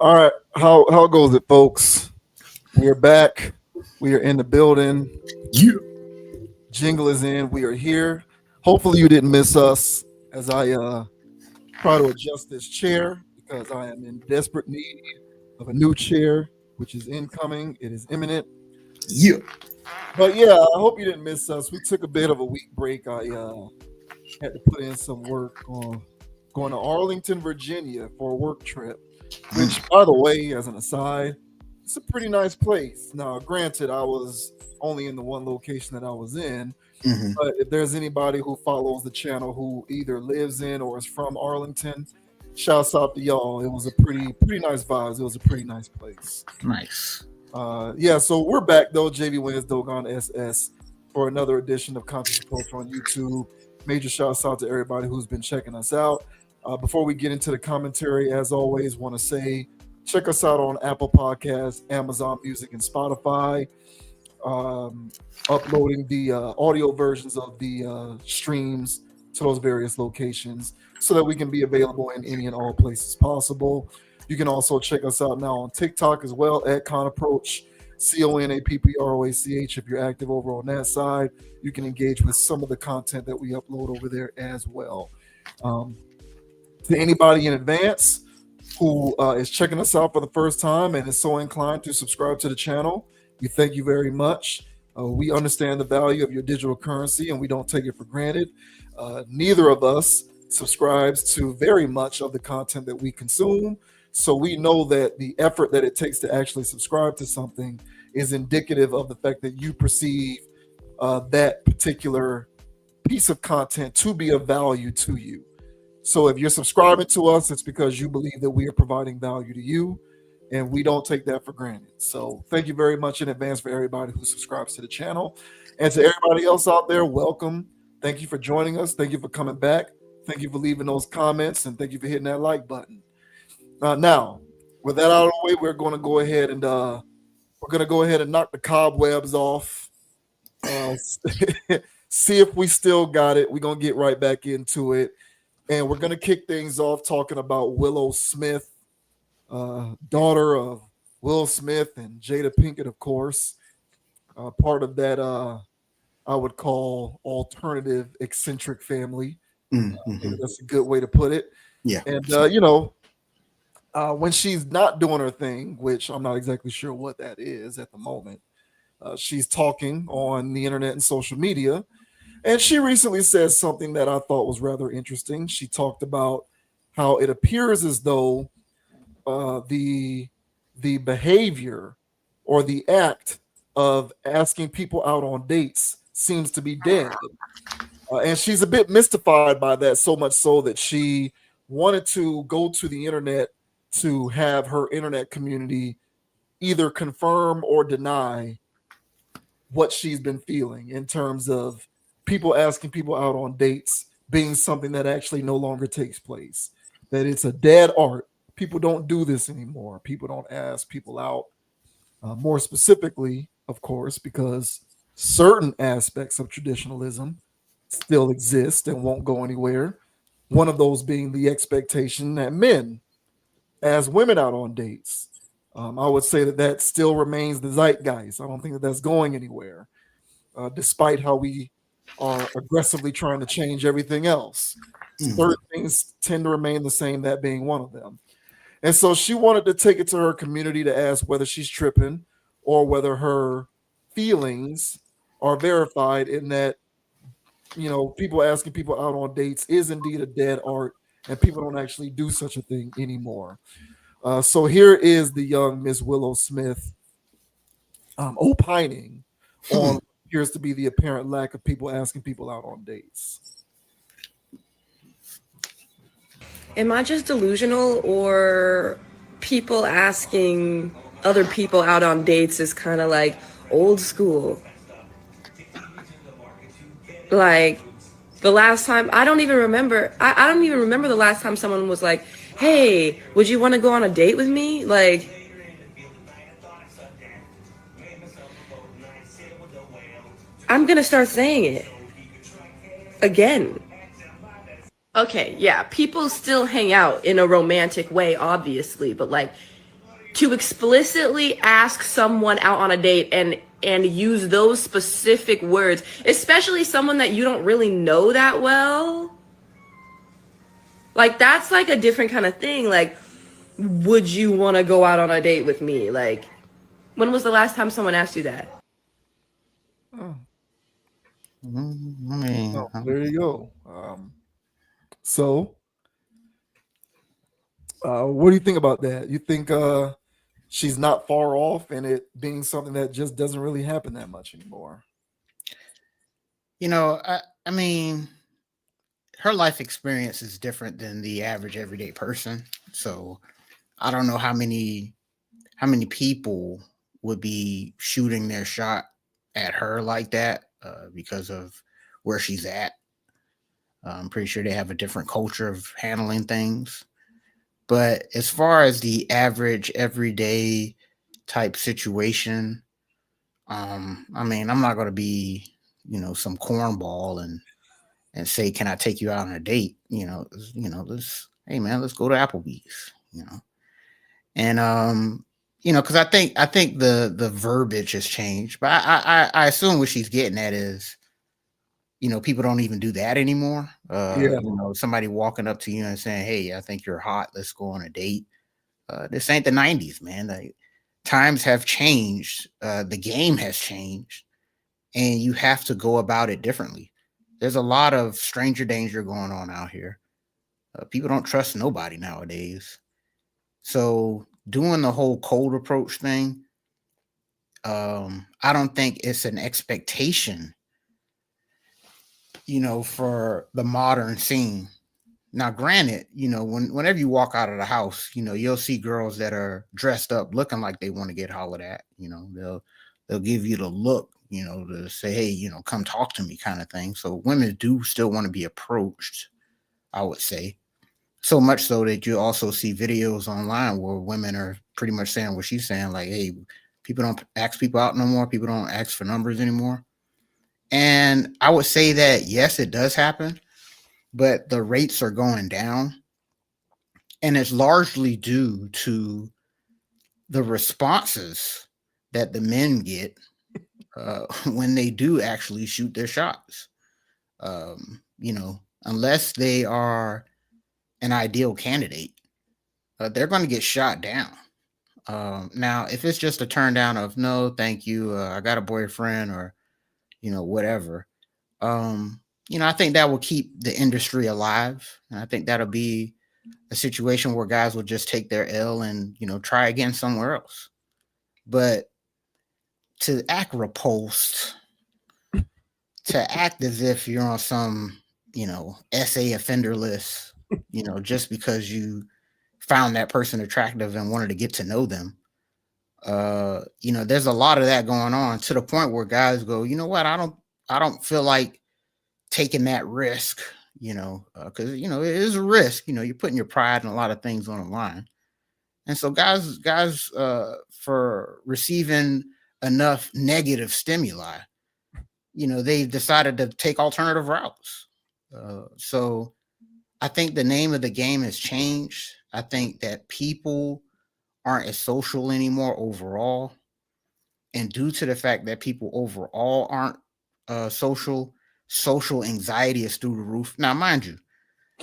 All right, how goes it, folks? We are back. We are in the building. Yeah. Jingle is in. We are here. Hopefully, you didn't miss us as I try to adjust this chair because I am in desperate need of a new chair, which is incoming. It is imminent. Yeah. But yeah, I hope you didn't miss us. We took a bit of a week break. I had to put in some work on going to Arlington, Virginia for a work trip. Which, by the way, as an aside, it's a pretty nice place. Now, granted, I was only in the one location that I was in, Mhm. but if there's anybody who follows the channel who either lives in or is from Arlington, shouts out to y'all. It was a pretty nice vibes. It was a pretty nice place. Nice. Yeah, so we're back though, JV Wins Dogon SS for another edition of Conscious Culture on YouTube. Major shouts out to everybody who's been checking us out. Before we get into the commentary, as always, want to say check us out on Apple Podcasts, Amazon Music, and Spotify. Uploading the audio versions of the streams to those various locations so that we can be available in any and all places possible. You can also check us out now on TikTok as well at Conapproach, CONAPPROACH. If you're active over on that side, you can engage with some of the content that we upload over there as well. To anybody in advance who is checking us out for the first time and is so inclined to subscribe to the channel, we thank you very much. We understand the value of your digital currency and we don't take it for granted. Neither of us subscribes to very much of the content that we consume. So we know that the effort that it takes to actually subscribe to something is indicative of the fact that you perceive that particular piece of content to be of value to you. So if you're subscribing to us, it's because you believe that we are providing value to you, and we don't take that for granted. So thank you very much in advance for everybody who subscribes to the channel. And to everybody else out there, welcome. Thank you for joining us. Thank you for coming back. Thank you for leaving those comments, and thank you for hitting that like button. Now, with that out of the way, we're going to go ahead and knock the cobwebs off. See if we still got it. We're going to get right back into it. And we're going to kick things off talking about Willow Smith, daughter of Will Smith and Jada Pinkett, of course. Part of that I would call alternative eccentric family. Mm-hmm. That's a good way to put it. Yeah. And, when she's not doing her thing, which I'm not exactly sure what that is at the moment, she's talking on the internet and social media. And she recently said something that I thought was rather interesting. She talked about how it appears as though the behavior or the act of asking people out on dates seems to be dead. And she's a bit mystified by that, so much so that she wanted to go to the internet to have her internet community either confirm or deny what she's been feeling in terms of people asking people out on dates being something that actually no longer takes place, that it's a dead art. People don't do this anymore. People don't ask people out. More specifically, of course, because certain aspects of traditionalism still exist and won't go anywhere. One of those being the expectation that men ask women out on dates. I would say that still remains the zeitgeist. I don't think that that's going anywhere, despite how we are aggressively trying to change everything else. Certain things tend to remain the same, that being one of them. And so she wanted to take it to her community to ask whether she's tripping or whether her feelings are verified in that, people asking people out on dates is indeed a dead art and people don't actually do such a thing anymore. So here is the young Miss Willow Smith opining on what appears to be the apparent lack of people asking people out on dates. Am I just delusional, or people asking other people out on dates is kind of like old school? Like the last time, I don't even remember the last time someone was like, hey, would you want to go on a date with me? Like, I'm gonna start saying it again. Okay, yeah, people still hang out in a romantic way, obviously, but like, to explicitly ask someone out on a date and use those specific words, especially someone that you don't really know that well, like that's like a different kind of thing. Like, would you want to go out on a date with me? Like, when was the last time someone asked you that? Oh, I mean, oh, there you go. So, what do you think about that? You think she's not far off, and it being something that just doesn't really happen that much anymore? I mean, her life experience is different than the average everyday person. So I don't know how many people would be shooting their shot at her like that because of where she's at. I'm pretty sure they have a different culture of handling things. But as far as the average everyday type situation, I mean, I'm not going to be, some cornball and say, "Can I take you out on a date?" Let's, hey man, let's go to Applebee's. And because I think the verbiage has changed, but I assume what she's getting at is, people don't even do that anymore. Yeah, Somebody walking up to you and saying, "Hey, I think you're hot. Let's go on a date." This ain't the '90s, man. Like, times have changed. The game has changed, and you have to go about it differently. There's a lot of stranger danger going on out here. People don't trust nobody nowadays. So doing the whole cold approach thing, I don't think it's an expectation, for the modern scene. Now, granted, whenever you walk out of the house, you'll see girls that are dressed up, looking like they want to get hollered at. They'll give you the look, to say, "Hey, come talk to me," kind of thing. So women do still want to be approached, I would say. So much so that you also see videos online where women are pretty much saying what she's saying, like, "Hey, people don't ask people out no more. People don't ask for numbers anymore." And I would say that yes, it does happen, but the rates are going down. And it's largely due to the responses that the men get when they do actually shoot their shots. Unless they are an ideal candidate, they're going to get shot down. Now, if it's just a turn down of "No, thank you, I got a boyfriend," or whatever, I think that will keep the industry alive, and I think that'll be a situation where guys will just take their L and try again somewhere else. But to act repulsed, to act as if you're on some SA offender list, just because you found that person attractive and wanted to get to know them. There's a lot of that going on, to the point where guys go, "You know what? I don't feel like taking that risk," because it is a risk. You're putting your pride and a lot of things on the line. And so guys, for receiving enough negative stimuli, they've decided to take alternative routes. So I think the name of the game has changed. I think that people aren't as social anymore overall. And due to the fact that people overall aren't social anxiety is through the roof. Now, mind you,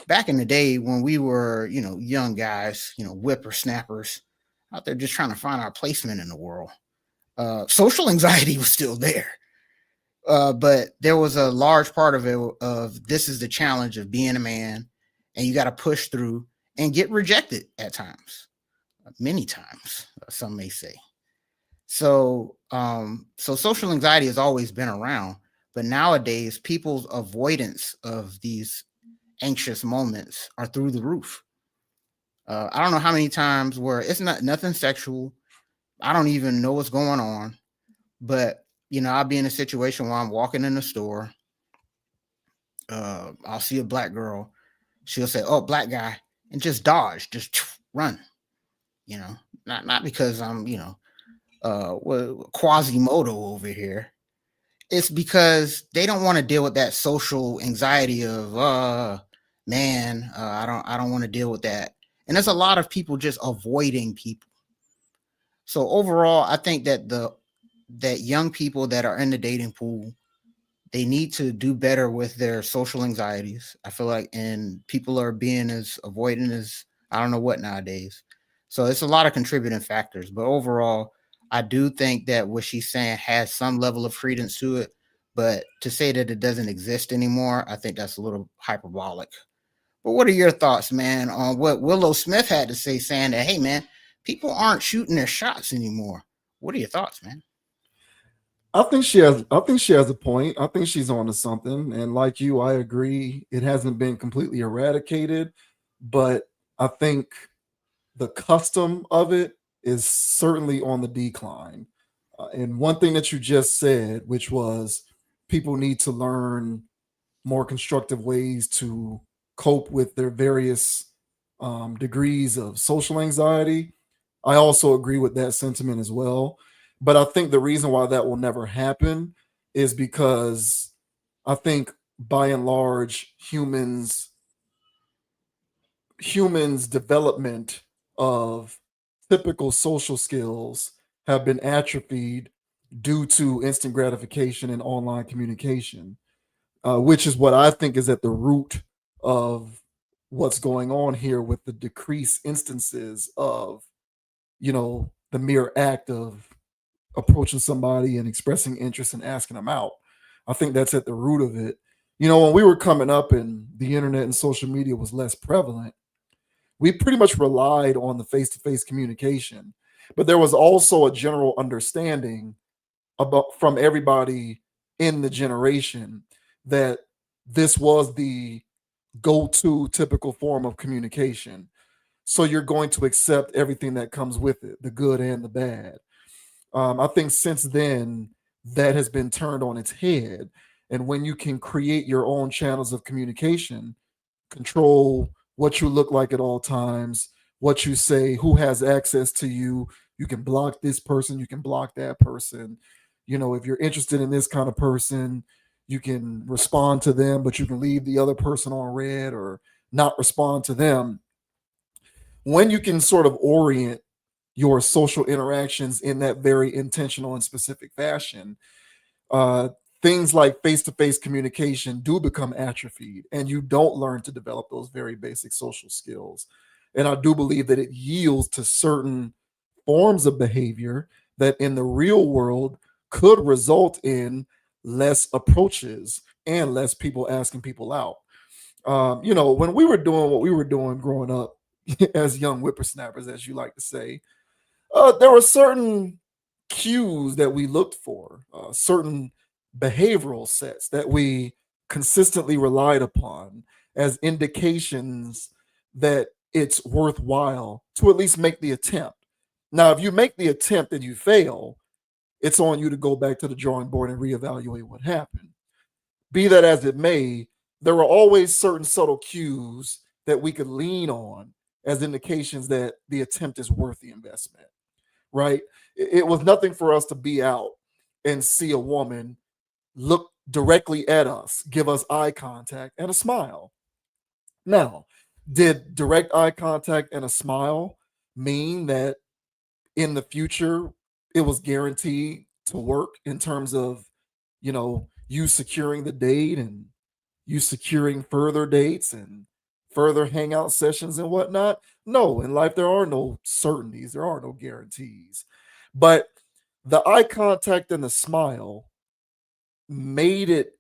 back in the day when we were, young guys, whippersnappers out there just trying to find our placement in the world, social anxiety was still there. But there was a large part of it of this is the challenge of being a man, and you got to push through and get rejected at times, many times, some may say. So social anxiety has always been around, but nowadays people's avoidance of these anxious moments are through the roof. I don't know how many times where it's nothing sexual. I don't even know what's going on, but I'll be in a situation where I'm walking in the store. I'll see a black girl. She'll say, "Oh, black guy," and just dodge, just run. Not because I'm, Quasimodo over here. It's because they don't want to deal with that social anxiety of, man, I don't want to deal with that. And there's a lot of people just avoiding people. So overall, I think that young people that are in the dating pool, they need to do better with their social anxieties. I feel like, and people are being as avoidant as I don't know what nowadays. So it's a lot of contributing factors. But overall, I do think that what she's saying has some level of credence to it. But to say that it doesn't exist anymore, I think that's a little hyperbolic. But what are your thoughts, man, on what Willow Smith had to say, saying that, hey, man, people aren't shooting their shots anymore? What are your thoughts, man? I think she has. I think she has a point. I think she's on to something. And like you, I agree. It hasn't been completely eradicated, but I think the custom of it is certainly on the decline. And one thing that you just said, which was people need to learn more constructive ways to cope with their various degrees of social anxiety. I also agree with that sentiment as well. But I think the reason why that will never happen is because I think by and large humans development of typical social skills have been atrophied due to instant gratification and online communication, which is what I think is at the root of what's going on here with the decreased instances of, the mere act of approaching somebody and expressing interest and asking them out. I think that's at the root of it. When we were coming up and the internet and social media was less prevalent, we pretty much relied on the face-to-face communication, but there was also a general understanding about from everybody in the generation that this was the go-to typical form of communication. So you're going to accept everything that comes with it, the good and the bad. I think since then that has been turned on its head, and when you can create your own channels of communication, control what you look like at all times, what you say, who has access to you. You can block this person, you can block that person. If you're interested in this kind of person, you can respond to them, but you can leave the other person on red or not respond to them. When you can sort of orient your social interactions in that very intentional and specific fashion, uh, things like face-to-face communication do become atrophied, and you don't learn to develop those very basic social skills. And I do believe that it yields to certain forms of behavior that in the real world could result in less approaches and less people asking people out. When we were doing what we were doing growing up as young whippersnappers, as you like to say, there were certain cues that we looked for, certain behavioral sets that we consistently relied upon as indications that it's worthwhile to at least make the attempt. Now, if you make the attempt and you fail, it's on you to go back to the drawing board and reevaluate what happened. Be that as it may, there are always certain subtle cues that we could lean on as indications that the attempt is worth the investment, right? It was nothing for us to be out and see a woman look directly at us, give us eye contact and a smile. Now, did direct eye contact and a smile mean that in the future it was guaranteed to work in terms of, you securing the date and you securing further dates and further hangout sessions and whatnot? No, in life there are no certainties, there are no guarantees. But the eye contact and the smile made it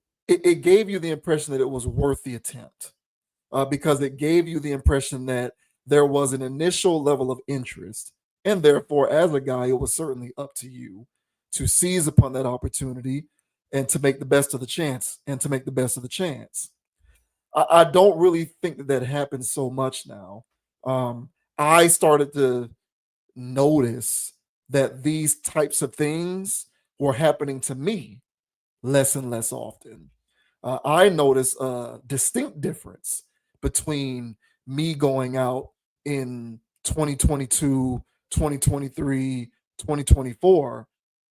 gave you the impression that it was worth the attempt, because it gave you the impression that there was an initial level of interest, and therefore as a guy it was certainly up to you to seize upon that opportunity and to make the best of the chance and to make the best of the chance. I don't really think that happens so much now. I started to notice that these types of things were happening to me less and less often. I notice a distinct difference between me going out in 2022, 2023, 2024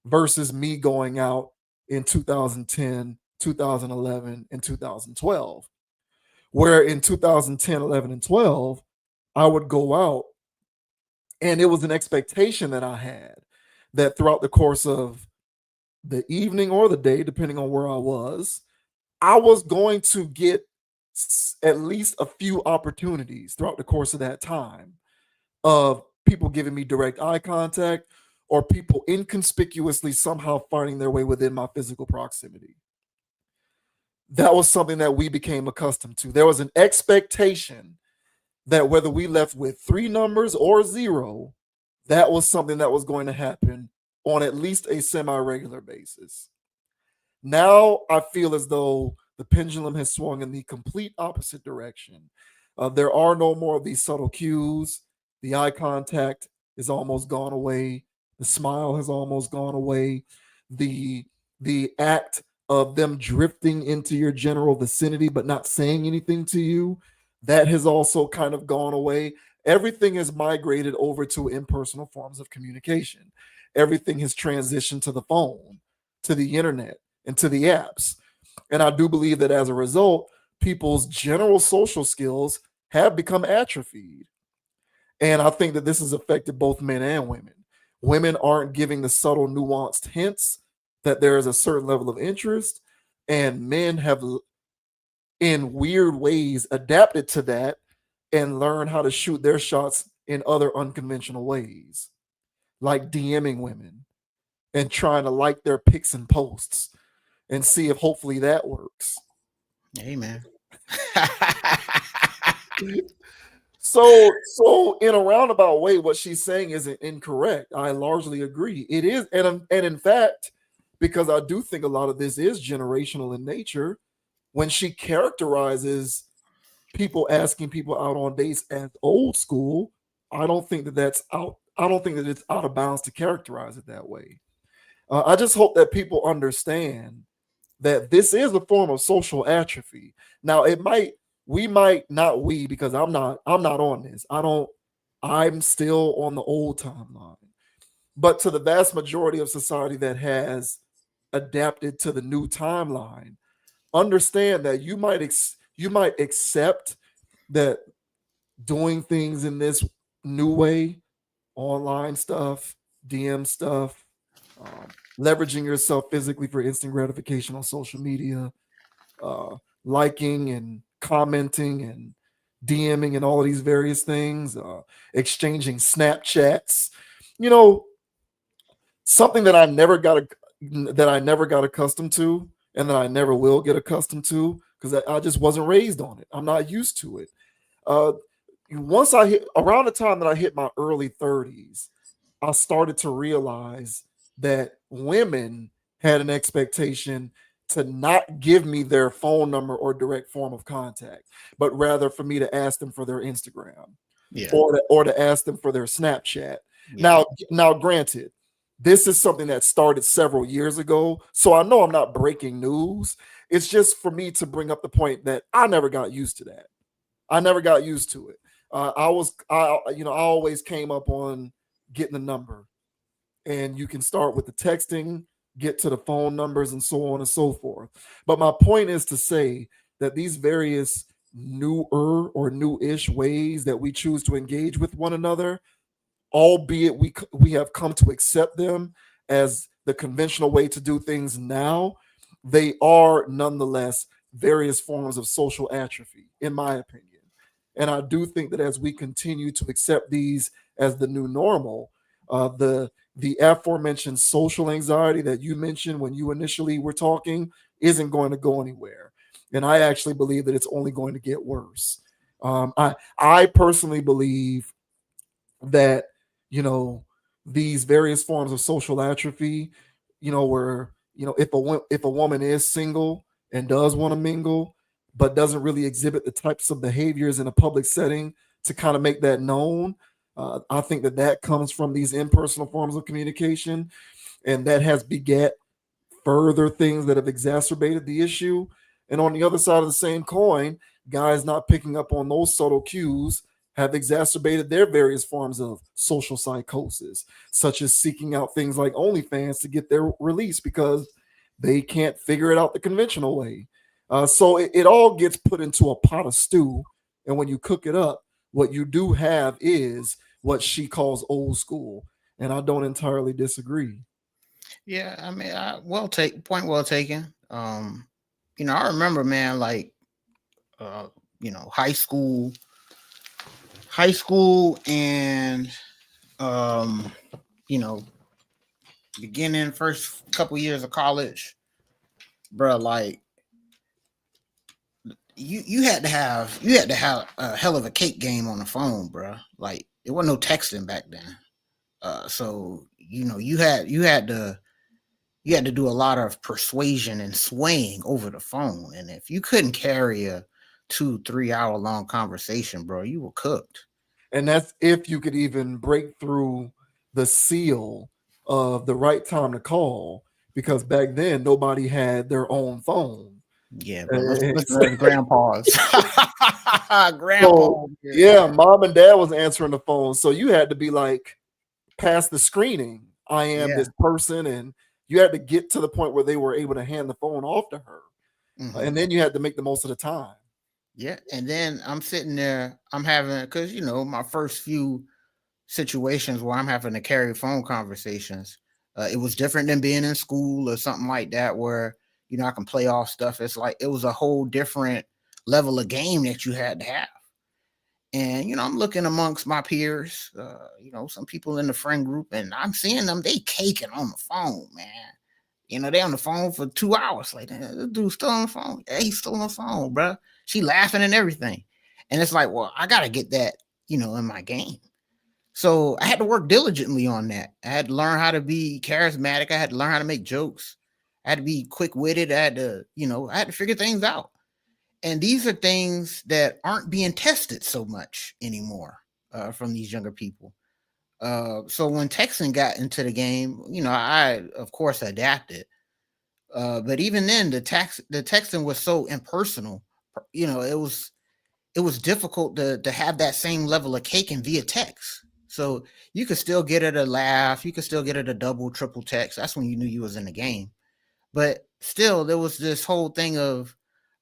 versus me going out in 2010, 2011, and 2012. Where in 2010, 11, and 12, I would go out and it was an expectation that I had that throughout the course of the evening or the day, depending on where I was going to get at least a few opportunities throughout the course of that time of people giving me direct eye contact or people inconspicuously somehow finding their way within my physical proximity. That was something that we became accustomed to. There was an expectation that whether we left with 3 numbers or 0, that was something that was going to happen on at least a semi-regular basis. Now I feel as though the pendulum has swung in the complete opposite direction. There are no more of these subtle cues. The eye contact is almost gone away. The smile has almost gone away. The act of them drifting into your general vicinity but not saying anything to you, that has also kind of gone away. Everything has migrated over to impersonal forms of communication. Everything has transitioned to the phone, to the internet, and to the apps. And I do believe that as a result, people's general social skills have become atrophied. And I think that this has affected both men and women. Women aren't giving the subtle, nuanced hints that there is a certain level of interest, and men have, in weird ways, adapted to that and learned how to shoot their shots in other unconventional ways, like DMing women and trying to like their pics and posts and see if hopefully that works. Amen. So in a roundabout way, what she's saying isn't incorrect. I largely agree. It is, and in fact, because I do think a lot of this is generational in nature, when she characterizes people asking people out on dates as old school, I don't think that that's out. I don't think that it's out of bounds to characterize it that way. I just hope that people understand that this is a form of social atrophy. Now, because I'm not on this. I'm still on the old timeline. But to the vast majority of society that has adapted to the new timeline, understand that you might accept that doing things in this new way, online stuff, DM stuff, leveraging yourself physically for instant gratification on social media, liking and commenting and DMing and all of these various things, exchanging Snapchats, you know, something that I never got accustomed to, and that I never will get accustomed to because I just wasn't raised on it. I'm not used to it. Once I hit around the time that I hit my early 30s, I started to realize that women had an expectation to not give me their phone number or direct form of contact, but rather for me to ask them for their Instagram, or to ask them for their Snapchat. Yeah. Now, granted, this is something that started several years ago, so I know I'm not breaking news. It's just for me to bring up the point that I never got used to that. I never got used to it. I always came up on getting the number, and you can start with the texting, get to the phone numbers, and so on and so forth. But my point is to say that these various newer or new-ish ways that we choose to engage with one another, albeit we have come to accept them as the conventional way to do things now, they are nonetheless various forms of social atrophy, in my opinion. And I do think that as we continue to accept these as the new normal, the aforementioned social anxiety that you mentioned when you initially were talking isn't going to go anywhere. And I actually believe that it's only going to get worse. I personally believe that, these various forms of social atrophy, where, if a woman is single and does want to mingle, but doesn't really exhibit the types of behaviors in a public setting to kind of make that known, I think that comes from these impersonal forms of communication, and that has begat further things that have exacerbated the issue. And on the other side of the same coin, guys not picking up on those subtle cues have exacerbated their various forms of social psychosis, such as seeking out things like OnlyFans to get their release because they can't figure it out the conventional way. So it all gets put into a pot of stew. And when you cook it up, what you do have is what she calls old school. and I don't entirely disagree. Yeah, I mean, point well taken. I remember, man, like, high school, and um, you know, beginning first couple years of college, bro. Like, you had to have a hell of a cake game on the phone, bro. Like, it wasn't no texting back then. So you had to do a lot of persuasion and swaying over the phone. And if you couldn't carry a 2-3 hour long conversation, bro, you were cooked. And that's if you could even break through the seal of the right time to call, because back then nobody had their own phone. Yeah, but listen to grandpa's. So, yeah, mom and dad was answering the phone. So you had to be like, past the screening, I am this person. And you had to get to the point where they were able to hand the phone off to her. Mm-hmm. And then you had to make the most of the time. Yeah. And then I'm sitting there, I'm having, because, my first few situations where I'm having to carry phone conversations, it was different than being in school or something like that, where, I can play off stuff. It's like, it was a whole different level of game that you had to have. And, I'm looking amongst my peers, some people in the friend group, and I'm seeing them, they caking on the phone, man. They on the phone for 2 hours. Like, this dude's still on the phone. Yeah, he's still on the phone, bro. She laughing and everything. And it's like, well, I got to get that, in my game. So I had to work diligently on that. I had to learn how to be charismatic. I had to learn how to make jokes. I had to be quick-witted. I had to figure things out. And these are things that aren't being tested so much anymore from these younger people. So when texting got into the game, I, of course, adapted. But even then, the texting was so impersonal. It was difficult to have that same level of caking via text. So you could still get it a laugh. You could still get it a double, triple text. That's when you knew you was in the game. But still, there was this whole thing of,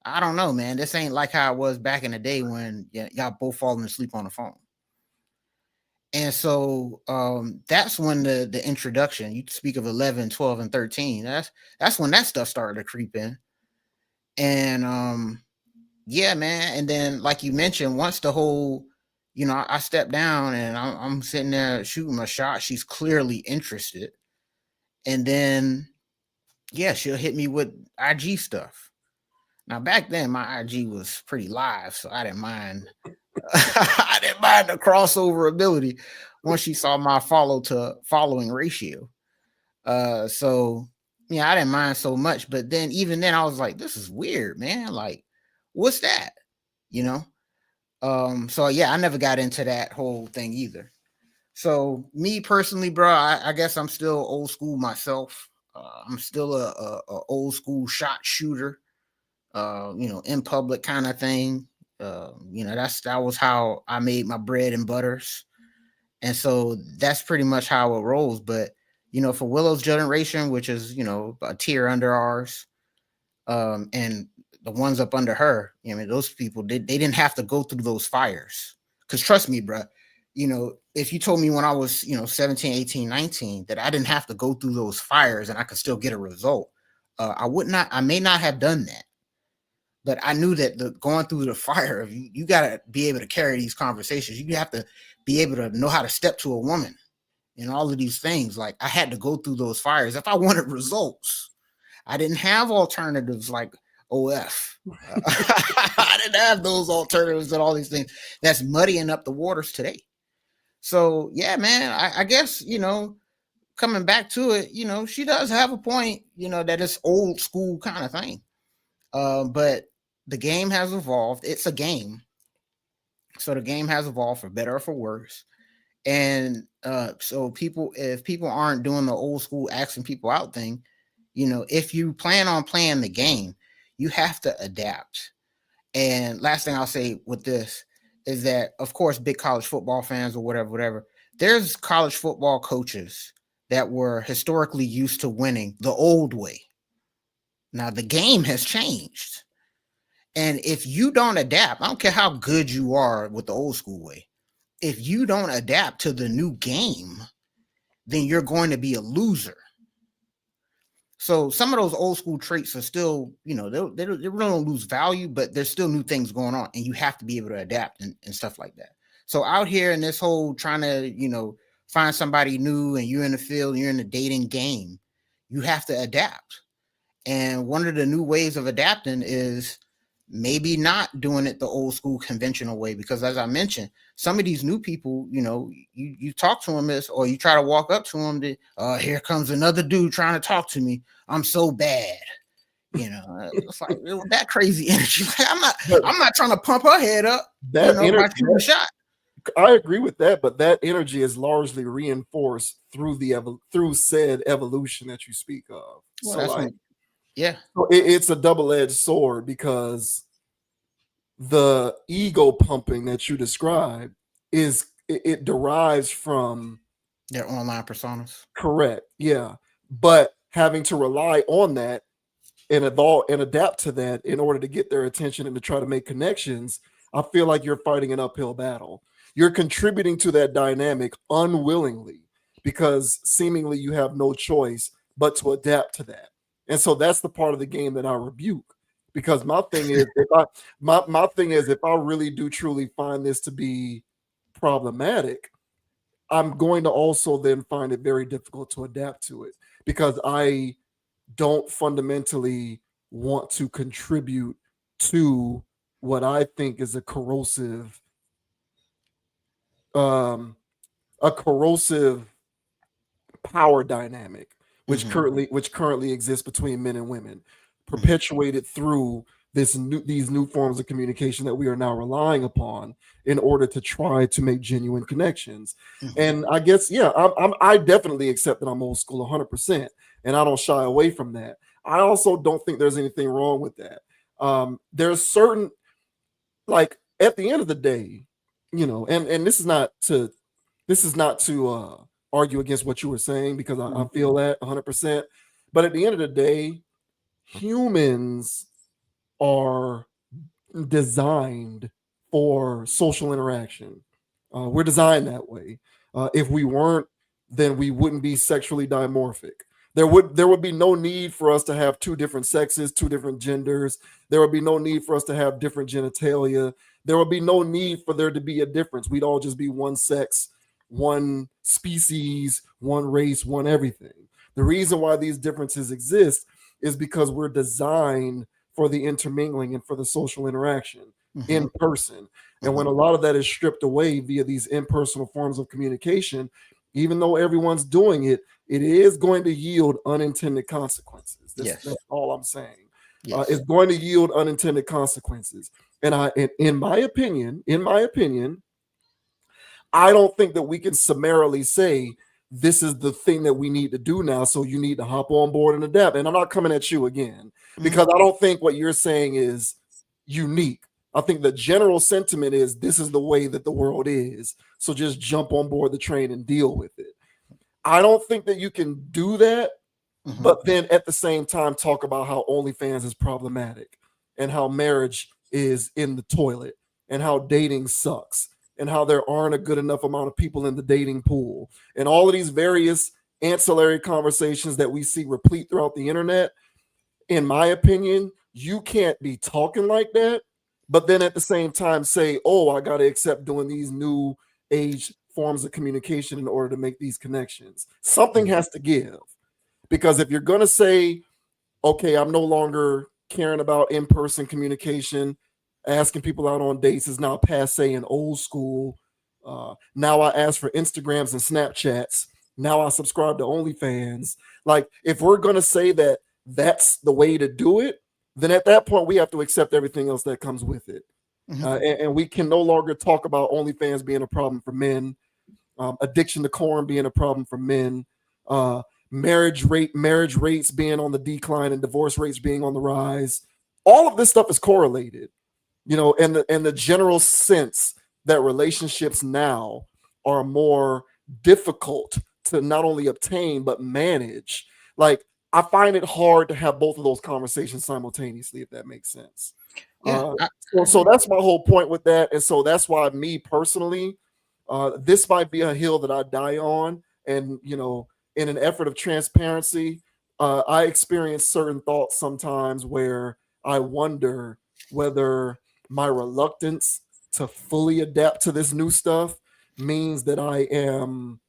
I don't know, man. This ain't like how it was back in the day when y'all both falling asleep on the phone. And so that's when the introduction, you speak of 11, 12, and 13. That's when that stuff started to creep in. And yeah, man. And then, like you mentioned, once the whole, I stepped down and I'm sitting there shooting my shot. She's clearly interested. And then, yeah, she'll hit me with IG stuff. Now, back then, my IG was pretty live, so I didn't mind. I didn't mind the crossover ability once she saw my follow to following ratio. So, yeah, I didn't mind so much. But then, even then, I was like, this is weird, man. Like, what's that? So, yeah, I never got into that whole thing either. So, me personally, bro, I guess I'm still old school myself. I'm still a old school shot shooter. In public kind of thing. That was how I made my bread and butters. And so that's pretty much how it rolls. But, for Willow's generation, which is, a tier under ours, and the ones up under her, those people, they didn't have to go through those fires. Because trust me, bro, if you told me when I was, 17, 18, 19, that I didn't have to go through those fires and I could still get a result, I may not have done that. But I knew that going through the fire, you got to be able to carry these conversations. You have to be able to know how to step to a woman and all of these things. Like, I had to go through those fires. If I wanted results, I didn't have alternatives like OF. I didn't have those alternatives and all these things. That's muddying up the waters today. So, yeah, man, I guess, coming back to it, she does have a point, that it's old school kind of thing. But the game has evolved. It's a game. So the game has evolved for better or for worse. And so if people aren't doing the old school asking people out thing, if you plan on playing the game, you have to adapt. And last thing I'll say with this is that, of course, big college football fans or whatever, there's college football coaches that were historically used to winning the old way. Now the game has changed. And if you don't adapt, I don't care how good you are with the old school way, if you don't adapt to the new game, then you're going to be a loser. So some of those old school traits are still, they really don't lose value, but there's still new things going on, and you have to be able to adapt and stuff like that. So out here in this whole trying to, find somebody new, and you're in the field, you're in the dating game, you have to adapt. And one of the new ways of adapting is maybe not doing it the old school conventional way, because as I mentioned, some of these new people, you talk to them or you try to walk up to them, here comes another dude trying to talk to me. I'm so bad. It's like that crazy energy. I'm not trying to pump her head up. That energy, shot. I agree with that, but that energy is largely reinforced through said evolution that you speak of. Well, so yeah. So it's a double-edged sword, because the ego pumping that you describe it derives from their online personas. Correct. Yeah. But having to rely on that and evolve and adapt to that in order to get their attention and to try to make connections, I feel like you're fighting an uphill battle. You're contributing to that dynamic unwillingly, because seemingly you have no choice but to adapt to that. And so that's the part of the game that I rebuke, because my thing is, if I really do truly find this to be problematic, I'm going to also then find it very difficult to adapt to it, because I don't fundamentally want to contribute to what I think is a corrosive power dynamic, which currently exists between men and women, perpetuated through these new forms of communication that we are now relying upon in order to try to make genuine connections. And I guess, I definitely accept that I'm old school 100%, and I don't shy away from that. I also don't think there's anything wrong with that. There's certain, like, at the end of the day, and this is not to argue against what you were saying, because I feel that 100%. But at the end of the day, humans are designed for social interaction. We're designed that way. If we weren't, then we wouldn't be sexually dimorphic. There would be no need for us to have two different sexes, two different genders. There would be no need for us to have different genitalia. There would be no need for there to be a difference. We'd all just be one sex, one species, one race, one everything. The reason why these differences exist is because we're designed for the intermingling and for the social interaction in person. And when a lot of that is stripped away via these impersonal forms of communication, even though everyone's doing it, it is going to yield unintended consequences. That's all I'm saying. It's going to yield unintended consequences. And in my opinion, I don't think that we can summarily say this is the thing that we need to do now, so you need to hop on board and adapt. And I'm not coming at you again, because I don't think what you're saying is unique. I think the general sentiment is this is the way that the world is, so just jump on board the train and deal with it. I don't think that you can do that, but then at the same time talk about how OnlyFans is problematic and how marriage is in the toilet and how dating sucks and how there aren't a good enough amount of people in the dating pool and all of these various ancillary conversations that we see replete throughout the internet. In my opinion, you can't be talking like that, but then at the same time say, oh, I got to accept doing these new age forms of communication in order to make these connections. Something has to give, because if you're going to say, okay, I'm no longer caring about in-person communication, asking people out on dates is now passe and old school. Now I ask for Instagrams and Snapchats. Now I subscribe to OnlyFans. Like, if we're going to say that that's the way to do it, then at that point we have to accept everything else that comes with it. And we can no longer talk about OnlyFans being a problem for men, addiction to corn being a problem for men, marriage rates being on the decline and divorce rates being on the rise. All of this stuff is correlated, and the general sense that relationships now are more difficult to not only obtain but manage. Like, I find it hard to have both of those conversations simultaneously, if that makes sense. So that's my whole point with that. And so that's why me personally, this might be a hill that I die on. And, in an effort of transparency, I experience certain thoughts sometimes where I wonder whether my reluctance to fully adapt to this new stuff means that I am,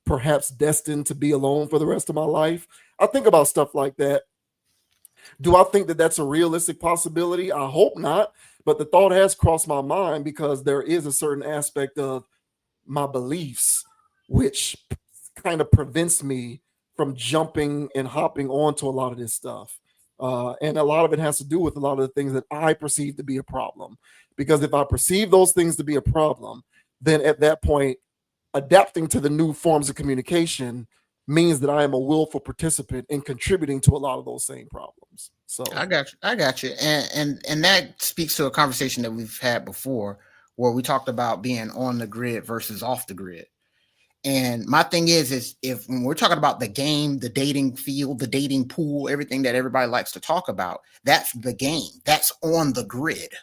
perhaps destined to be alone for the rest of my life. I think about stuff like that. Do I think that that's a realistic possibility? I hope not. But the thought has crossed my mind because there is a certain aspect of my beliefs which kind of prevents me from jumping and hopping onto a lot of this stuff. And a lot of it has to do with a lot of the things that I perceive to be a problem. Because if I perceive those things to be a problem, then at that point, adapting to the new forms of communication means that I am a willful participant in contributing to a lot of those same problems. So I got you, and that speaks to a conversation that we've had before, where we talked about being on the grid versus off the grid. And my thing is if when we're talking about the game, the dating field, the dating pool, everything that everybody likes to talk about, that's the game. That's on the grid.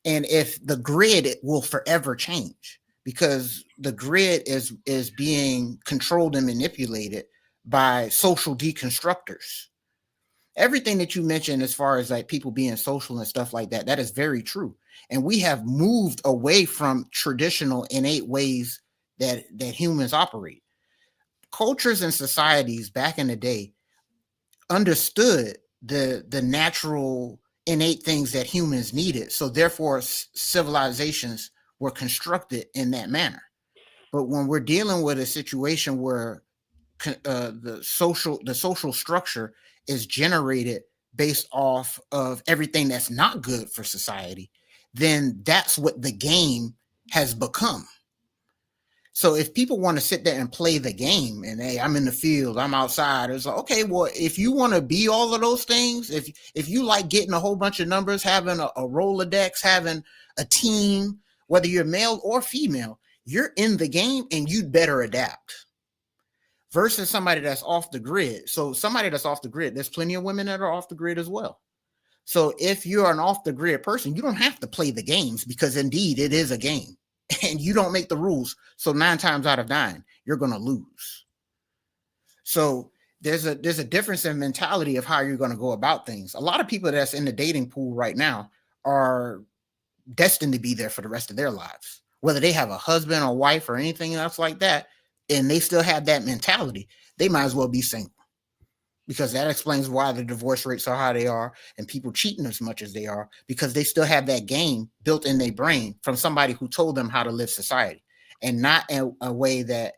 And if the grid, it will forever change because the grid is being controlled and manipulated by social deconstructors. Everything that you mentioned as far as like people being social and stuff like that, that is very true. And we have moved away from traditional innate ways that humans operate. Cultures and societies back in the day understood the natural innate things that humans needed. So therefore civilizations were constructed in that manner. But when we're dealing with a situation where the social structure is generated based off of everything that's not good for society, then that's what the game has become. So if people want to sit there and play the game and hey, I'm in the field, I'm outside, it's like, okay, well, if you want to be all of those things, if you like getting a whole bunch of numbers, having a Rolodex, having a team, whether you're male or female, you're in the game and you'd better adapt. Versus somebody that's off the grid. So somebody that's off the grid, there's plenty of women that are off the grid as well. So if you're an off the grid person, you don't have to play the games because indeed it is a game and you don't make the rules. So 9 times out of 9, you're going to lose. So there's a difference in mentality of how you're going to go about things. A lot of people that's in the dating pool right now are destined to be there for the rest of their lives, whether they have a husband or wife or anything else like that. And they still have that mentality, they might as well be single because that explains why the divorce rates are how they are and people cheating as much as they are because they still have that game built in their brain from somebody who told them how to live society and not in a way that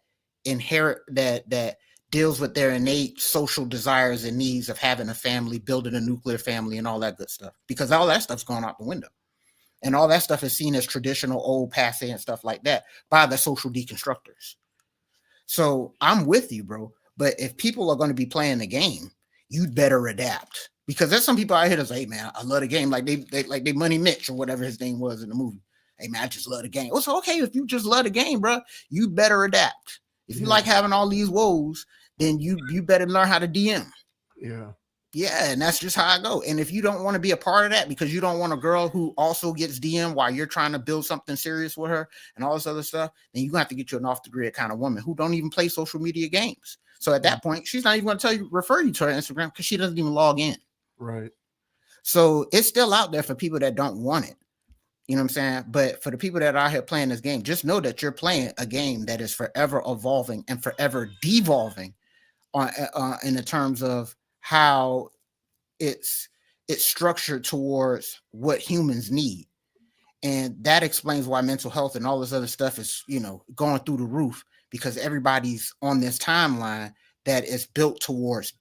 that deals with their innate social desires and needs of having a family, building a nuclear family and all that good stuff because all that stuff's gone out the window. And all that stuff is seen as traditional, old, passe and stuff like that by the social deconstructors. So I'm with you, bro. But if people are going to be playing the game, you'd better adapt because there's some people out here that say, hey, man, I love the game. Like they Money Mitch or whatever his name was in the movie. Hey, man, I just love the game. Well, so, okay, if you just love the game, bro, you better adapt. If you like having all these woes, then you better learn how to DM. Yeah. Yeah, and that's just how I go. And if you don't want to be a part of that because you don't want a girl who also gets DM while you're trying to build something serious with her and all this other stuff, then you're going to have to get you an off the grid kind of woman who don't even play social media games. So at that point, she's not even going to refer you to her Instagram because she doesn't even log in. Right. So it's still out there for people that don't want it. You know what I'm saying? But for the people that are out here playing this game, just know that you're playing a game that is forever evolving and forever devolving in the terms of how it's structured towards what humans need. And that explains why mental health and all this other stuff is, going through the roof because everybody's on this timeline that is built towards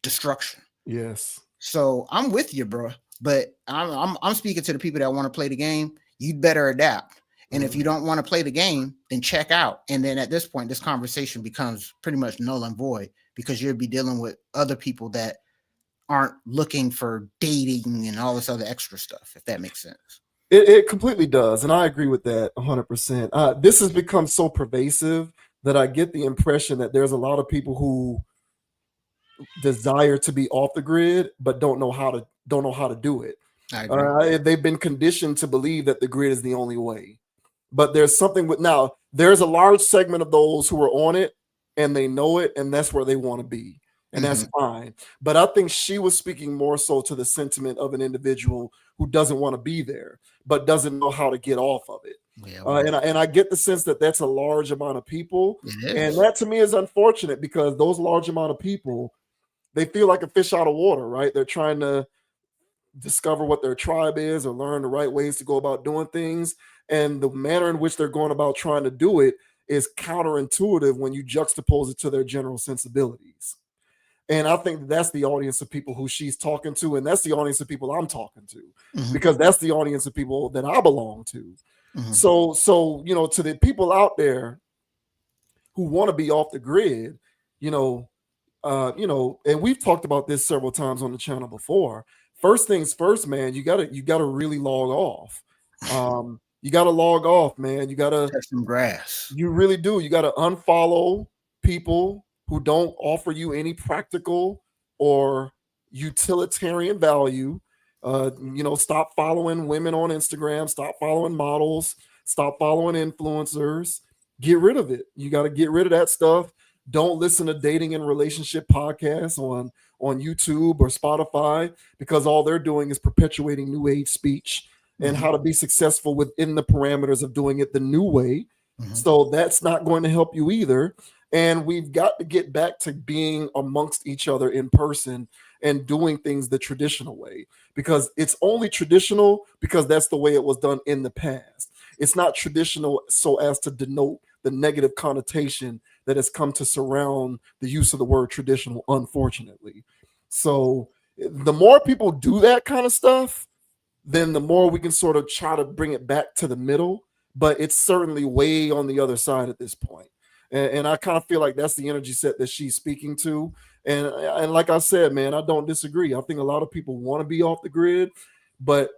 destruction. Yes. So I'm with you, bro. But I'm speaking to the people that want to play the game. You'd better adapt. And if you don't want to play the game, then check out. And then at this point, this conversation becomes pretty much null and void because you'll be dealing with other people that aren't looking for dating and all this other extra stuff, if that makes sense. It completely does. And I agree with that 100%. This has become so pervasive that I get the impression that there's a lot of people who desire to be off the grid, but don't know how to do it. I agree. They've been conditioned to believe that the grid is the only way. But there's something with now, there's a large segment of those who are on it and they know it, and that's where they want to be. And that's fine. But I think she was speaking more so to the sentiment of an individual who doesn't want to be there, but doesn't know how to get off of it. Yeah, well, and I get the sense that that's a large amount of people. it And is. that to me is unfortunate because those large amount of people, they feel like a fish out of water, right? They're trying to discover what their tribe is or learn the right ways to go about doing things. And the manner in which they're going about trying to do it is counterintuitive when you juxtapose it to their general sensibilities. And I think that's the audience of people who she's talking to, and that's the audience of people I'm talking to, because that's the audience of people that I belong to. So to the people out there who want to be off the grid, and we've talked about this several times on the channel before. First things first, man, you gotta really log off. You gotta log off, man. You gotta touch some grass. You really do. You gotta unfollow people who don't offer you any practical or utilitarian value. Stop following women on Instagram, stop following models, stop following influencers. Get rid of it. You got to get rid of that stuff. Don't listen to dating and relationship podcasts on YouTube or Spotify, because all they're doing is perpetuating new age speech and how to be successful within the parameters of doing it the new way. So that's not going to help you either. And we've got to get back to being amongst each other in person and doing things the traditional way, because it's only traditional because that's the way it was done in the past. It's not traditional so as to denote the negative connotation that has come to surround the use of the word traditional, unfortunately. So the more people do that kind of stuff, then the more we can sort of try to bring it back to the middle. But it's certainly way on the other side at this point. And I kind of feel like that's the energy set that she's speaking to. And like I said, man, I don't disagree. I think a lot of people want to be off the grid, but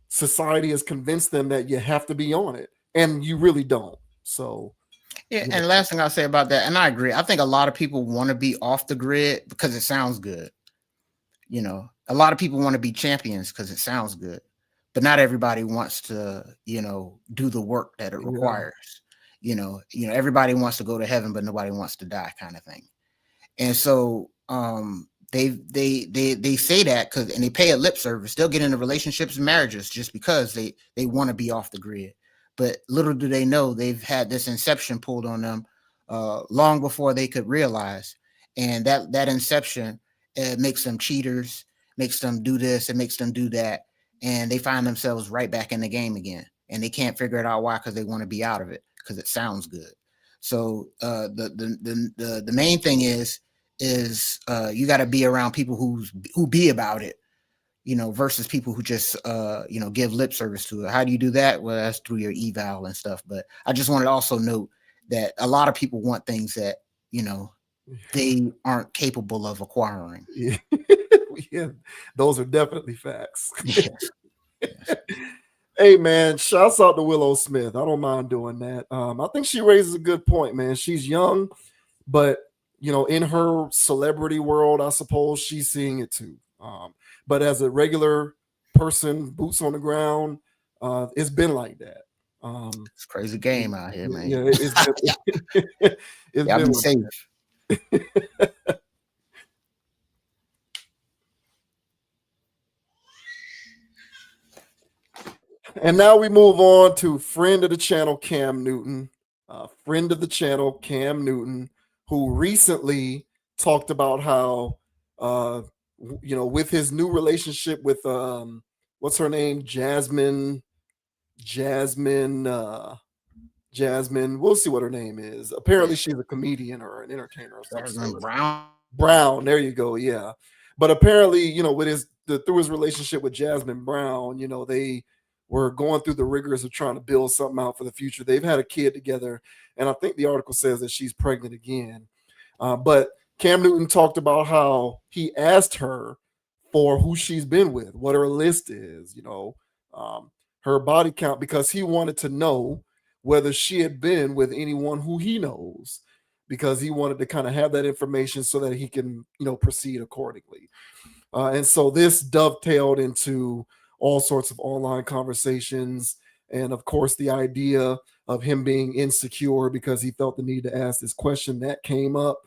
society has convinced them that you have to be on it, and you really don't. So yeah. And last thing I'll say about that, and I agree, I think a lot of people want to be off the grid because it sounds good. A lot of people want to be champions because it sounds good, but not everybody wants to, do the work that it requires. Everybody wants to go to heaven, but nobody wants to die, kind of thing. And so they say that and they pay a lip service. They'll get into relationships and marriages just because they want to be off the grid. But little do they know they've had this inception pulled on them long before they could realize. And that inception makes them cheaters, makes them do this, and makes them do that. And they find themselves right back in the game again. And they can't figure it out why, because they want to be out of it, because it sounds good. So the main thing is you got to be around people who be about it, versus people who just give lip service to it. How do you do that? Well, that's through your eval and stuff. But I just wanted to also note that a lot of people want things that they aren't capable of acquiring. Yeah, those are definitely facts. Yes. Hey man, shouts out to Willow Smith. I don't mind doing that. I think she raises a good point, man. She's young, but in her celebrity world, I suppose she's seeing it too. But as a regular person, boots on the ground, it's been like that. It's a crazy game out here, man. Yeah, it's Y'all be safe. And now we move on to friend of the channel, Cam Newton. Friend of the channel, Cam Newton, who recently talked about how, with his new relationship with, what's her name? Jasmine. We'll see what her name is. Apparently she's a comedian or an entertainer or something. Brown. There you go. Yeah. But apparently, with through his relationship with Jasmine Brown, they were going through the rigors of trying to build something out for the future. They've had a kid together, and I think the article says that she's pregnant again. But Cam Newton talked about how he asked her for who she's been with, what her list is, her body count, because he wanted to know whether she had been with anyone who he knows, because he wanted to kind of have that information so that he can, proceed accordingly. And so this dovetailed into all sorts of online conversations And of course, the idea of him being insecure because he felt the need to ask this question that came up.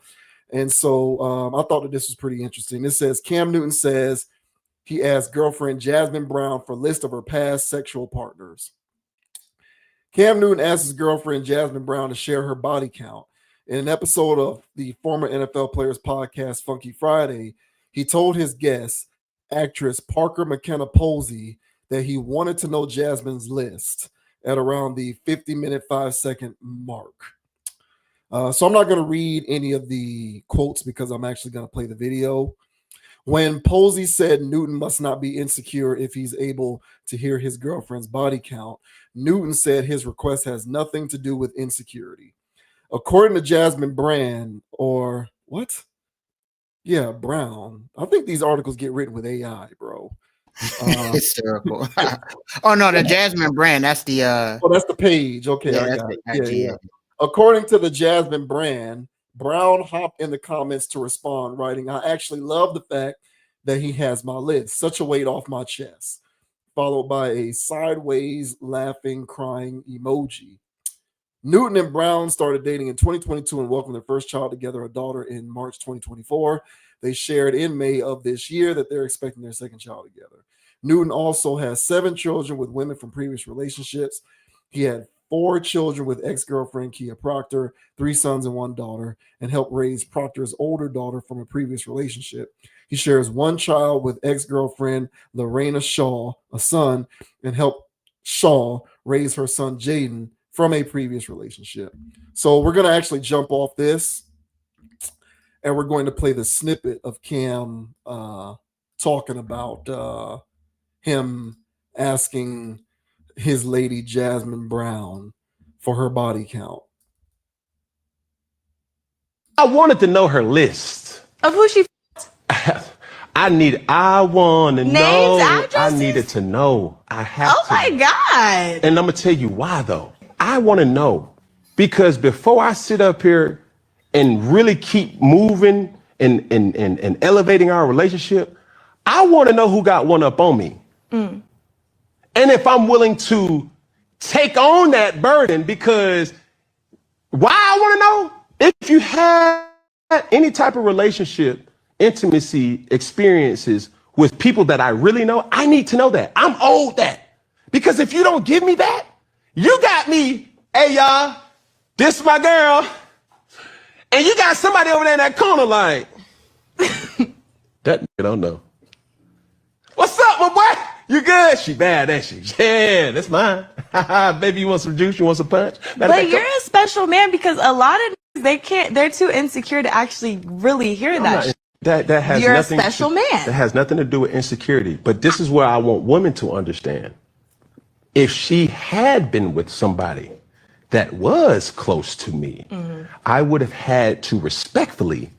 And so I thought that this was pretty interesting. It says Cam Newton says he asked girlfriend Jasmine Brown for a list of her past sexual partners. Cam Newton asked his girlfriend Jasmine Brown to share her body count. In an episode of the former NFL Players podcast, Funky Friday, he told his guest, actress Parker McKenna Posey, that he wanted to know Jasmine's list at around the 50-minute, 5-second mark. So I'm not going to read any of the quotes because I'm actually going to play the video. When Posey said Newton must not be insecure if he's able to hear his girlfriend's body count, Newton said his request has nothing to do with insecurity. According to Jasmine Brand, or what? Yeah, Brown. I think these articles get written with AI, bro. Hysterical. Oh no, the Jasmine Brand. That's the. Oh, that's the page. Okay, yeah, I got it. Yeah. According to the Jasmine Brand, Brown hopped in the comments to respond, writing, "I actually love the fact that he has my list. Such a weight off my chest." Followed by a sideways laughing, crying emoji. Newton and Brown started dating in 2022 and welcomed their first child together, a daughter, in March 2024. They shared in May of this year that they're expecting their second child together. Newton also has 7 children with women from previous relationships. He had 4 children with ex-girlfriend Kia Proctor, 3 sons and 1 daughter, and helped raise Proctor's older daughter from a previous relationship. He shares 1 child with ex-girlfriend Lorena Shaw, a son, and helped Shaw raise her son Jaden from a previous relationship. So we're going to actually jump off this, and we're going to play the snippet of Cam talking about him asking his lady Jasmine Brown for her body count. I wanted to know her list. Of who she I want to Names, know. addresses? I needed to know. I have Oh to. my God. And I'm going to tell you why, though. I want to know because before I sit up here and really keep moving and elevating our relationship, I want to know who got one up on me. And if I'm willing to take on that burden, because why I want to know, if you have any type of relationship, intimacy experiences with people that I really know, I need to know that. I'm owed that. Because if you don't give me that, you got me, hey y'all, this my girl. And you got somebody over there in that corner like, that nigga don't know. What's up, my boy? You good? She bad, ain't she? Yeah, that's mine. Baby, you want some juice? You want some punch? But you're a special man because a lot of they're too insecure to actually really hear that. That has You're a nothing special man. That has nothing to do with insecurity. But this is where I want women to understand. If she had been with somebody that was close to me, I would have had to respectfully,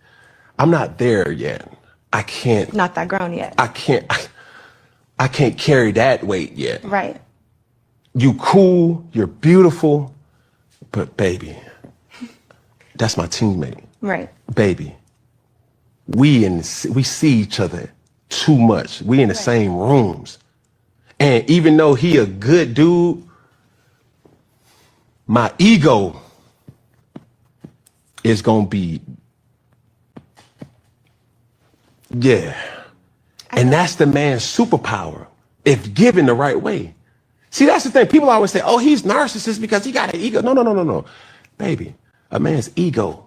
I'm not there yet. I can't. Not that grown yet. I can't carry that weight yet. Right. You cool, you're beautiful, but baby, that's my teammate. Right. Baby, we see each other too much. We in the same rooms. And even though he a good dude, my ego is gonna be, yeah. And that's the man's superpower, if given the right way. See, that's the thing. People always say, oh, he's narcissist because he got an ego. No. Baby, a man's ego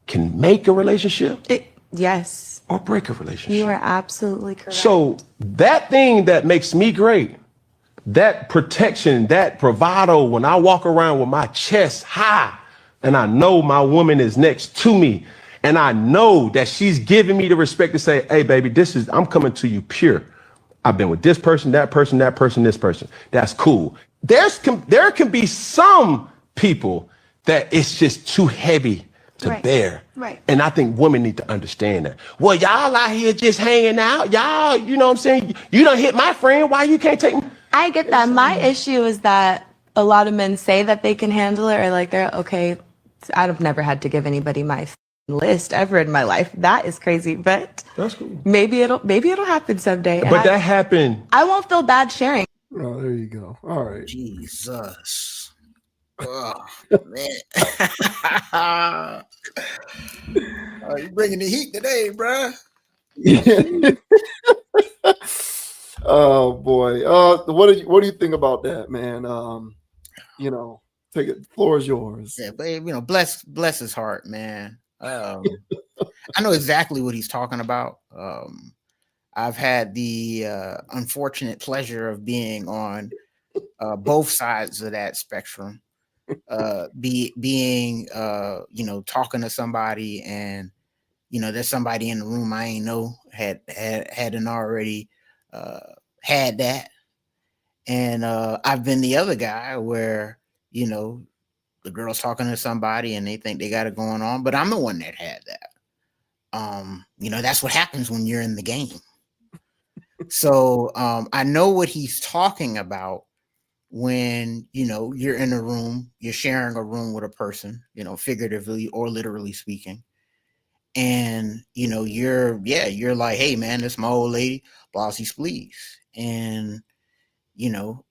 can make a relationship Yes. or break a relationship. You are absolutely correct. So that thing that makes me great, that protection, that bravado, when I walk around with my chest high and I know my woman is next to me and I know that she's giving me the respect to say, hey, baby, I'm coming to you pure. I've been with this person, that person, this person. That's cool. There can be some people that it's just too heavy to bear. Right. And I think women need to understand that. Well, y'all out here just hanging out. Y'all, you know what I'm saying? You done hit my friend. Why you can't take me? I get that. My issue is that a lot of men say that they can handle it or like they're okay. I've never had to give anybody my list ever in my life. That is crazy, but That's cool. maybe it'll happen someday. But that happened. I won't feel bad sharing. Oh, there you go. All right. Jesus. Oh, man. You're bringing the heat today, bruh. Oh boy. What do you think about that, man? Take it. The floor is yours. Yeah, but bless his heart, man. I know exactly what he's talking about. I've had the unfortunate pleasure of being on both sides of that spectrum. Being talking to somebody, and there's somebody in the room I ain't know hadn't already had that, and I've been the other guy where the girl's talking to somebody and they think they got it going on, but I'm the one that had that. That's what happens when you're in the game. So I know what he's talking about when you're in a room, you're sharing a room with a person, figuratively or literally speaking, and you're like, hey man, this is my old lady, bossy splees, and bro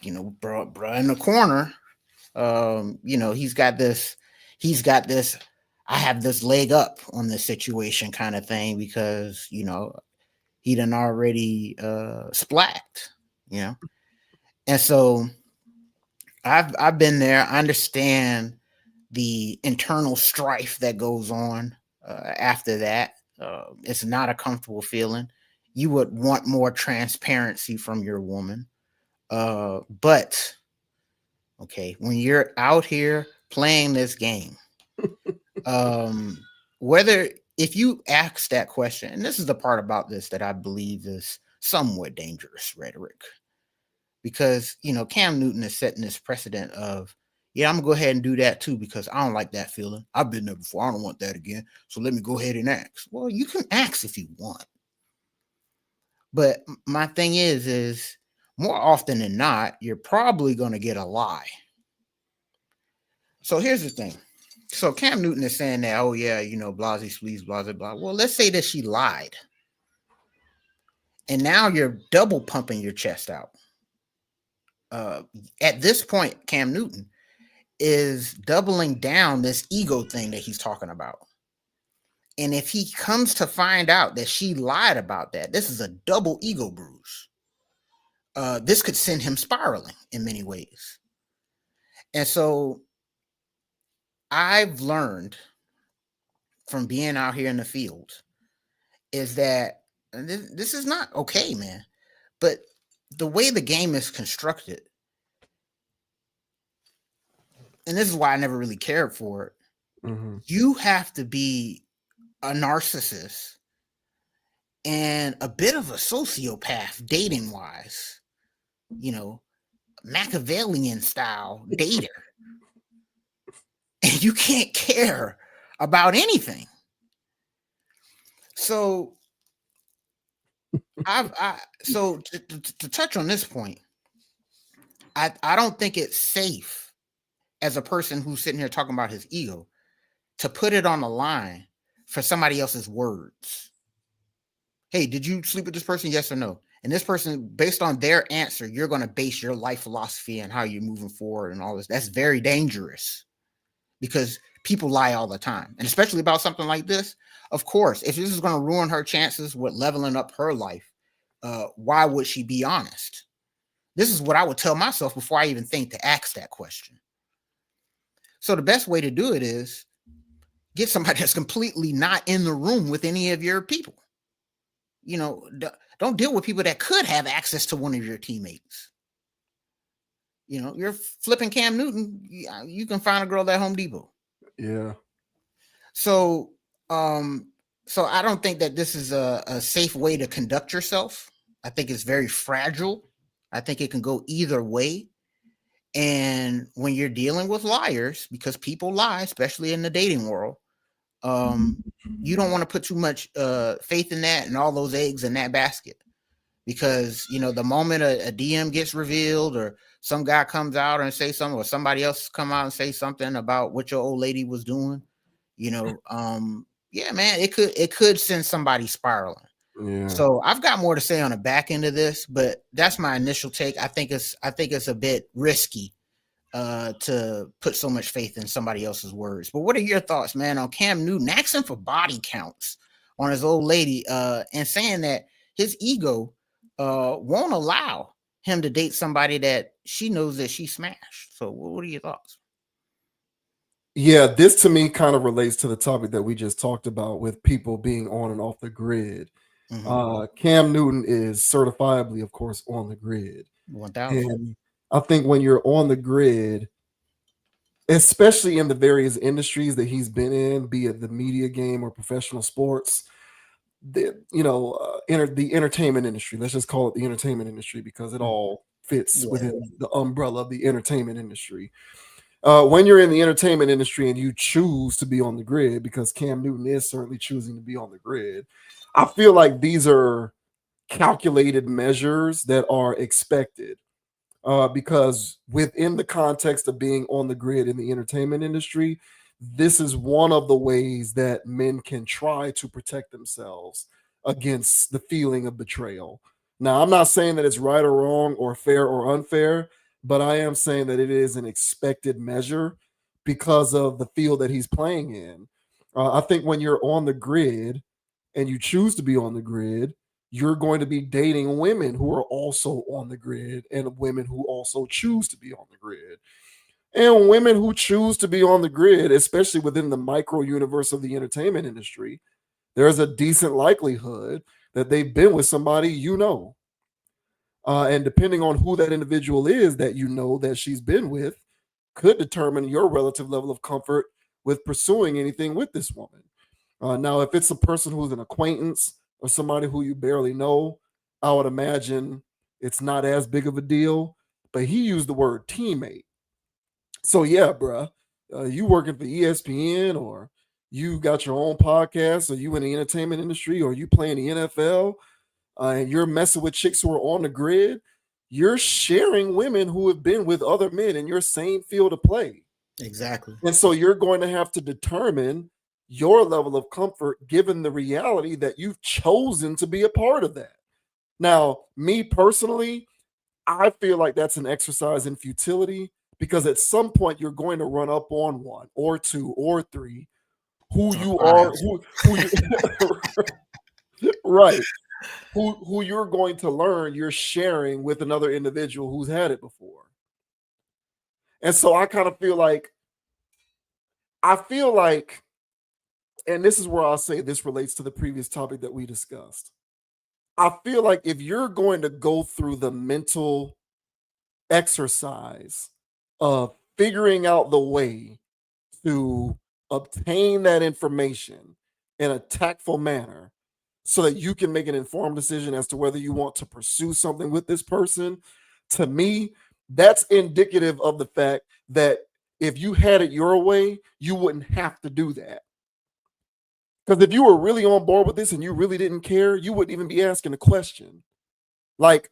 in the corner, he's got this I have this leg up on this situation kind of thing, because he done already splat, and so I've been there. I understand the internal strife that goes on after that. It's not a comfortable feeling. You would want more transparency from your woman, but okay, when you're out here playing this game, whether if you ask that question, and this is the part about this that I believe is somewhat dangerous rhetoric, because Cam Newton is setting this precedent of, yeah, I'm gonna go ahead and do that too, because I don't like that feeling. I've been there before. I don't want that again. So let me go ahead and ask. Well, you can ask if you want, but my thing is more often than not, you're probably gonna get a lie. So here's the thing. So Cam Newton is saying that, oh yeah, blasey please, blah blah blah. Well, let's say that she lied, and now you're double pumping your chest out. At this point, Cam Newton is doubling down this ego thing that he's talking about. And if he comes to find out that she lied about that, this is a double ego bruise. This could send him spiraling in many ways. And so I've learned from being out here in the field is that this is not okay, man. But the way the game is constructed, and this is why I never really cared for it, you have to be a narcissist and a bit of a sociopath dating wise, Machiavellian style dater. And you can't care about anything. So so to touch on this point, I don't think it's safe as a person who's sitting here talking about his ego to put it on the line for somebody else's words. Hey, did you sleep with this person? Yes or no? And this person, based on their answer, you're going to base your life philosophy and how you're moving forward and all this. That's very dangerous, because people lie all the time. And especially about something like this, of course, if this is going to ruin her chances with leveling up her life, why would she be honest? This is what I would tell myself before I even think to ask that question. So the best way to do it is get somebody that's completely not in the room with any of your people. Don't deal with people that could have access to one of your teammates. You're flipping Cam Newton. You can find a girl at Home Depot. Yeah. So I don't think that this is a safe way to conduct yourself. I think it's very fragile. I think it can go either way. And when you're dealing with liars, because people lie, especially in the dating world, you don't want to put too much faith in that and all those eggs in that basket, because the moment a DM gets revealed, or some guy comes out and say something, or somebody else come out and say something about what your old lady was doing, yeah, man, it could send somebody spiraling. Yeah. So I've got more to say on the back end of this, but that's my initial take. I think it's a bit risky to put so much faith in somebody else's words. But what are your thoughts, man, on Cam Newton asking for body counts on his old lady and saying that his ego won't allow him to date somebody that she knows that she smashed? So what are your thoughts? Yeah, this to me kind of relates to the topic that we just talked about with people being on and off the grid. Cam Newton is certifiably, of course, on the grid. 1,000. And I think when you're on the grid, especially in the various industries that he's been in, be it the media game or professional sports, the entertainment industry, let's just call it the entertainment industry because it all fits within the umbrella of the entertainment industry. When you're in the entertainment industry and you choose to be on the grid, because Cam Newton is certainly choosing to be on the grid, I feel like these are calculated measures that are expected. Because within the context of being on the grid in the entertainment industry, this is one of the ways that men can try to protect themselves against the feeling of betrayal. Now, I'm not saying that it's right or wrong or fair or unfair, but I am saying that it is an expected measure because of the field that he's playing in. I think when you're on the grid and you choose to be on the grid, you're going to be dating women who are also on the grid and women who also choose to be on the grid. And women who choose to be on the grid, especially within the micro universe of the entertainment industry, there's a decent likelihood that they've been with somebody you know. And depending on who that individual is that you know that she's been with, could determine your relative level of comfort with pursuing anything with this woman. Now, if it's a person who's an acquaintance or somebody who you barely know, I would imagine it's not as big of a deal. But he used the word teammate. So yeah, bruh, you working for ESPN or you got your own podcast or you in the entertainment industry or you playing the NFL and you're messing with chicks who are on the grid, you're sharing women who have been with other men in your same field of play. Exactly. And so you're going to have to determine your level of comfort given the reality that you've chosen to be a part of that. Now, me personally, I feel like that's an exercise in futility because at some point you're going to run up on one or two or three who you are, who you, right, who you're going to learn you're sharing with another individual who's had it before. And so I kind of feel like, and this is where I'll say this relates to the previous topic that we discussed. I feel like if you're going to go through the mental exercise of figuring out the way to obtain that information in a tactful manner so that you can make an informed decision as to whether you want to pursue something with this person, to me, that's indicative of the fact that if you had it your way, you wouldn't have to do that. Because if you were really on board with this and you really didn't care, you wouldn't even be asking a question. Like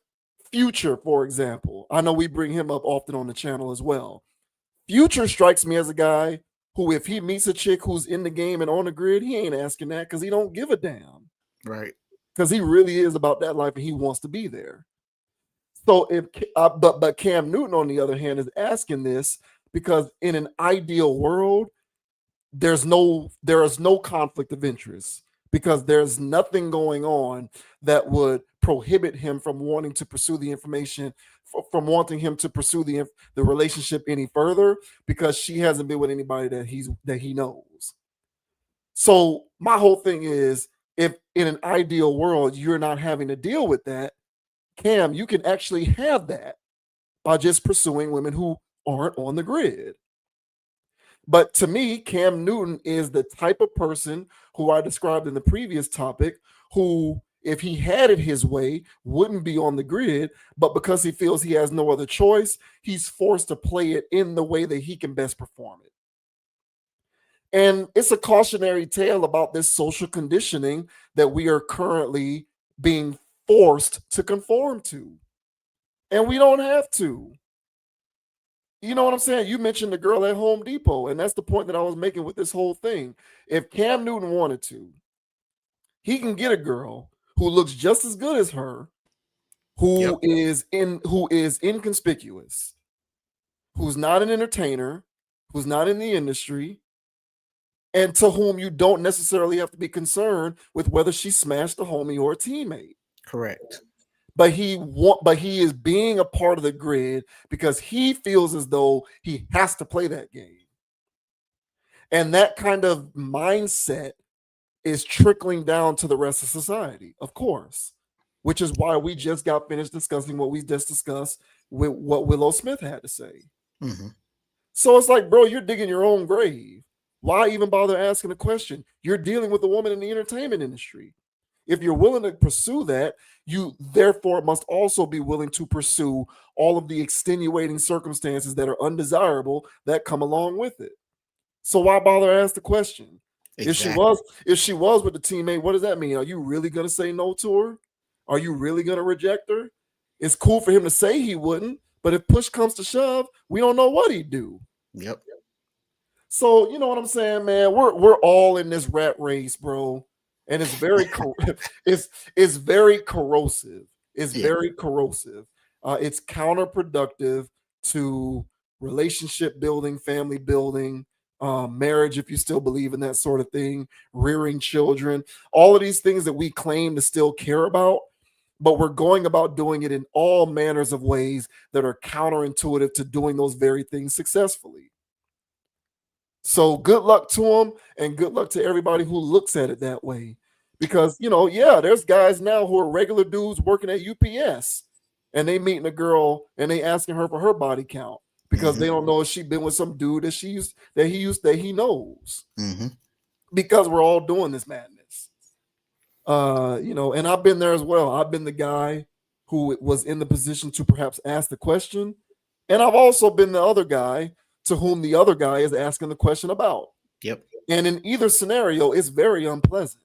Future, for example. I know we bring him up often on the channel as well. Future strikes me as a guy who, if he meets a chick who's in the game and on the grid, he ain't asking that because he don't give a damn. Right. Because he really is about that life and he wants to be there. So but Cam Newton, on the other hand, is asking this because in an ideal world, there is no conflict of interest because there's nothing going on that would prohibit him from wanting to pursue the information, from wanting him to pursue the relationship any further because she hasn't been with anybody that he knows. So my whole thing is, if in an ideal world you're not having to deal with that, Cam, you can actually have that by just pursuing women who aren't on the grid. But to me, Cam Newton is the type of person who I described in the previous topic, who, if he had it his way, wouldn't be on the grid, but because he feels he has no other choice, he's forced to play it in the way that he can best perform it. And it's a cautionary tale about this social conditioning that we are currently being forced to conform to. And we don't have to. You know what I'm saying? You mentioned the girl at Home Depot, and that's the point that I was making with this whole thing. If Cam Newton wanted to, he can get a girl who looks just as good as her, who is inconspicuous, who's not an entertainer, who's not in the industry, and to whom you don't necessarily have to be concerned with whether she smashed a homie or a teammate. Correct. But he is being a part of the grid because he feels as though he has to play that game. And that kind of mindset is trickling down to the rest of society, of course, which is why we just got finished discussing what we just discussed with what Willow Smith had to say. Mm-hmm. So it's like, bro, you're digging your own grave. Why even bother asking a question? You're dealing with a woman in the entertainment industry. If you're willing to pursue that, you therefore must also be willing to pursue all of the extenuating circumstances that are undesirable that come along with it. So why bother ask the question? Exactly. If she was with the teammate, what does that mean? Are you really going to say no to her? Are you really going to reject her? It's cool for him to say he wouldn't, but if push comes to shove, we don't know what he'd do. Yep. So you know what I'm saying, man? We're all in this rat race, bro, and it's very it's very corrosive. It's very corrosive. It's counterproductive to relationship building, family building, marriage, if you still believe in that sort of thing, rearing children, all of these things that we claim to still care about, but we're going about doing it in all manners of ways that are counterintuitive to doing those very things successfully. So good luck to them, and good luck to everybody who looks at it that way. Because, there's guys now who are regular dudes working at UPS, and they meeting a girl and they asking her for her body count because they don't know if she's been with some dude that he knows. Mm-hmm. Because we're all doing this madness. And I've been there as well. I've been the guy who was in the position to perhaps ask the question, and I've also been the other guy to whom the other guy is asking the question about. Yep. And in either scenario, it's very unpleasant.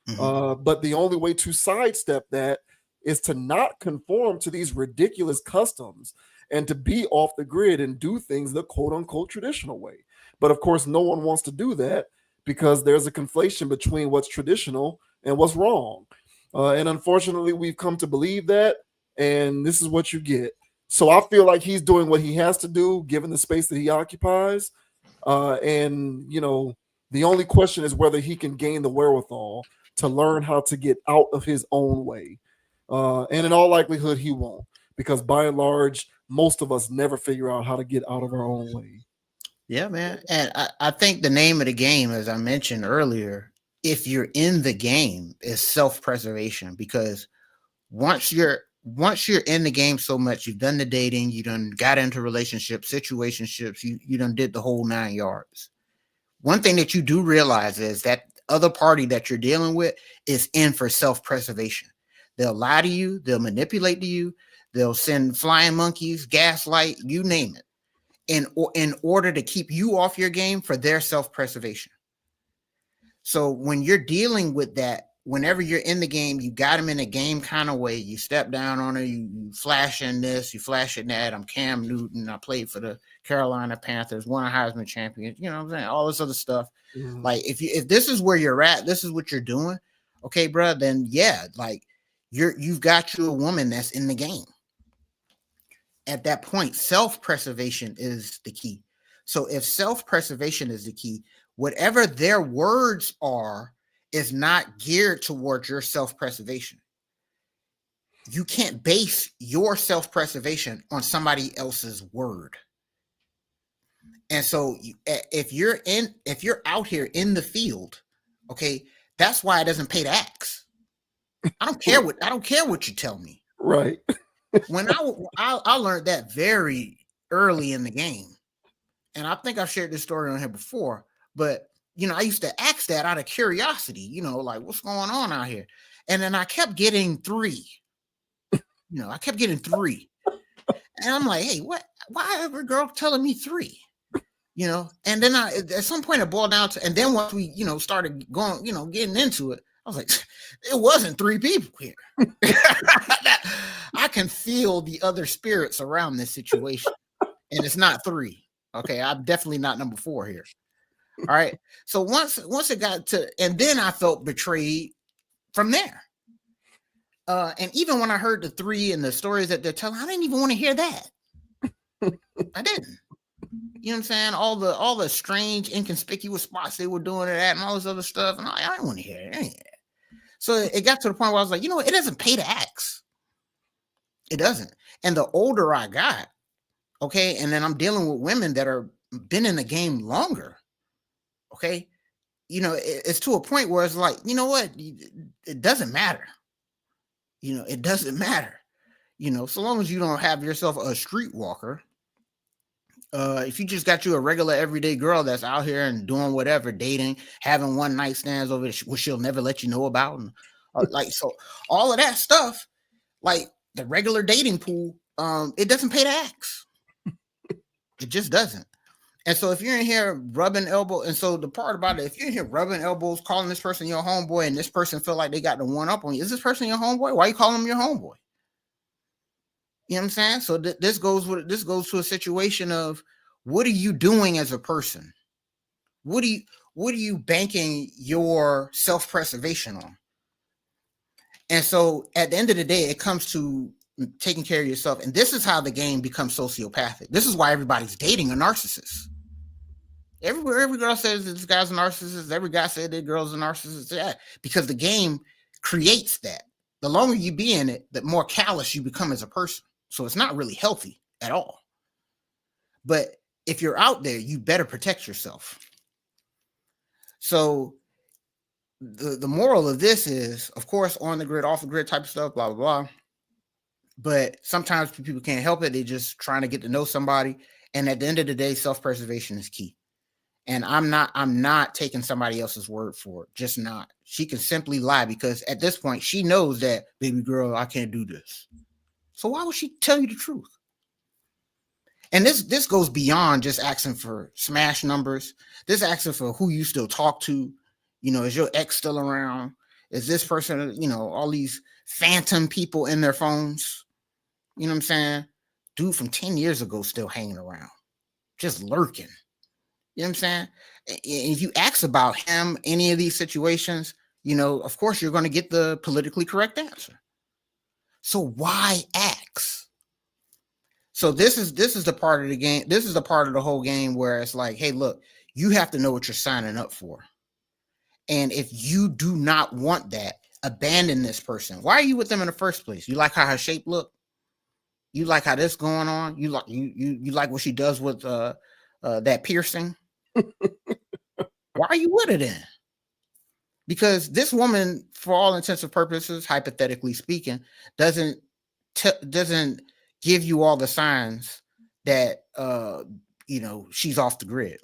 Mm-hmm. But the only way to sidestep that is to not conform to these ridiculous customs and to be off the grid and do things the quote unquote traditional way. But of course, no one wants to do that because there's a conflation between what's traditional and what's wrong. And unfortunately, we've come to believe that, and this is what you get. So I feel like he's doing what he has to do, given the space that he occupies. And the only question is whether he can gain the wherewithal to learn how to get out of his own way. And in all likelihood, he won't, because by and large, most of us never figure out how to get out of our own way. Yeah, man. And I think the name of the game, as I mentioned earlier, if you're in the game, is self-preservation. Because once you're in the game so much, you've done the dating, you done got into relationships, situationships, you done did the whole 9 yards. One thing that you do realize is that other party that you're dealing with is in for self-preservation. They'll lie to you, they'll manipulate to you, they'll send flying monkeys, gaslight, you name it, in order to keep you off your game for their self-preservation. So when you're dealing with that, whenever you're in the game, you got them in a game kind of way. You step down on her, you flash in this, you flash in that. I'm Cam Newton. I played for the Carolina Panthers, won a Heisman champion. You know what I'm saying? All this other stuff. Mm-hmm. Like if this is where you're at, this is what you're doing. Okay, bro. Then yeah, like you've got you a woman that's in the game. At that point, self-preservation is the key. So if self-preservation is the key, whatever their words are is not geared towards your self-preservation. You can't base your self-preservation on somebody else's word. And so if you're out here in the field, okay, that's why it doesn't pay to ask. I don't care what you tell me. Right. When I learned that very early in the game, and I think I've shared this story on here before, but I used to ask that out of curiosity, like what's going on out here, and then I kept getting 3. I kept getting 3, and I'm like, hey, what? Why every girl telling me 3? And then at some point it boiled down to, and then once we started going, getting into it, I was like, it wasn't 3 people here. I can feel the other spirits around this situation, and it's not 3. Okay, I'm definitely not number 4 here. All right. So once it got to, and then I felt betrayed from there. And even when I heard the 3 and the stories that they're telling, I didn't even want to hear that. I didn't. You know what I'm saying? All the strange, inconspicuous spots they were doing it at and all this other stuff. And I didn't want to hear it. So it got to the point where I was like, you know what? It doesn't pay to ask. It doesn't. And the older I got, okay, and then I'm dealing with women that are been in the game longer, okay, you know, it's to a point where it's like, you know what? It doesn't matter. You know, it doesn't matter. You know, so long as you don't have yourself a streetwalker. If you just got you a regular everyday girl that's out here and doing whatever, dating, having one night stands over which she'll never let you know about, and like, so all of that stuff, like the regular dating pool, it doesn't pay to ask. It just doesn't. And so if you're in here rubbing elbows, and so the part about it, if you're in here rubbing elbows, calling this person your homeboy, and this person feel like they got the one up on you, is this person your homeboy? Why are you calling him your homeboy? You know what I'm saying? So this goes to a situation of, what are you doing as a person? What are you banking your self-preservation on? And so at the end of the day, it comes to taking care of yourself. And this is how the game becomes sociopathic. This is why everybody's dating a narcissist. Every girl says this guy's a narcissist. Every guy said that girl's a narcissist. Yeah, because the game creates that. The longer you be in it, the more callous you become as a person. So it's not really healthy at all. But if you're out there, you better protect yourself. So the moral of this is, of course, on the grid, off the grid type of stuff, blah, blah, blah. But sometimes people can't help it. They're just trying to get to know somebody. And at the end of the day, self-preservation is key. And I'm not taking somebody else's word for it. Just not. She can simply lie, because at this point, she knows that, baby girl, I can't do this. So why would she tell you the truth? And this goes beyond just asking for smash numbers. This asking for who you still talk to. You know, is your ex still around? Is this person, you know, all these phantom people in their phones? You know what I'm saying? Dude from 10 years ago still hanging around, just lurking. You know what I'm saying? If you ask about him, any of these situations, you know, of course, you're going to get the politically correct answer. So why ask? So this is the part of the game. This is the part of the whole game where it's like, hey, look, you have to know what you're signing up for. And if you do not want that, abandon this person. Why are you with them in the first place? You like how her shape look? You like how this going on? You like you like what she does with that piercing? Why are you with her then? Because this woman, for all intents and purposes, hypothetically speaking, doesn't give you all the signs that you know, she's off the grid.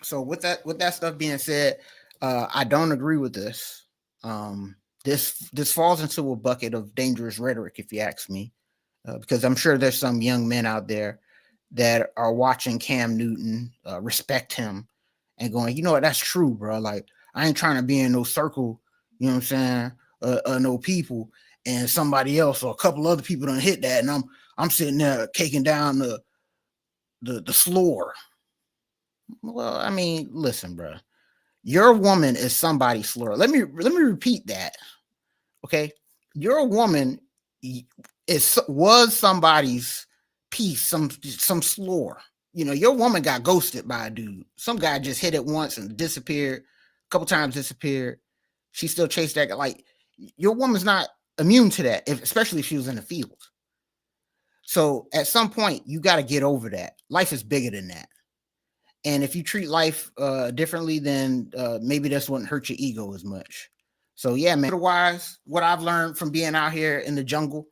So with that stuff being said, I don't agree with this. This falls into a bucket of dangerous rhetoric, if you ask me, because I'm sure there's some young men out there that are watching Cam Newton, respect him, and going, you know what, that's true, bro. Like, I ain't trying to be in no circle, you know what I'm saying, no people, and somebody else or a couple other people done hit that, and I'm sitting there caking down the floor. Well, I mean, listen, bro. Your woman is somebody's slur. Let me repeat that. Okay, your woman was somebody's piece, some slur. You know, your woman got ghosted by a dude. Some guy just hit it once and disappeared. A couple times disappeared. She still chased that guy. Like, your woman's not immune to that, especially if she was in the field. So at some point, you got to get over that. Life is bigger than that. And if you treat life differently, then maybe this wouldn't hurt your ego as much. So yeah, man. Otherwise, what I've learned from being out here in the jungle,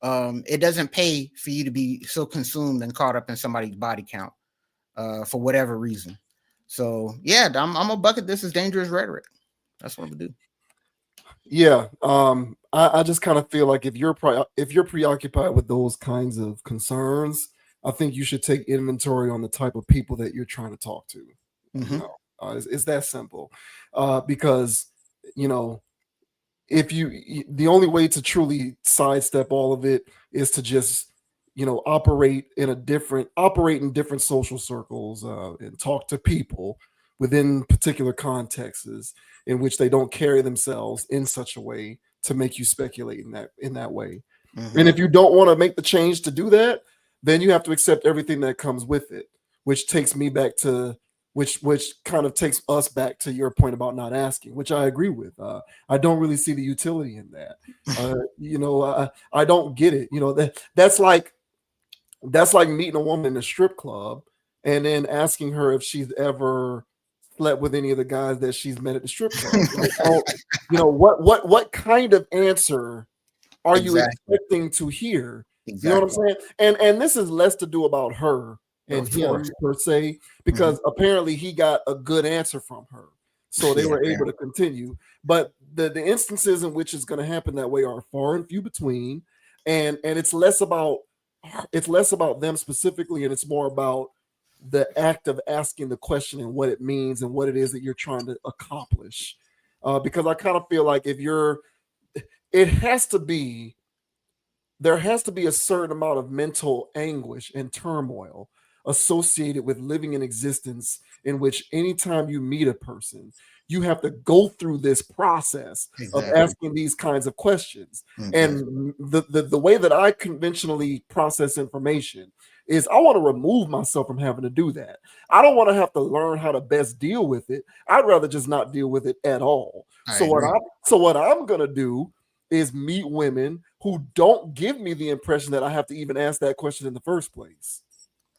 it doesn't pay for you to be so consumed and caught up in somebody's body count for whatever reason. So yeah, I'm gonna bucket this as dangerous rhetoric. That's what I'm gonna do. Yeah, I just kind of feel like if you're preoccupied with those kinds of concerns, I think you should take inventory on the type of people that you're trying to talk to. Mm-hmm. You know, it's that simple. Because, you know, the only way to truly sidestep all of it is to just, you know, operate in different social circles and talk to people within particular contexts in which they don't carry themselves in such a way to make you speculate in that way. Mhm. And if you don't want to make the change to do that, then you have to accept everything that comes with it, which takes me back to which kind of takes us back to your point about not asking, which I agree with. I don't really see the utility in that. I don't get it. That's like meeting a woman in a strip club and then asking her if she's ever slept with any of the guys that she's met at the strip club. What kind of answer are you Exactly. expecting to hear? Exactly. You know what I'm saying? And this is less to do about her and Of him course. per se, because apparently he got a good answer from her. So they were able to continue. But the instances in which it's going to happen that way are far and few between. And it's less about them specifically, and it's more about the act of asking the question and what it means and what it is that you're trying to accomplish. Because I kind of feel like there has to be a certain amount of mental anguish and turmoil associated with living an existence in which anytime you meet a person, you have to go through this process of asking these kinds of questions. And the way that I conventionally process information is I want to remove myself from having to do that. I don't want to have to learn how to best deal with it. I'd rather just not deal with it at all. So what I'm going to do is meet women who don't give me the impression that I have to even ask that question in the first place.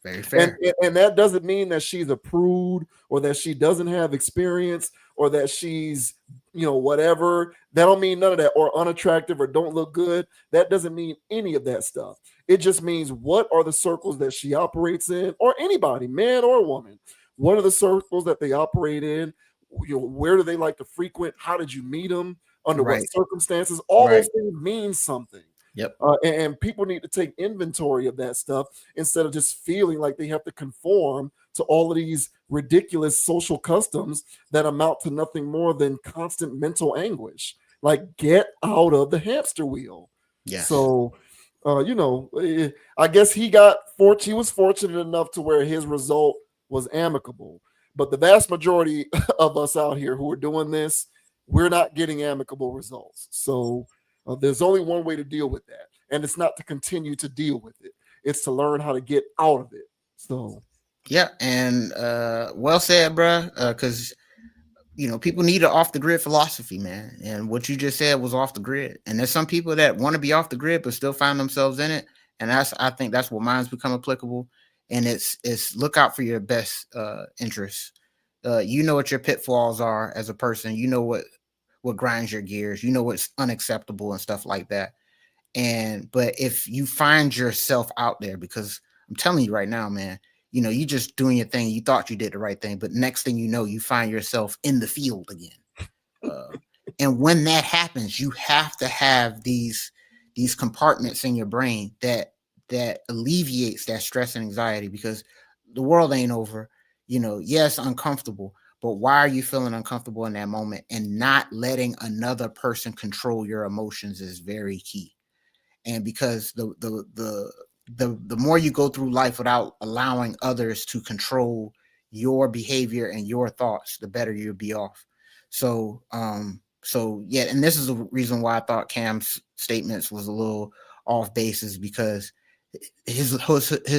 Very fair. And that doesn't mean that she's a prude or that she doesn't have experience or that she's, whatever. That don't mean none of that, or unattractive or don't look good. That doesn't mean any of that stuff. It just means what are the circles that she operates in, or anybody, man or woman. What are the circles that they operate in? Where do they like to frequent? How did you meet them? Under what circumstances? All those things mean something. Yep. And people need to take inventory of that stuff instead of just feeling like they have to conform to all of these ridiculous social customs that amount to nothing more than constant mental anguish. Like, get out of the hamster wheel. Yes. So, I guess he was fortunate enough to where his result was amicable. But the vast majority of us out here who are doing this, we're not getting amicable results. So there's only one way to deal with that. And it's not to continue to deal with it. It's to learn how to get out of it. So. Yeah. And well said, bro. Because, people need an off the grid philosophy, man. And what you just said was off the grid. And there's some people that want to be off the grid, but still find themselves in it. And I think that's what mine's become applicable. And it's look out for your best interests. You know what your pitfalls are as a person. You know what grinds your gears. You know what's unacceptable and stuff like that. But if you find yourself out there, because I'm telling you right now, man, you just doing your thing. You thought you did the right thing, but next thing you know, you find yourself in the field again. And when that happens, you have to have these compartments in your brain that alleviates that stress and anxiety, because the world ain't over. Yes, uncomfortable, but why are you feeling uncomfortable in that moment? And not letting another person control your emotions is very key. And because the more you go through life without allowing others to control your behavior and your thoughts, the better you'll be off. So yeah, and this is the reason why I thought Cam's statements was a little off basis, because his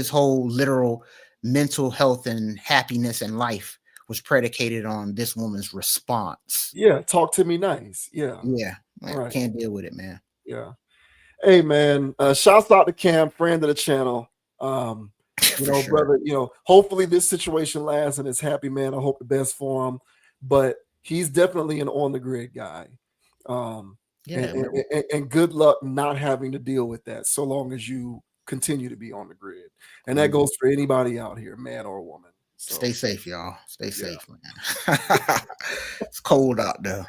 whole literal mental health and happiness in life was predicated on this woman's response. Yeah, talk to me nice. Yeah. Right. Can't deal with it, man. Yeah. Hey, man, shouts out to Cam, friend of the channel. Sure. Brother, hopefully this situation lasts and it's happy, man. I hope the best for him, but he's definitely an on the grid guy. And good luck not having to deal with that so long as you continue to be on the grid. And that goes for anybody out here, man or woman. So. Stay safe, y'all. Stay safe, man. It's cold out there.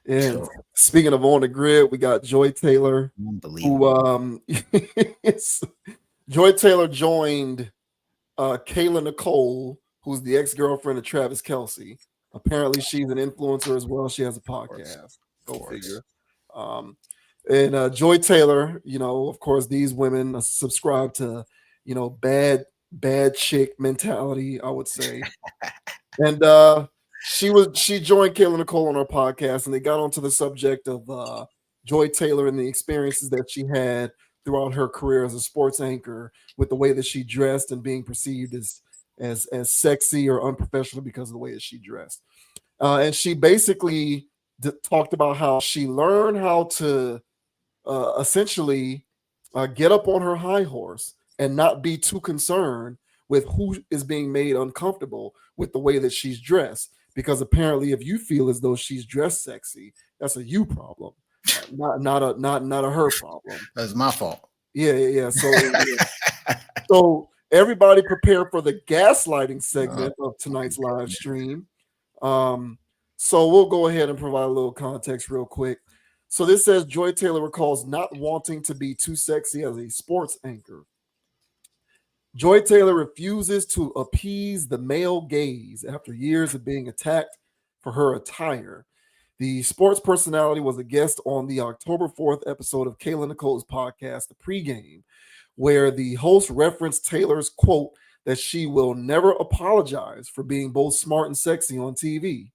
And speaking of on the grid, we got Joy Taylor, who Joy Taylor joined Kayla Nicole, who's the ex-girlfriend of Travis Kelce. Apparently, she's an influencer as well. She has a podcast. Go figure. And Joy Taylor, of course, these women subscribe to, bad bad chick mentality, I would say. And she joined Kayla Nicole on her podcast, and they got onto the subject of Joy Taylor and the experiences that she had throughout her career as a sports anchor, with the way that she dressed and being perceived as sexy or unprofessional because of the way that she dressed. And she basically talked about how she learned how to essentially get up on her high horse and not be too concerned with who is being made uncomfortable with the way that she's dressed. Because apparently, if you feel as though she's dressed sexy, that's a you problem, not a her problem. That's my fault. Yeah. So everybody prepare for the gaslighting segment of tonight's live stream. So we'll go ahead and provide a little context real quick. So this says Joy Taylor recalls not wanting to be too sexy as a sports anchor. Joy Taylor refuses to appease the male gaze after years of being attacked for her attire. The sports personality was a guest on the October 4th episode of Kayla Nicole's podcast, The Pregame, where the host referenced Taylor's quote that she will never apologize for being both smart and sexy on TV.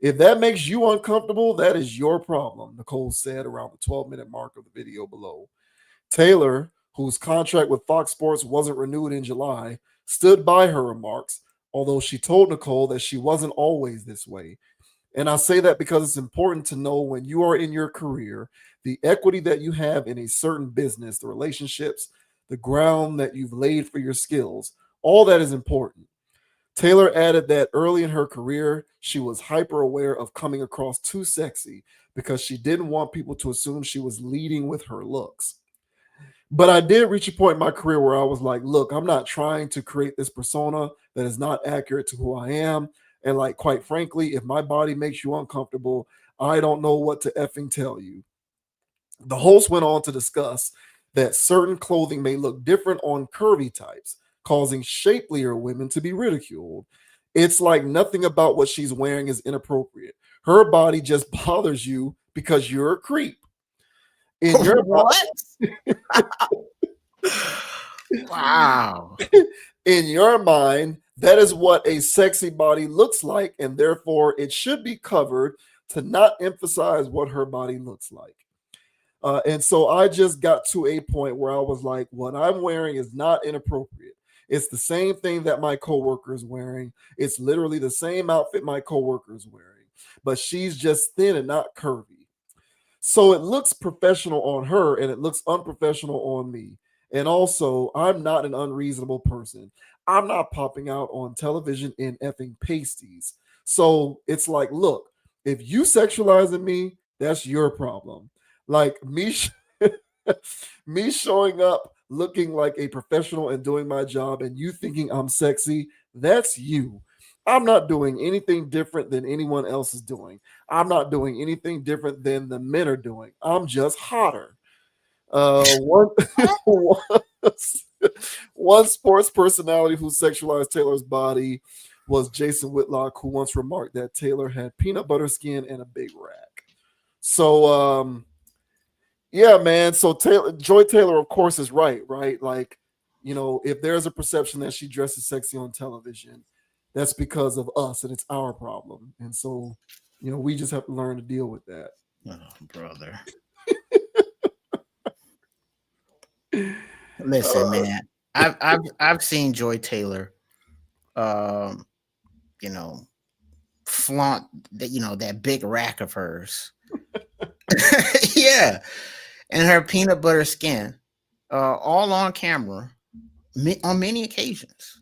If that makes you uncomfortable, that is your problem, Nicole said around the 12-minute mark of the video below. Taylor, whose contract with Fox Sports wasn't renewed in July, stood by her remarks, although she told Nicole that she wasn't always this way. And I say that because it's important to know when you are in your career, the equity that you have in a certain business, the relationships, the ground that you've laid for your skills, all that is important. Taylor added that early in her career, she was hyper aware of coming across too sexy because she didn't want people to assume she was leading with her looks. But I did reach a point in my career where I was like, look, I'm not trying to create this persona that is not accurate to who I am. And like, quite frankly, if my body makes you uncomfortable, I don't know what to effing tell you. The host went on to discuss that certain clothing may look different on curvy types, causing shapelier women to be ridiculed. It's like nothing about what she's wearing is inappropriate. Her body just bothers you because you're a creep. In your What? Wow. In your mind, that is what a sexy body looks like, and therefore it should be covered to not emphasize what her body looks like. And so I just got to a point where I was like, what I'm wearing is not inappropriate. It's the same thing that my coworker is wearing. It's literally the same outfit my coworker is wearing, but she's just thin and not curvy. So it looks professional on her and it looks unprofessional on me. And also, I'm not an unreasonable person. I'm not popping out on television in effing pasties. So it's like, look, if you sexualizing me, that's your problem. Like me showing up looking like a professional and doing my job and you thinking I'm sexy, that's you. I'm not doing anything different than anyone else is doing. I'm not doing anything different than the men are doing. I'm just hotter. One sports personality who sexualized Taylor's body was Jason Whitlock, who once remarked that Taylor had peanut butter skin and a big rack. So, yeah, man. So Joy Taylor, of course, is right? Like, you know, if there's a perception that she dresses sexy on television, that's because of us and it's our problem. And so, you know, we just have to learn to deal with that. Oh, brother. Listen, man. I've seen Joy Taylor you know, flaunt that, you know, that big rack of hers. Yeah. And her peanut butter skin, all on camera on many occasions.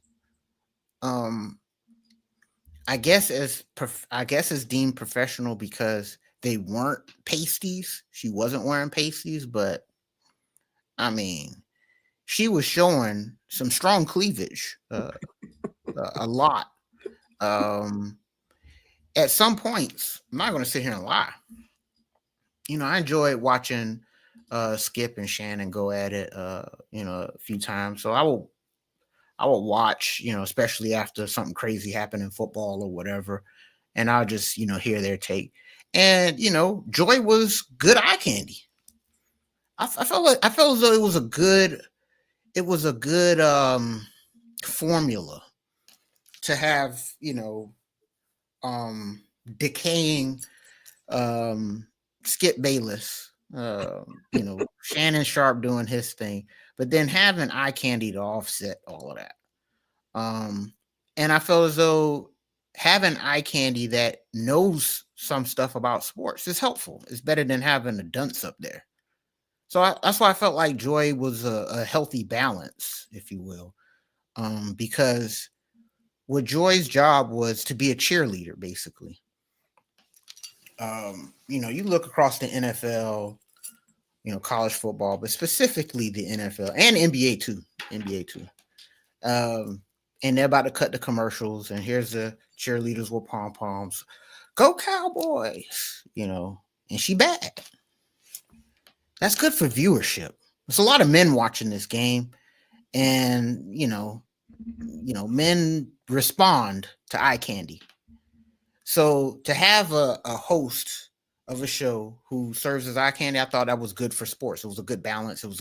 I guess it's deemed professional because they weren't pasties. She wasn't wearing pasties, but I mean, she was showing some strong cleavage, a lot. At some points, I'm not going to sit here and lie. You know, I enjoy watching Skip and Shannon go at it, you know, a few times. So I will watch, you know, especially after something crazy happened in football or whatever, and I'll just, you know, hear their take. And, you know, Joy was good eye candy. I felt as though it was a good formula to have, decaying Skip Bayless, Shannon Sharp doing his thing, but then having eye candy to offset all of that. And I feel as though having eye candy that knows some stuff about sports is helpful. It's better than having a dunce up there. So that's why I felt like Joy was a healthy balance, if you will, because what Joy's job was to be a cheerleader, basically. You look across the NFL, college football, but specifically the NFL and NBA too. And they're about to cut the commercials, and here's the cheerleaders with pom-poms. Go Cowboys, and she bad. That's good for viewership. There's a lot of men watching this game, and men respond to eye candy. So to have a host of a show who serves as eye candy, I thought that was good for sports. It was a good balance. It was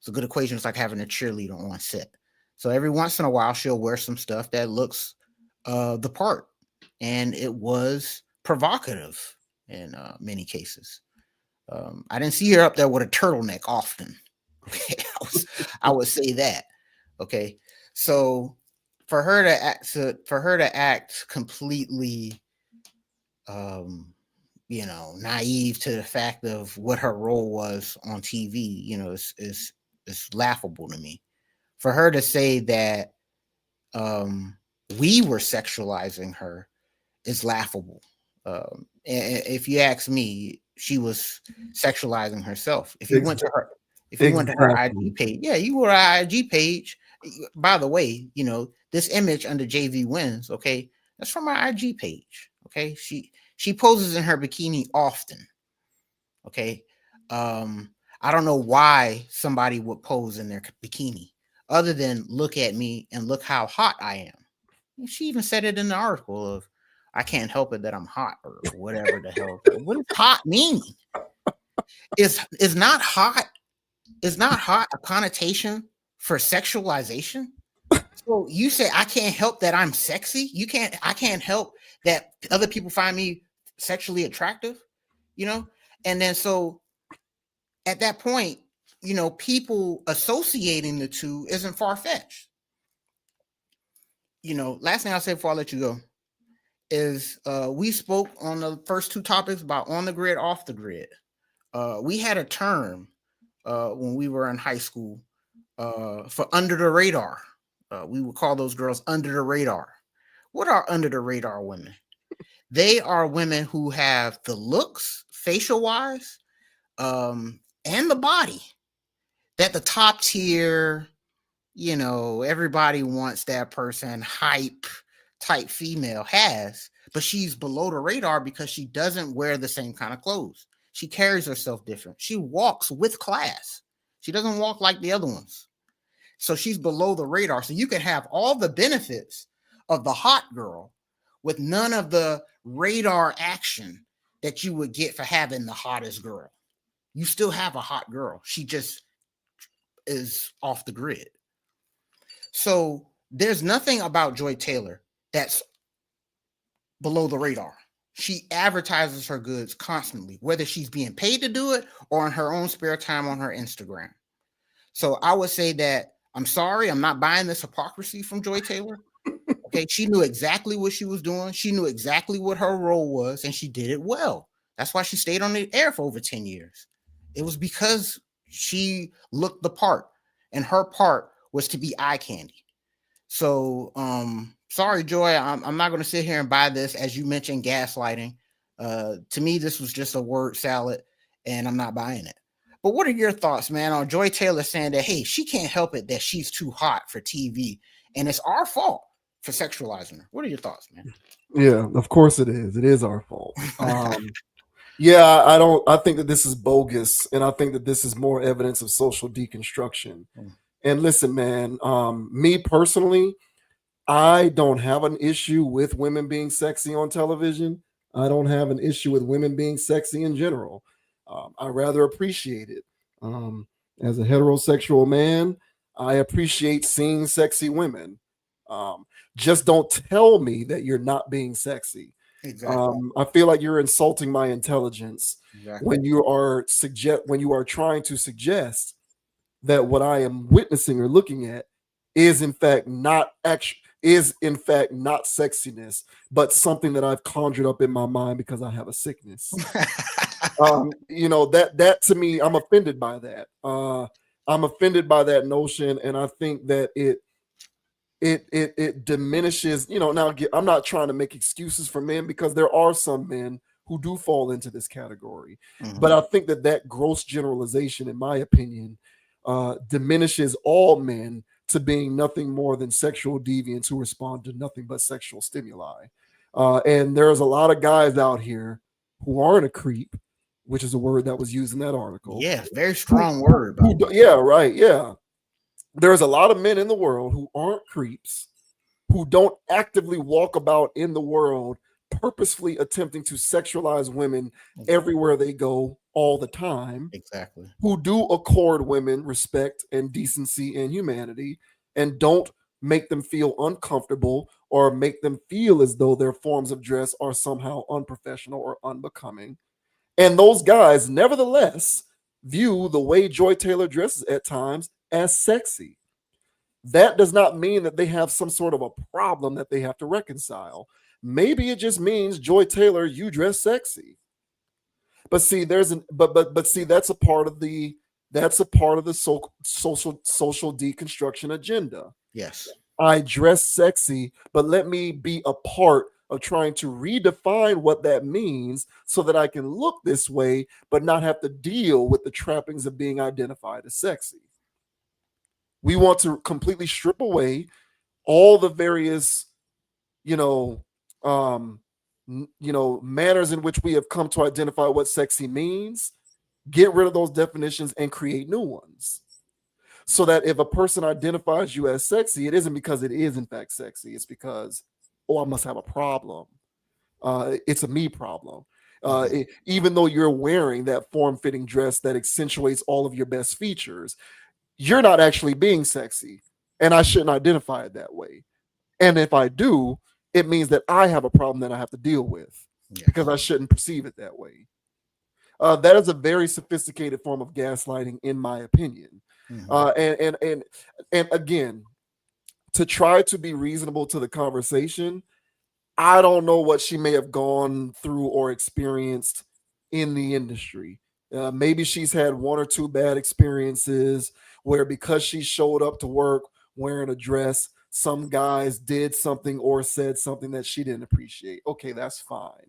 a good equation. It's like having a cheerleader on set. So every once in a while, she'll wear some stuff that looks the part. And it was provocative in many cases. I didn't see her up there with a turtleneck often. Okay, I would say that. Okay, so for her to act completely, naive to the fact of what her role was on TV, is laughable to me. For her to say that we were sexualizing her is laughable. If you ask me, she was sexualizing herself. If you went to her, IG page, you were her IG page. By the way, this image under JV Wins, okay, that's from my IG page. Okay, she poses in her bikini often. Okay, I don't know why somebody would pose in their bikini, other than look at me and look how hot I am. She even said it in the article of, I can't help it that I'm hot, or whatever the hell. What does hot mean? Is not hot a connotation for sexualization? So you say I can't help that I'm sexy. I can't help that other people find me sexually attractive, And then so at that point, people associating the two isn't far-fetched. Last thing I'll say before I let you go is we spoke on the first two topics about on the grid, off the grid. We had a term when we were in high school for under the radar. We would call those girls under the radar. What are under the radar women? They are women who have the looks, facial wise, and the body that the top tier, everybody wants that person, hype type female has, but she's below the radar because she doesn't wear the same kind of clothes. She carries herself different. She walks with class. She doesn't walk like the other ones. So she's below the radar. So you can have all the benefits of the hot girl with none of the radar action that you would get for having the hottest girl. You still have a hot girl. She just is off the grid. So there's nothing about Joy Taylor that's below the radar. She advertises her goods constantly, whether she's being paid to do it or in her own spare time on her Instagram. So I would say that I'm sorry, I'm not buying this hypocrisy from Joy Taylor. Okay, she knew exactly what she was doing. She knew exactly what her role was, and she did it well. That's why she stayed on the air for over 10 years. It was because she looked the part, and her part was to be eye candy. So, sorry, Joy, I'm not going to sit here and buy this. As you mentioned, gaslighting. To me, this was just a word salad, and I'm not buying it. But what are your thoughts, man, on Joy Taylor saying that, hey, she can't help it that she's too hot for TV, and it's our fault for sexualizing her? What are your thoughts, man? Yeah, of course it is. It is our fault. I think that this is bogus, and I think that this is more evidence of social deconstruction. And listen, man, me personally, I don't have an issue with women being sexy on television. I don't have an issue with women being sexy in general. I rather appreciate it. As a heterosexual man, I appreciate seeing sexy women. Just don't tell me that you're not being sexy. Exactly. I feel like you're insulting my intelligence Exactly. when you are trying to suggest that what I am witnessing or looking at is in fact not sexiness, but something that I've conjured up in my mind because I have a sickness. That to me, I'm offended by that. I'm offended by that notion, and I think that it diminishes. Now I'm not trying to make excuses for men, because there are some men who do fall into this category, but I think that gross generalization, in my opinion, diminishes all men to being nothing more than sexual deviants who respond to nothing but sexual stimuli. And there's a lot of guys out here who aren't a creep, which is a word that was used in that article. Yeah, very strong word. Yeah, right. Yeah. There's a lot of men in the world who aren't creeps, who don't actively walk about in the world purposefully attempting to sexualize women everywhere they go all the time. Exactly. Who do accord women respect and decency and humanity, and don't make them feel uncomfortable or make them feel as though their forms of dress are somehow unprofessional or unbecoming. And those guys, nevertheless, view the way Joy Taylor dresses at times as sexy. That does not mean that they have some sort of a problem that they have to reconcile. Maybe it just means, Joy Taylor, you dress sexy. But see, that's a part of the social deconstruction agenda. Yes. I dress sexy, but let me be a part of trying to redefine what that means so that I can look this way, but not have to deal with the trappings of being identified as sexy. We want to completely strip away all the various, manners in which we have come to identify what sexy means, get rid of those definitions and create new ones. So that if a person identifies you as sexy, it isn't because it is in fact sexy. It's because, I must have a problem. It's a me problem. Even though you're wearing that form-fitting dress that accentuates all of your best features, you're not actually being sexy. And I shouldn't identify it that way. And if I do, it means that I have a problem that I have to deal with, because I shouldn't perceive it that way. That is a very sophisticated form of gaslighting, in my opinion. And again, to try to be reasonable to the conversation, I don't know what she may have gone through or experienced in the industry. Maybe she's had one or two bad experiences where, because she showed up to work wearing a dress, some guys did something or said something that she didn't appreciate. Okay, that's fine.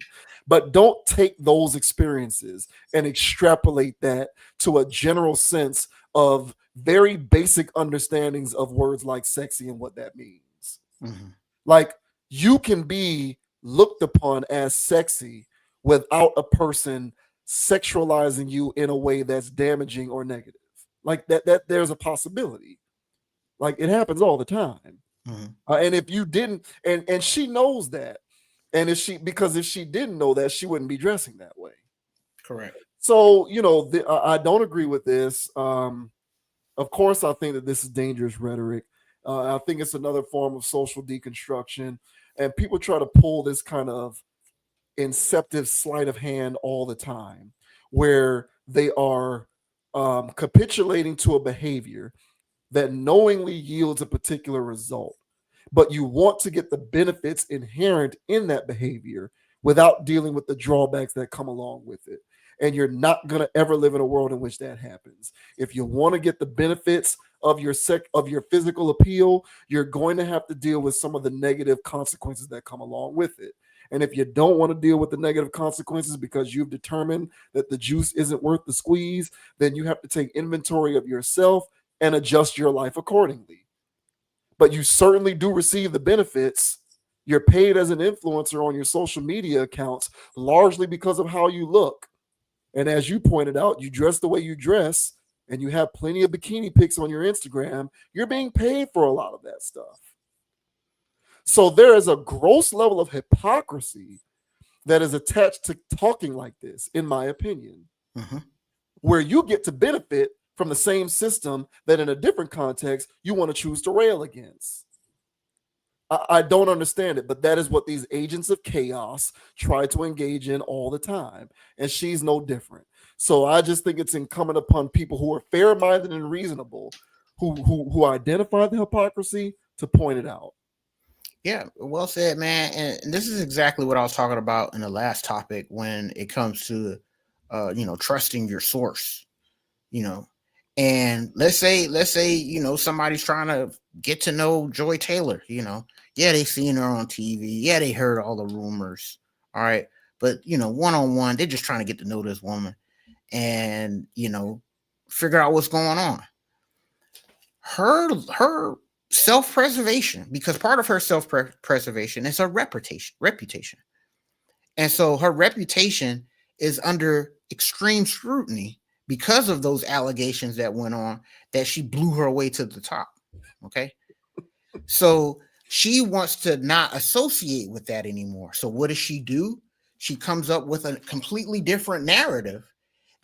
But don't take those experiences and extrapolate that to a general sense of very basic understandings of words like sexy and what that means. Like, you can be looked upon as sexy without a person sexualizing you in a way that's damaging or negative. Like that there's a possibility. Like, it happens all the time. And if you didn't, and she knows that, and if she didn't know that, she wouldn't be dressing that way. Correct. So, I don't agree with this. Of course, I think that this is dangerous rhetoric. I think it's another form of social deconstruction, and people try to pull this kind of inceptive sleight of hand all the time, where they are capitulating to a behavior that knowingly yields a particular result, but you want to get the benefits inherent in that behavior without dealing with the drawbacks that come along with it. And you're not going to ever live in a world in which that happens. If you want to get the benefits of your physical appeal, you're going to have to deal with some of the negative consequences that come along with it. And if you don't want to deal with the negative consequences because you've determined that the juice isn't worth the squeeze, then you have to take inventory of yourself and adjust your life accordingly. But you certainly do receive the benefits. You're paid as an influencer on your social media accounts largely because of how you look. And as you pointed out, you dress the way you dress, and you have plenty of bikini pics on your Instagram. You're being paid for a lot of that stuff. So there is a gross level of hypocrisy that is attached to talking like this, in my opinion, where you get to benefit from the same system that in a different context you want to choose to rail against. I don't understand it, but that is what these agents of chaos try to engage in all the time. And she's no different. So I just think it's incumbent upon people who are fair-minded and reasonable, who identify the hypocrisy, to point it out. Yeah, well said, man. And this is exactly what I was talking about in the last topic when it comes to trusting your source, you know. And let's say, somebody's trying to get to know Joy Taylor, Yeah, they seen her on TV. Yeah, they heard all the rumors. All right. But one-on-one, they're just trying to get to know this woman and figure out what's going on. Her self-preservation, because part of her self-preservation is her reputation. And so her reputation is under extreme scrutiny because of those allegations that went on, that she blew her way to the top. Okay. So she wants to not associate with that anymore. So what does she do? She comes up with a completely different narrative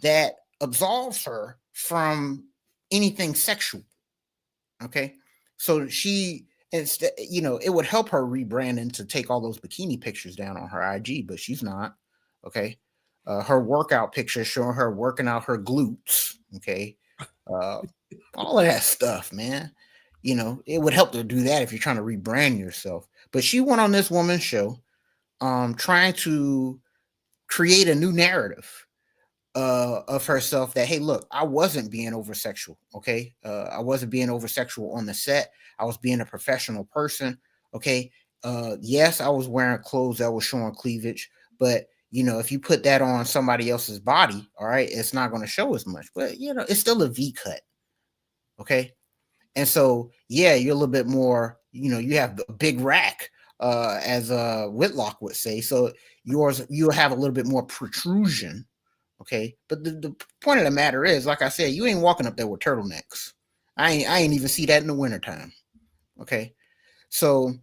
that absolves her from anything sexual. Okay. So she, instead, it would help her rebrand and to take all those bikini pictures down on her IG, but she's not. Okay. Her workout pictures showing her working out her glutes. Okay. All of that stuff, man. It would help to do that if you're trying to rebrand yourself. But she went on this woman's show, trying to create a new narrative of herself that, hey, look, I wasn't being over sexual. Okay. I wasn't being over sexual on the set. I was being a professional person. Okay. Yes, I was wearing clothes that was showing cleavage, but if you put that on somebody else's body, all right, it's not going to show as much, but it's still a V cut. Okay. And so, yeah, you're a little bit more, you have a big rack, as Whitlock would say. So you'll have a little bit more protrusion. Okay. But the point of the matter is, like I said, you ain't walking up there with turtlenecks. I ain't even see that in the wintertime. Okay. So,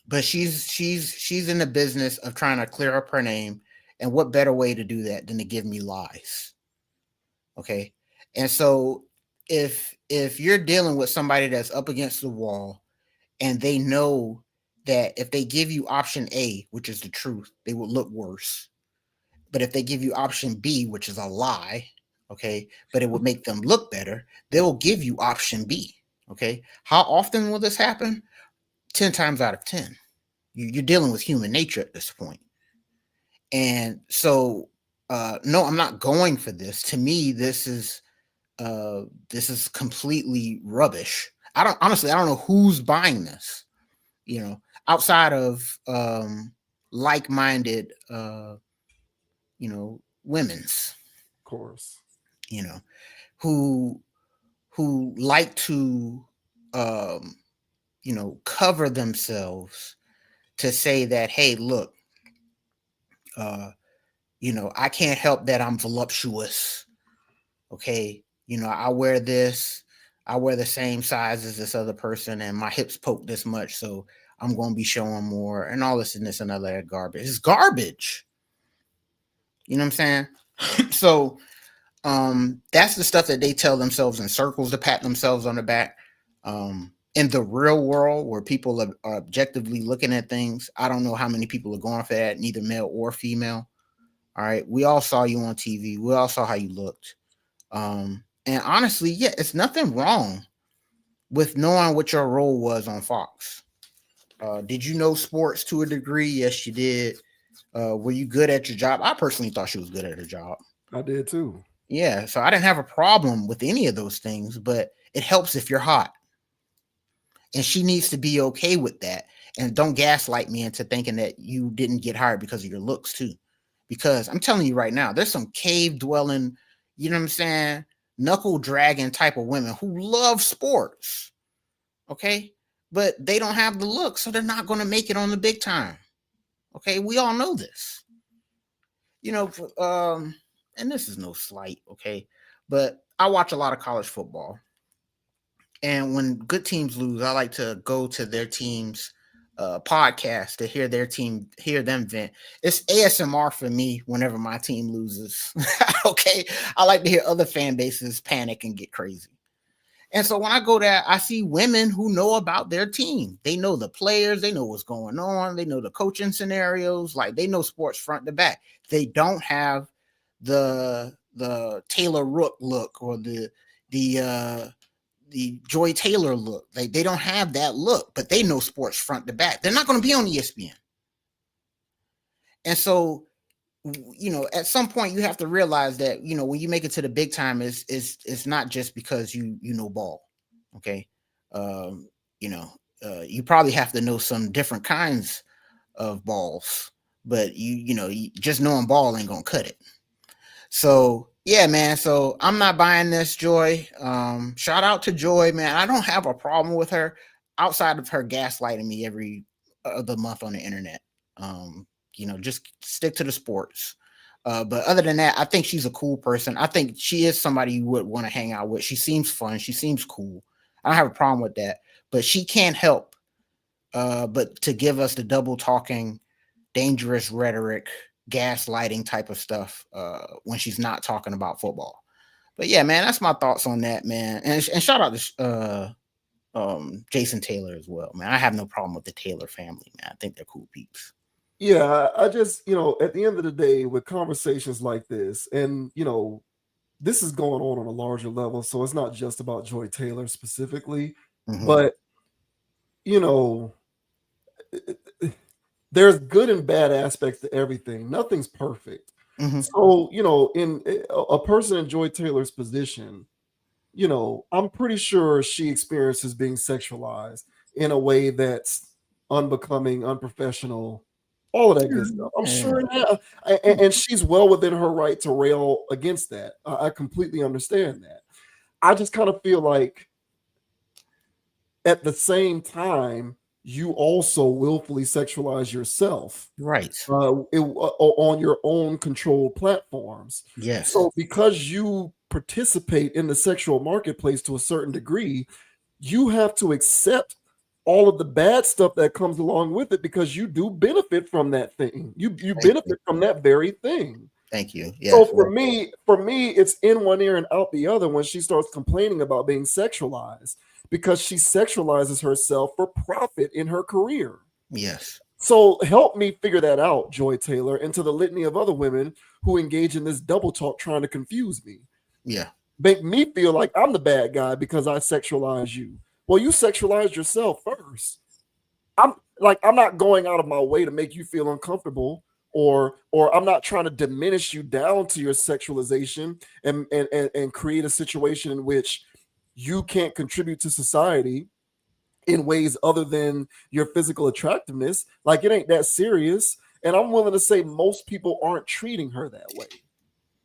but she's in the business of trying to clear up her name. And what better way to do that than to give me lies? Okay. And so if you're dealing with somebody that's up against the wall and they know that if they give you option A, which is the truth, they will look worse. But if they give you option B, which is a lie, okay, but it would make them look better, they'll give you option B. Okay. How often will this happen? 10 times out of 10. You're dealing with human nature at this point. And so, no, I'm not going for this. To me, this is completely rubbish. I don't know who's buying this, outside of like-minded, women's, Of course. Who like to, cover themselves to say that, hey, look, I can't help that I'm voluptuous. Okay. I wear this, I wear the same size as this other person and my hips poke this much. So I'm going to be showing more and all this and this and other garbage. It's garbage. You know what I'm saying? So that's the stuff that they tell themselves in circles to pat themselves on the back. In the real world where people are objectively looking at things, I don't know how many people are going for that, neither male or female. All right. We all saw you on TV. We all saw how you looked. And honestly, yeah, it's nothing wrong with knowing what your role was on Fox. Did you know sports to a degree? Yes, you did. Were you good at your job? I personally thought she was good at her job. I did too. Yeah. So I didn't have a problem with any of those things, but it helps if you're hot. And she needs to be okay with that. And don't gaslight me into thinking that you didn't get hired because of your looks too. Because I'm telling you right now, there's some cave dwelling, you know what I'm saying, knuckle dragging type of women who love sports. Okay. But they don't have the look, so they're not going to make it on the big time. Okay. We all know this. And this is no slight. Okay. But I watch a lot of college football. And when good teams lose, I like to go to their team's podcast to hear them vent. It's ASMR for me whenever my team loses. Okay. I like to hear other fan bases panic and get crazy. And so when I go there, I see women who know about their team. They know the players, they know what's going on, they know the coaching scenarios, like they know sports front to back. They don't have the Taylor Rook look or the Joy Taylor look. They don't have that look, but they know sports front to back. They're not going to be on ESPN. And so, you know, at some point you have to realize that, you know, when you make it to the big time, it's not just because you know ball. Okay. You know, you probably have to know some different kinds of balls, but you know, just knowing ball ain't gonna cut it. So yeah, man. So I'm not buying this, Joy. Shout out to Joy, man. I don't have a problem with her outside of her gaslighting me every other month on the internet. You know, just stick to the sports. But other than that, I think she's a cool person. I think she is somebody you would want to hang out with. She seems fun. She seems cool. I don't have a problem with that. But she can't help but to give us the double talking, dangerous rhetoric, gaslighting type of stuff when she's not talking about football. But yeah, man, that's my thoughts on that, man. And shout out to Jason Taylor as well, man. I have no problem with the Taylor family, man. I think they're cool peeps. Yeah, I just, you know, at the end of the day, with conversations like this, and, you know, this is going on a larger level, so it's not just about Joy Taylor specifically, but, you know, there's good and bad aspects to everything. Nothing's perfect. So, you know, in a person in Joy Taylor's position, you know, I'm pretty sure she experiences being sexualized in a way that's unbecoming, unprofessional, all of that good stuff. I'm sure, and she's well within her right to rail against that. I completely understand that. I just kind of feel like at the same time, you also willfully sexualize yourself, right? On your own controlled platforms. Yes. So because you participate in the sexual marketplace to a certain degree, you have to accept all of the bad stuff that comes along with it, because you do benefit from that thing. You benefit from that very thing. Thank you. Yeah. So for me, it's in one ear and out the other when she starts complaining about being sexualized, because she sexualizes herself for profit in her career. Yes. So help me figure that out, Joy Taylor, and to the litany of other women who engage in this double talk trying to confuse me. Yeah. Make me feel like I'm the bad guy because I sexualize you. Well, you sexualized yourself first. I'm not going out of my way to make you feel uncomfortable, or I'm not trying to diminish you down to your sexualization and create a situation in which you can't contribute to society in ways other than your physical attractiveness. Like, it ain't that serious. And I'm willing to say most people aren't treating her that way.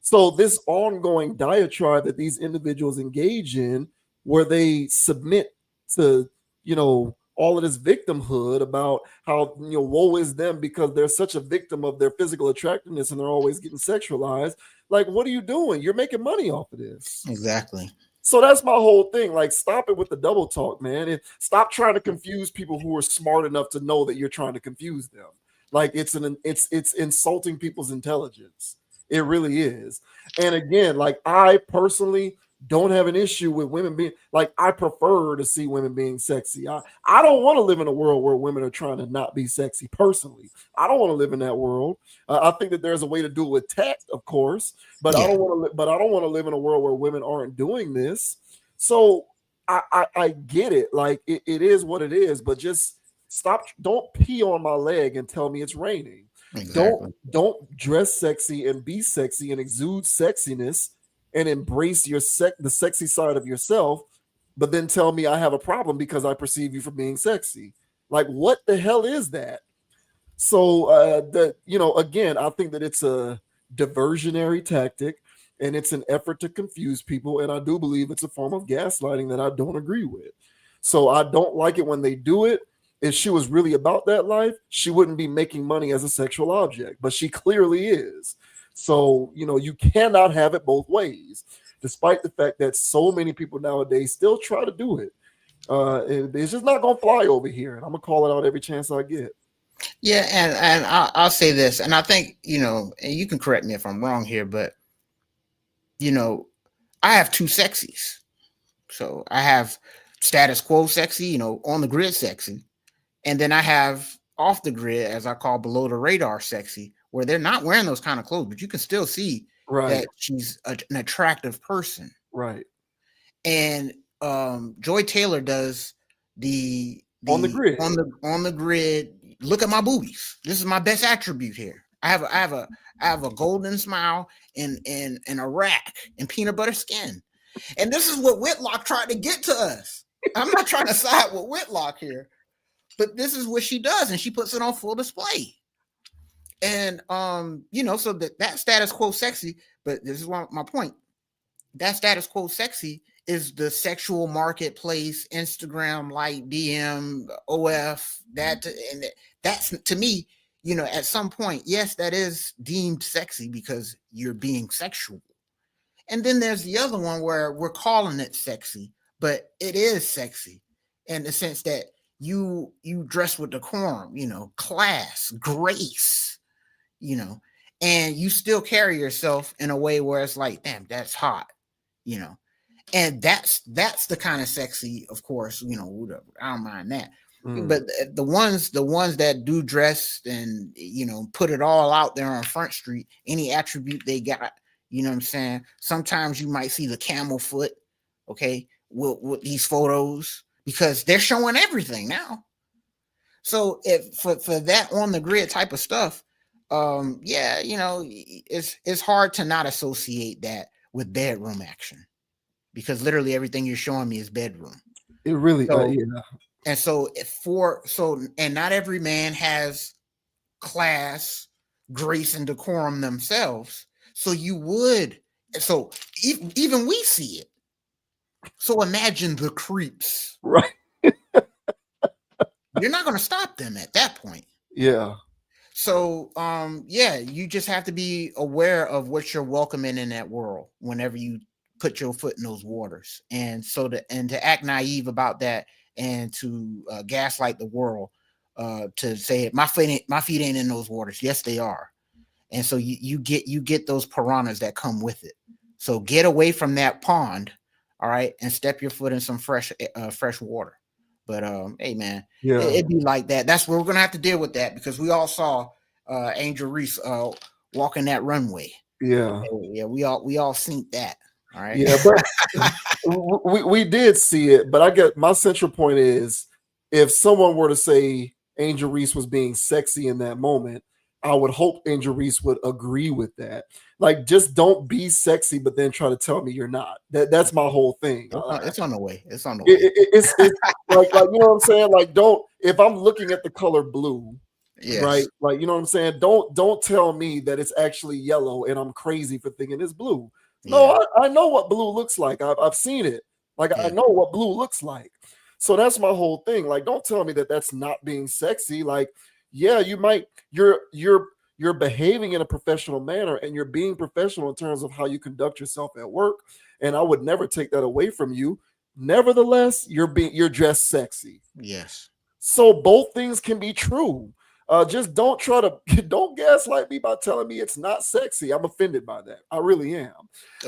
So this ongoing diatribe that these individuals engage in, where they submit to, you know, all of this victimhood about how, you know, woe is them because they're such a victim of their physical attractiveness and they're always getting sexualized. Like, what are you doing? You're making money off of this. Exactly. So that's my whole thing. Like, stop it with the double talk, man. And stop trying to confuse people who are smart enough to know that you're trying to confuse them. Like, it's insulting people's intelligence. It really is. And again, like, I personally don't have an issue with women being, like, I prefer to see women being sexy. I don't want to live in a world where women are trying to not be sexy. Personally, I don't want to live in that world. I think that there's a way to do it with tact, of course, but I don't want to live in a world where women aren't doing this. So I get it. Like, it is what it is, but just stop. Don't pee on my leg and tell me it's raining. Exactly. Don't dress sexy and be sexy and exude sexiness and embrace the sexy side of yourself, but then tell me I have a problem because I perceive you for being sexy. Like, what the hell is that? So again, I think that it's a diversionary tactic and it's an effort to confuse people. And I do believe it's a form of gaslighting that I don't agree with. So I don't like it when they do it. If she was really about that life, she wouldn't be making money as a sexual object, but she clearly is. So, you know, you cannot have it both ways, despite the fact that so many people nowadays still try to do it. It's just not going to fly over here. And I'm going to call it out every chance I get. Yeah. And I'll say this, and I think, you know, and you can correct me if I'm wrong here, but, you know, I have two sexies. So I have status quo sexy, you know, on the grid sexy. And then I have off the grid, as I call below the radar sexy, where they're not wearing those kind of clothes, but you can still see Right. that she's an attractive person. Right. And Joy Taylor does the On the grid. on the grid. Look at my boobies. This is my best attribute here. I have a golden smile and a rack and peanut butter skin. And this is what Whitlock tried to get to us. I'm not trying to side with Whitlock here, but this is what she does, and she puts it on full display. And you know, so that status quo sexy, but this is my point. That status quo sexy is the sexual marketplace, Instagram, like DM, OF, and that's, to me, you know, at some point, yes, that is deemed sexy because you're being sexual. And then there's the other one where we're calling it sexy, but it is sexy in the sense that you dress with decorum, you know, class, grace, you know, and you still carry yourself in a way where it's like, damn, that's hot, you know. And that's the kind of sexy, of course, you know, I don't mind that. But the ones that do dress and, you know, put it all out there on Front Street, any attribute they got, you know what I'm saying? Sometimes you might see the camel foot, okay, with these photos, because they're showing everything now. So if for that on the grid type of stuff, yeah, you know, it's hard to not associate that with bedroom action, because literally everything you're showing me is bedroom. It really, yeah. And so and not every man has class, grace, and decorum themselves. So even we see it. So imagine the creeps. Right. You're not going to stop them at that point. Yeah. So, yeah, you just have to be aware of what you're welcoming in that world whenever you put your foot in those waters. And so to act naive about that and to gaslight the world, to say my feet ain't in those waters. Yes, they are. And so you get those piranhas that come with it. So get away from that pond, all right, and step your foot in some fresh water. But hey, man, yeah, it'd be like that. That's where we're gonna have to deal with that, because we all saw Angel Reese walking that runway. Yeah, okay, yeah, we all seen that. All right. Yeah, but we did see it. But I get my central point is, if someone were to say Angel Reese was being sexy in that moment, I would hope Angel Reese would agree with that. Like, just don't be sexy, but then try to tell me you're not. That's my whole thing. It's on the way. It's on the way. It's like you know what I'm saying. Like, don't, if I'm looking at the color blue, yes, right? Like, you know what I'm saying. Don't tell me that it's actually yellow and I'm crazy for thinking it's blue. No, I know what blue looks like. I've seen it. Like, I know what blue looks like. So that's my whole thing. Like, don't tell me that that's not being sexy. Like, yeah, you might, you're behaving in a professional manner, and you're being professional in terms of how you conduct yourself at work. And I would never take that away from you. Nevertheless, you're dressed sexy. Yes. So both things can be true. Just don't gaslight me by telling me it's not sexy. I'm offended by that. I really am.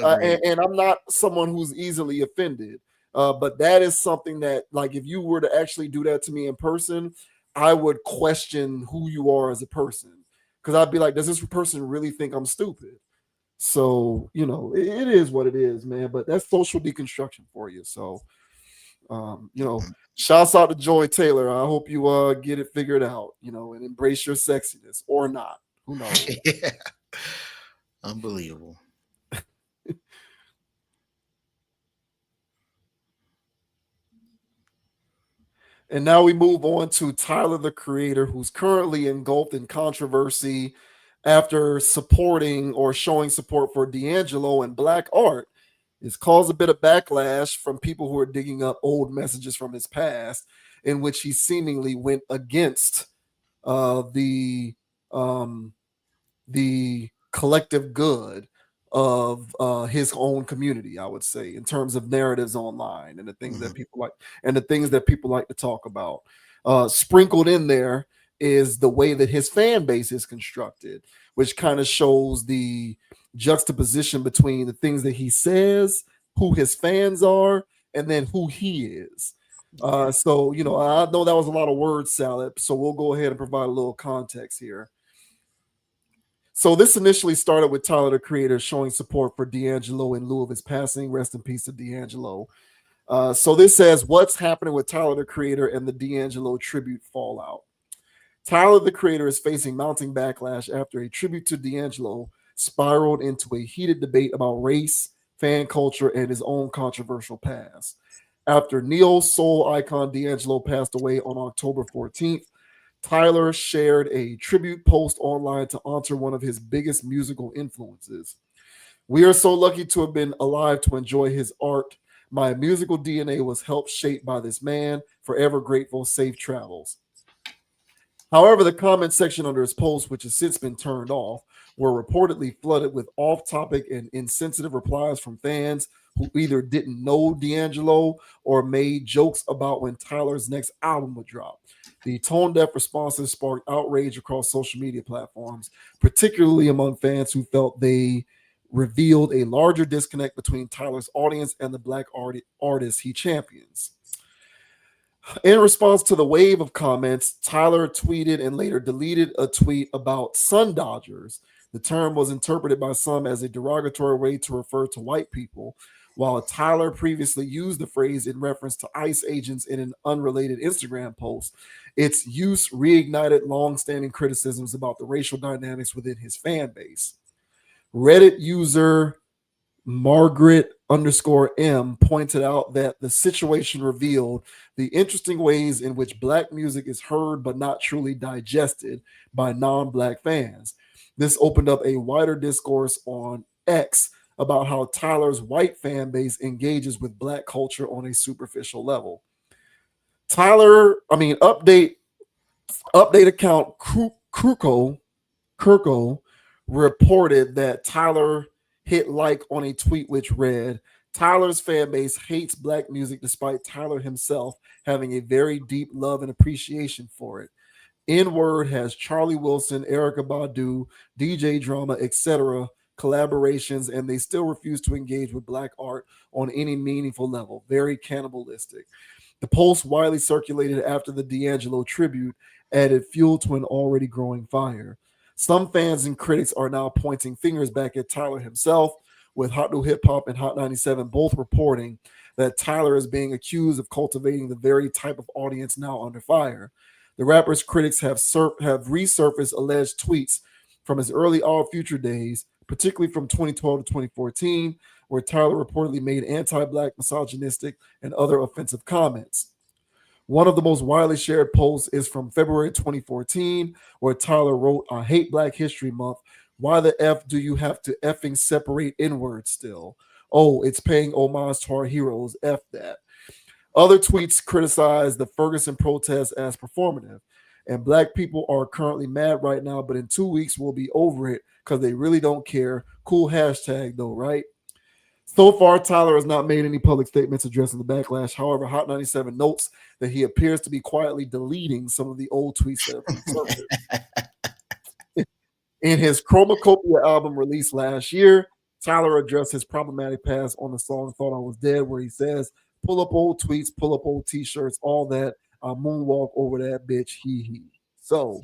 And I'm not someone who's easily offended. But that is something that, like, if you were to actually do that to me in person, I would question who you are as a person. Because I'd be like, does this person really think I'm stupid? So, you know, it is what it is, man. But that's social deconstruction for you. So, you know, shouts out to Joy Taylor. I hope you get it figured out, you know, and embrace your sexiness, or not. Who knows? Yeah. Unbelievable. And now we move on to Tyler, the Creator, who's currently engulfed in controversy after supporting or showing support for D'Angelo and Black art. It's caused a bit of backlash from people who are digging up old messages from his past, in which he seemingly went against the collective good of his own community, I would say, in terms of narratives online and the things that people like, and the things that people like to talk about. Sprinkled in there is the way that his fan base is constructed, which kind of shows the juxtaposition between the things that he says, who his fans are, and then who he is. So, you know, I know that was a lot of word salad, so we'll go ahead and provide a little context here. So this initially started with Tyler, the Creator, showing support for D'Angelo in lieu of his passing. Rest in peace to D'Angelo. So this says, what's happening with Tyler, the Creator, and the D'Angelo tribute fallout? Tyler, the Creator, is facing mounting backlash after a tribute to D'Angelo spiraled into a heated debate about race, fan culture, and his own controversial past. After neo soul icon D'Angelo passed away on October 14th, Tyler shared a tribute post online to honor one of his biggest musical influences. We are so lucky to have been alive to enjoy his art. My musical DNA was helped shape by this man. Forever grateful. Safe travels. However, the comment section under his post, which has since been turned off, were reportedly flooded with off-topic and insensitive replies from fans who either didn't know D'Angelo or made jokes about when Tyler's next album would drop. The tone-deaf responses sparked outrage across social media platforms, particularly among fans who felt they revealed a larger disconnect between Tyler's audience and the Black artists he champions. In response to the wave of comments, Tyler tweeted and later deleted a tweet about sun dodgers. The term was interpreted by some as a derogatory way to refer to white people, while Tyler previously used the phrase in reference to ICE agents in an unrelated Instagram post. Its use reignited long-standing criticisms about the racial dynamics within his fan base. Reddit user Margaret_M pointed out that the situation revealed the interesting ways in which Black music is heard but not truly digested by non-Black fans. This opened up a wider discourse on X about how Tyler's white fan base engages with Black culture on a superficial level. Update account Kirko reported that Tyler hit like on a tweet which read, Tyler's fan base hates Black music despite Tyler himself having a very deep love and appreciation for it. N-Word has Charlie Wilson, Erykah Badu, DJ Drama, etc. collaborations, and they still refuse to engage with Black art on any meaningful level. Very cannibalistic. The post, widely circulated after the D'Angelo tribute, added fuel to an already growing fire. Some fans and critics are now pointing fingers back at Tyler himself, with Hot New Hip Hop and Hot 97 both reporting that Tyler is being accused of cultivating the very type of audience now under fire. The rapper's critics have resurfaced alleged tweets from his early All Future days, particularly from 2012 to 2014, where Tyler reportedly made anti-Black, misogynistic, and other offensive comments. One of the most widely shared posts is from February 2014, where Tyler wrote, I hate Black History Month. Why the F do you have to effing separate N-words still? Oh, it's paying homage to our heroes. F that. Other tweets criticize the Ferguson protest as performative. And Black people are currently mad right now, but in 2 weeks we'll be over it because they really don't care. Cool hashtag though, right? So far, Tyler has not made any public statements addressing the backlash. However, Hot 97 notes that he appears to be quietly deleting some of the old tweets that have surfaced. In his Chromacopia album released last year, Tyler addressed his problematic past on the song Thought I Was Dead, where he says, pull up old tweets, pull up old t-shirts, all that. I'll moonwalk over that bitch, he. So,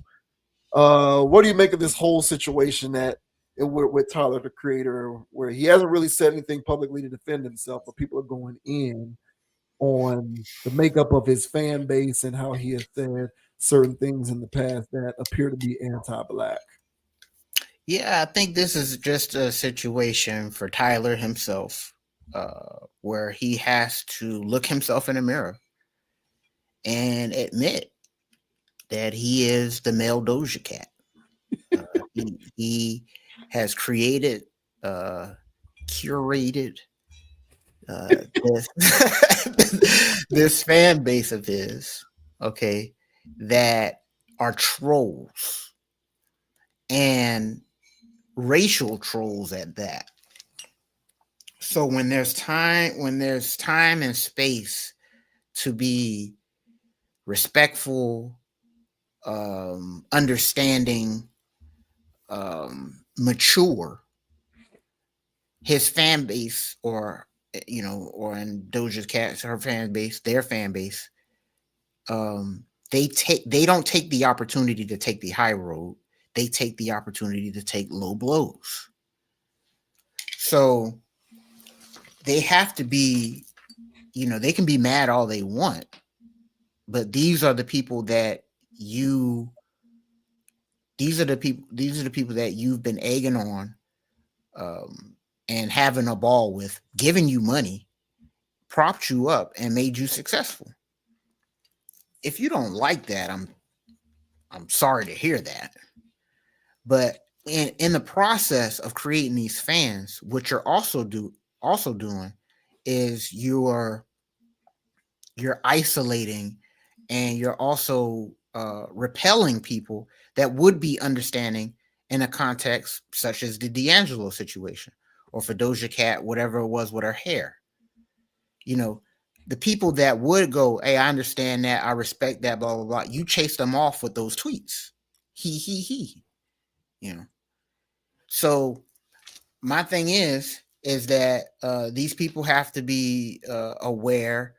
what do you make of this whole situation that with Tyler, the Creator, where he hasn't really said anything publicly to defend himself, but people are going in on the makeup of his fan base and how he has said certain things in the past that appear to be anti-Black? Yeah, I think this is just a situation for Tyler himself, where he has to look himself in the mirror and admit that he is the male Doja Cat. He has created, curated this fan base of his, okay, that are trolls and racial trolls at that. So when there's time and space to be respectful, understanding, mature, his fan base or you know, or in Doja Cat's her fan base, their fan base, they don't take the opportunity to take the high road. They take the opportunity to take low blows. So they have to be, you know, they can be mad all they want, but these are the people that these are the people that you've been egging on, and having a ball with, giving you money, propped you up, and made you successful. If you don't like that, I'm sorry to hear that. But in the process of creating these fans, what you're also doing is you're isolating, and you're also repelling people that would be understanding in a context such as the D'Angelo situation, or for Doja Cat, whatever it was with her hair. You know, the people that would go, hey, I understand that, I respect that, blah, blah, blah. You chase them off with those tweets. He. You know. So my thing is that these people have to be aware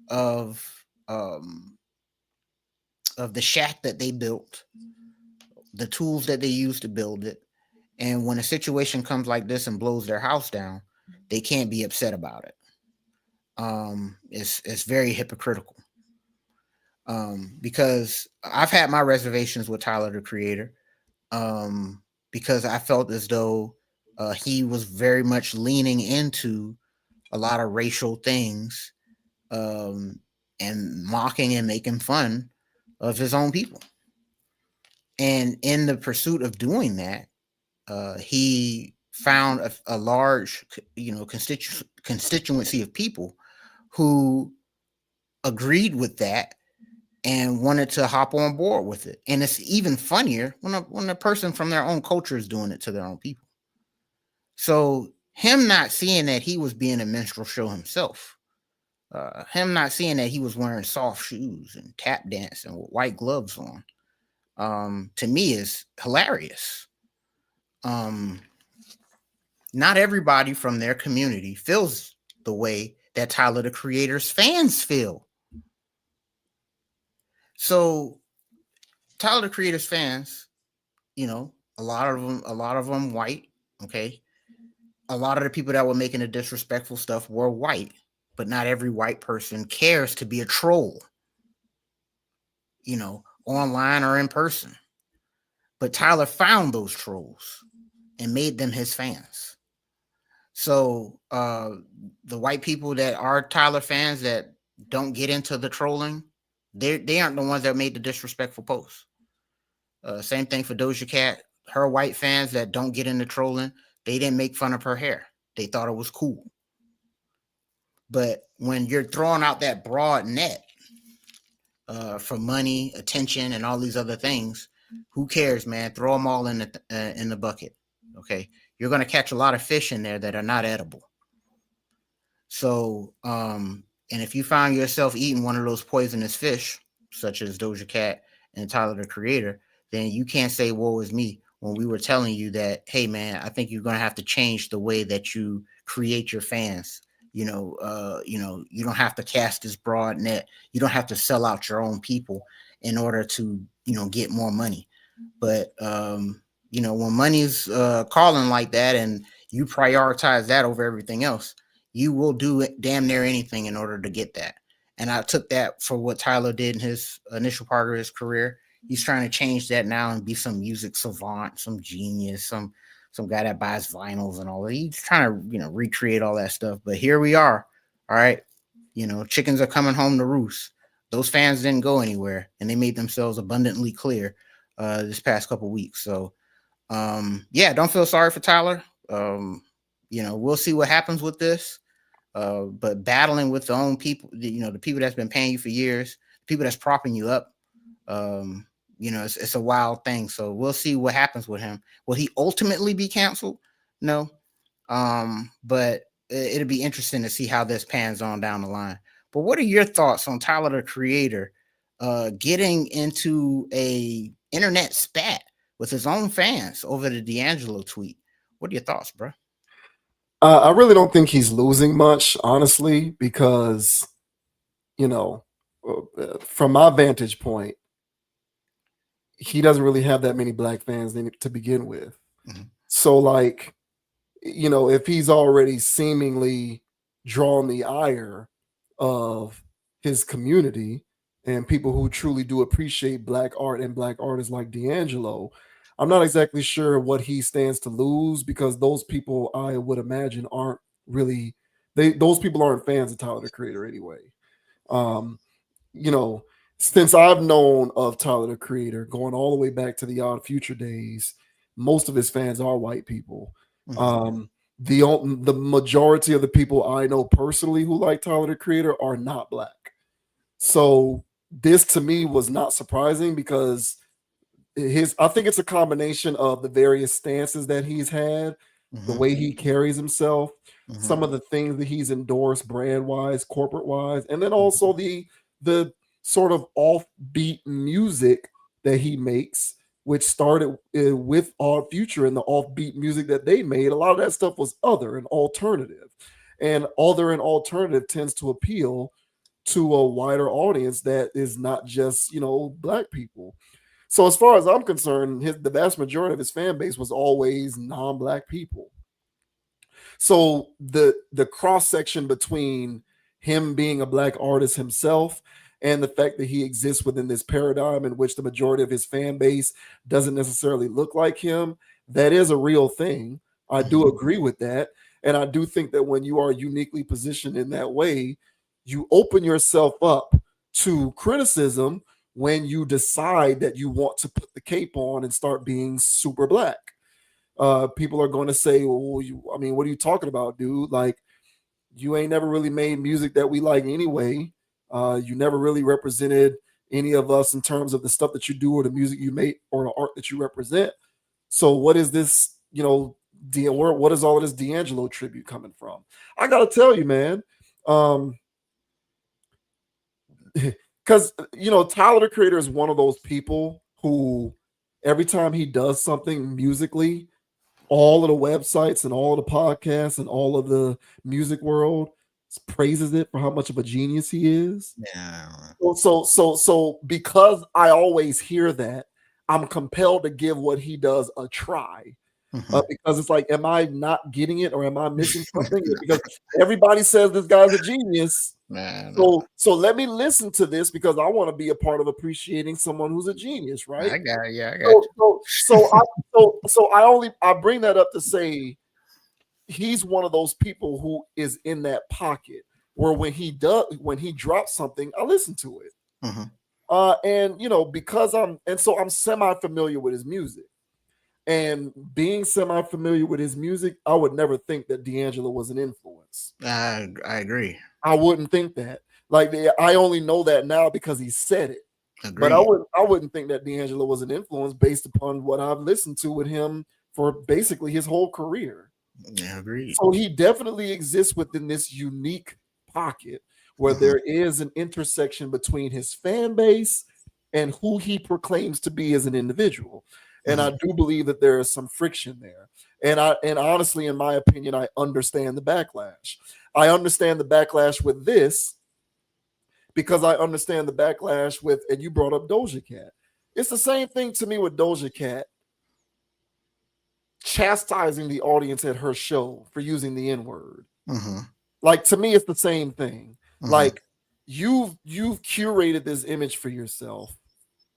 of the shack that they built, the tools that they use to build it. And when a situation comes like this and blows their house down, they can't be upset about it. It's very hypocritical. Because I've had my reservations with Tyler, the Creator, because I felt as though he was very much leaning into a lot of racial things, and mocking and making fun of his own people. And in the pursuit of doing that, he found a large, you know, constituency of people who agreed with that and wanted to hop on board with it. And it's even funnier when a person from their own culture is doing it to their own people. So him not seeing that he was being a minstrel show himself, him not seeing that he was wearing soft shoes and tap dancing with white gloves on, to me is hilarious. Not everybody from their community feels the way that Tyler, the Creator's fans feel. So Tyler, the Creator's fans, you know, a lot of them white. Okay. A lot of the people that were making the disrespectful stuff were white, but not every white person cares to be a troll, you know, online or in person. But Tyler found those trolls and made them his fans. So the white people that are Tyler fans that don't get into the trolling, they aren't the ones that made the disrespectful posts. Same thing for Doja Cat. Her white fans that don't get into trolling, they didn't make fun of her hair. They thought it was cool. But when you're throwing out that broad net for money, attention, and all these other things, who cares, man? Throw them all in the bucket. Okay, you're going to catch a lot of fish in there that are not edible. So, and if you find yourself eating one of those poisonous fish, such as Doja Cat and Tyler, the Creator, then you can't say, woe is me, when we were telling you that, hey, man, I think you're going to have to change the way that you create your fans. You know, you don't have to cast this broad net. You don't have to sell out your own people in order to, you know, get more money. But, you know, when money's calling like that and you prioritize that over everything else, you will do damn near anything in order to get that. And I took that for what Tyler did in his initial part of his career. He's trying to change that now and be some music savant, some genius, some guy that buys vinyls and all that. He's trying to, you know, recreate all that stuff. But here we are. All right. You know, chickens are coming home to roost. Those fans didn't go anywhere, and they made themselves abundantly clear this past couple weeks. So, yeah, don't feel sorry for Tyler. You know, we'll see what happens with this. But battling with the own people, you know, the people that's been paying you for years, people that's propping you up, you know, it's a wild thing. So we'll see what happens with him. Will he ultimately be canceled? No. But it'll be interesting to see how this pans on down the line. But what are your thoughts on Tyler, the Creator, getting into a internet spat with his own fans over the D'Angelo tweet? What are your thoughts, bro? I really don't think he's losing much, honestly, because, you know, from my vantage point, he doesn't really have that many black fans to begin with. Mhm. So, like, you know, if he's already seemingly drawn the ire of his community and people who truly do appreciate black art and black artists like D'Angelo, I'm not exactly sure what he stands to lose, because those people, I would imagine, aren't really those people aren't fans of Tyler the Creator anyway. Um, you know, since I've known of Tyler the Creator, going all the way back to the Odd Future days, most of his fans are white people. Mhm. The majority of the people I know personally who like Tyler the Creator are not black. So this to me was not surprising, because I think it's a combination of the various stances that he's had, the Mhm. way he carries himself, Mhm. some of the things that he's endorsed brand wise, corporate wise, and then also the sort of offbeat music that he makes, which started with Odd Future, and the offbeat music that they made. A lot of that stuff was other and alternative, and other and alternative tends to appeal to a wider audience that is not just, you know, black people. So as far as I'm concerned, the vast majority of his fan base was always non-black people. So the cross section between him being a black artist himself and the fact that he exists within this paradigm in which the majority of his fan base doesn't necessarily look like him, that is a real thing. I do agree with that. And I do think that when you are uniquely positioned in that way, you open yourself up to criticism when you decide that you want to put the cape on and start being super black. People are going to say, well, I mean, what are you talking about, dude? Like, you ain't never really made music that we like anyway. You never really represented any of us in terms of the stuff that you do or the music you make or the art that you represent. So what is this, you know, what is all of this D'Angelo tribute coming from? I gotta tell you, man. Because you know, Tyler the Creator is one of those people who every time he does something musically, all of the websites and all of the podcasts and all of the music world praises it for how much of a genius he is. Yeah. So because I always hear that, I'm compelled to give what he does a try. Because it's like, am I not getting it or am I missing something? Because everybody says this guy's a genius. Man, So let me listen to this, because I want to be a part of appreciating someone who's a genius, right? I got it. Yeah, I got you. I bring that up to say he's one of those people who is in that pocket where when he drops something, I listen to it. And you know, because I'm semi-familiar with his music. And being semi-familiar with his music, I would never think that D'Angelo was an influence. I agree. I wouldn't think that. Like, I only know that now because he said it. Agreed. But I wouldn't think that D'Angelo was an influence based upon what I've listened to with him for basically his whole career. Yeah, agreed. So he definitely exists within this unique pocket where there is an intersection between his fan base and who he proclaims to be as an individual. And I do believe that there is some friction there. And honestly, in my opinion, I understand the backlash. I understand the backlash with this because I understand the backlash with, and you brought up Doja Cat. It's the same thing to me with Doja Cat chastising the audience at her show for using the N-word. Like, to me, it's the same thing. Like, you've curated this image for yourself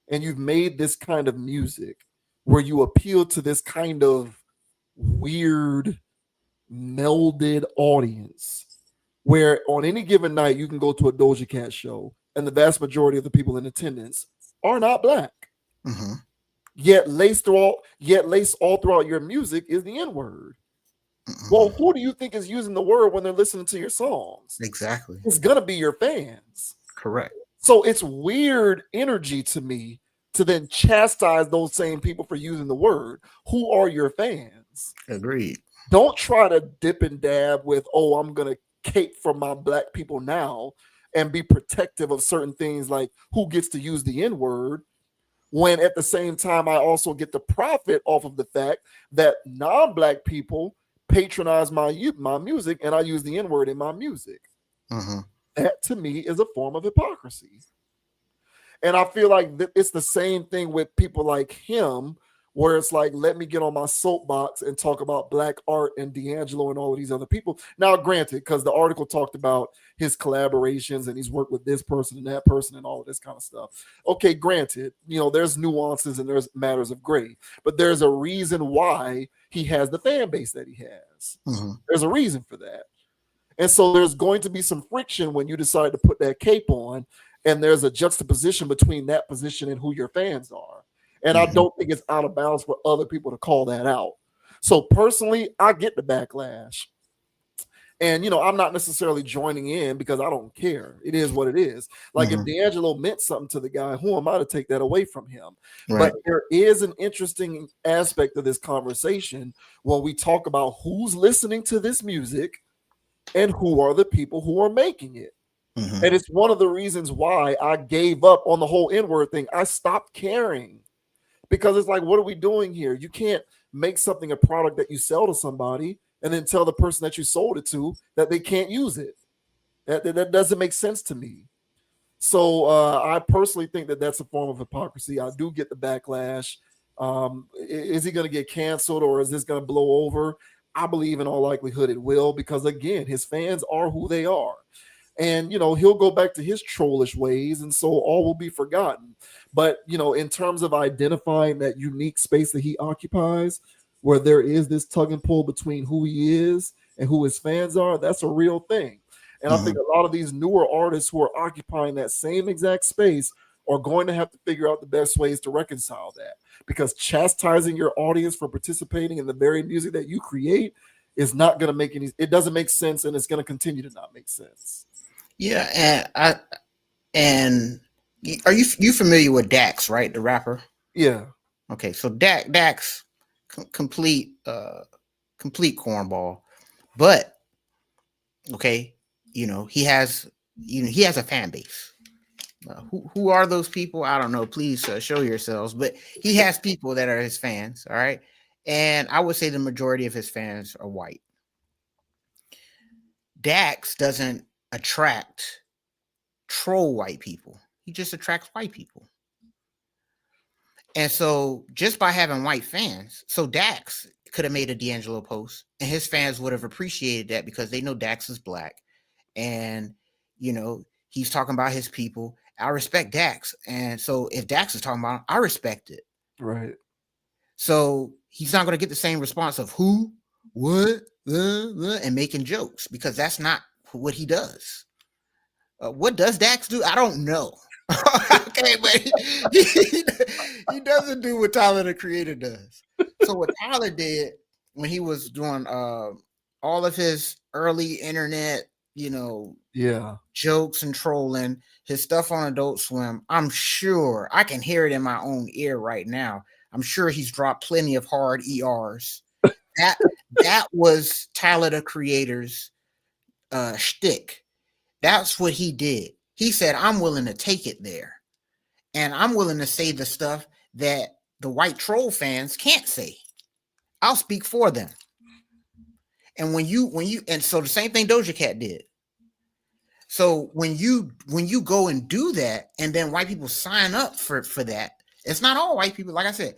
and you've made this kind of music where you appeal to this kind of weird melded audience where on any given night you can go to a Doja Cat show and the vast majority of the people in attendance are not black. Yet laced all throughout your music is the N-word. Well, who do you think is using the word when they're listening to your songs? Exactly. It's gonna be your fans. Correct. So it's weird energy to me to then chastise those same people for using the word. Who are your fans? Agreed. Don't try to dip and dab with, oh, I'm gonna cape for my black people now and be protective of certain things like who gets to use the N-word, when at the same time I also get the profit off of the fact that non-black people patronize my music and I use the N-word in my music. That to me is a form of hypocrisy. And I feel like it's the same thing with people like him, where it's like, let me get on my soapbox and talk about Black art and D'Angelo and all of these other people. Now, granted, because the article talked about his collaborations and he's worked with this person and that person and all of this kind of stuff. Okay, granted, there's nuances and there's matters of gray, but there's a reason why he has the fan base that he has. There's a reason for that. And so there's going to be some friction when you decide to put that cape on, and there's a juxtaposition between that position and who your fans are. And I don't think it's out of bounds for other people to call that out. So personally, I get the backlash. And, I'm not necessarily joining in because I don't care. It is what it is. Like if D'Angelo meant something to the guy, who am I to take that away from him? Right. But there is an interesting aspect of this conversation when we talk about who's listening to this music and who are the people who are making it. And it's one of the reasons why I gave up on the whole N-word thing. I stopped caring because it's like, what are we doing here? You can't make something a product that you sell to somebody and then tell the person that you sold it to that they can't use it. That doesn't make sense to me. So I personally think that that's a form of hypocrisy. I do get the backlash. Is he going to get canceled or is this going to blow over? I believe in all likelihood it will, because again, his fans are who they are. And, he'll go back to his trollish ways, and so all will be forgotten. But, in terms of identifying that unique space that he occupies, where there is this tug and pull between who he is and who his fans are, that's a real thing. And I think a lot of these newer artists who are occupying that same exact space are going to have to figure out the best ways to reconcile that. Because chastising your audience for participating in the very music that you create is not going to make it doesn't make sense, and it's going to continue to not make sense. Yeah, and are you familiar with Dax, right? The rapper? Yeah. Okay, so Dax, complete cornball, but okay, he has a fan base. Who are those people? I don't know. Please show yourselves. But he has people that are his fans. All right, and I would say the majority of his fans are white. Dax doesn't attract troll white people. He just attracts white people. And so just by having white fans, so Dax could have made a D'Angelo post and his fans would have appreciated that because they know Dax is Black and, he's talking about his people. I respect Dax. And so if Dax is talking about him, I respect it. Right. So he's not going to get the same response of who, what, and making jokes because that's not what he does. What does Dax do? I don't know. Okay, but he doesn't do what Tyler the Creator does. So what Tyler did when he was doing all of his early internet, jokes and trolling, his stuff on Adult Swim, I'm sure I can hear it in my own ear right now. I'm sure he's dropped plenty of hard ERs. That was Tyler the Creator's shtick. That's what he did. He said, I'm willing to take it there. And I'm willing to say the stuff that the white troll fans can't say. I'll speak for them. And and so the same thing Doja Cat did. So when you go and do that, and then white people sign up for that, it's not all white people. Like I said,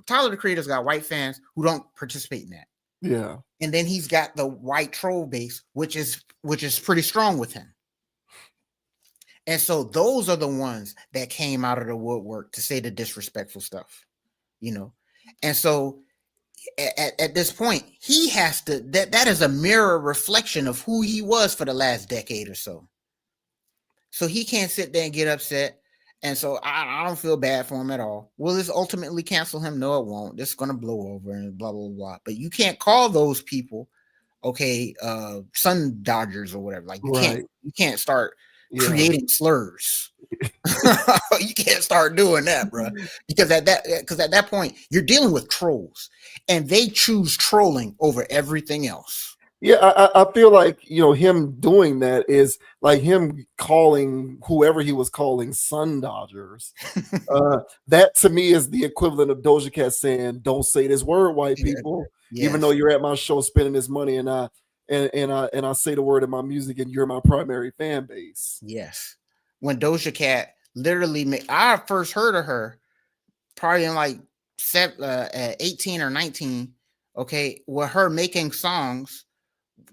Tyler the Creator's got white fans who don't participate in that. Yeah. And then he's got the white troll base, which is pretty strong with him. And so those are the ones that came out of the woodwork to say the disrespectful stuff, And so at this point, he has to, that is a mirror reflection of who he was for the last decade or so. So he can't sit there and get upset. And so I don't feel bad for him at all. Will this ultimately cancel him? No, it won't. This is going to blow over and blah, blah, blah. But you can't call those people, sun dodgers or whatever. Like you can't start creating slurs. You can't start doing that, bro. Because at that point, you're dealing with trolls and they choose trolling over everything else. Yeah, I feel like, him doing that is like him calling whoever he was calling sun dodgers. That to me is the equivalent of Doja Cat saying, "Don't say this word, white Yeah. people," even though Yes. you're at my show spending this money, and I say the word in my music, and you're my primary fan base. Yes. When Doja Cat literally made, I first heard of her probably in like 18 or 19. Okay, with her making songs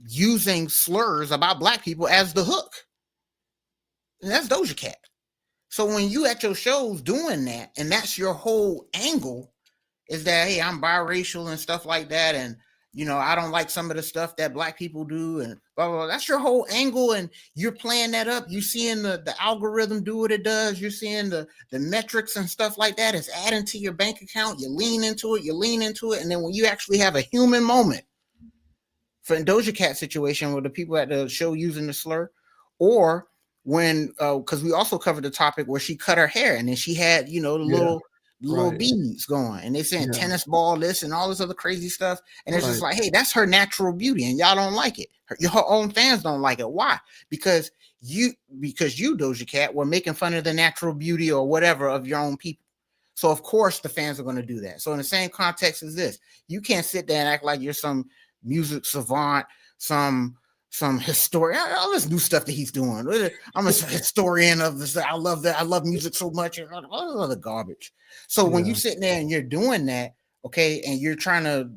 using slurs about black people as the hook, and that's Doja Cat. So when you at your shows doing that, and that's your whole angle, is that, hey, I'm biracial and stuff like that, and I don't like some of the stuff that black people do, and blah, blah, blah. That's your whole angle, and you're playing that up. You're seeing the algorithm do what it does. You're seeing the metrics and stuff like that. It's adding to your bank account. You lean into it, and then when you actually have a human moment, for in Doja Cat situation with the people at the show using the slur, or when because we also covered the topic where she cut her hair and then she had the little right. beads going, and they saying Yeah. tennis ball this and all this other crazy stuff, and it's just Right. like, hey, that's her natural beauty, and y'all don't like it. Her own fans don't like it. Why? Because you Doja Cat were making fun of the natural beauty or whatever of your own people. So of course the fans are going to do that. So in the same context as this, you can't sit there and act like you're some music savant, some historian, all this new stuff that he's doing. I'm a historian of this. I love that. I love music so much. All other garbage. So when you sitting there and you're doing that, okay, and you're trying to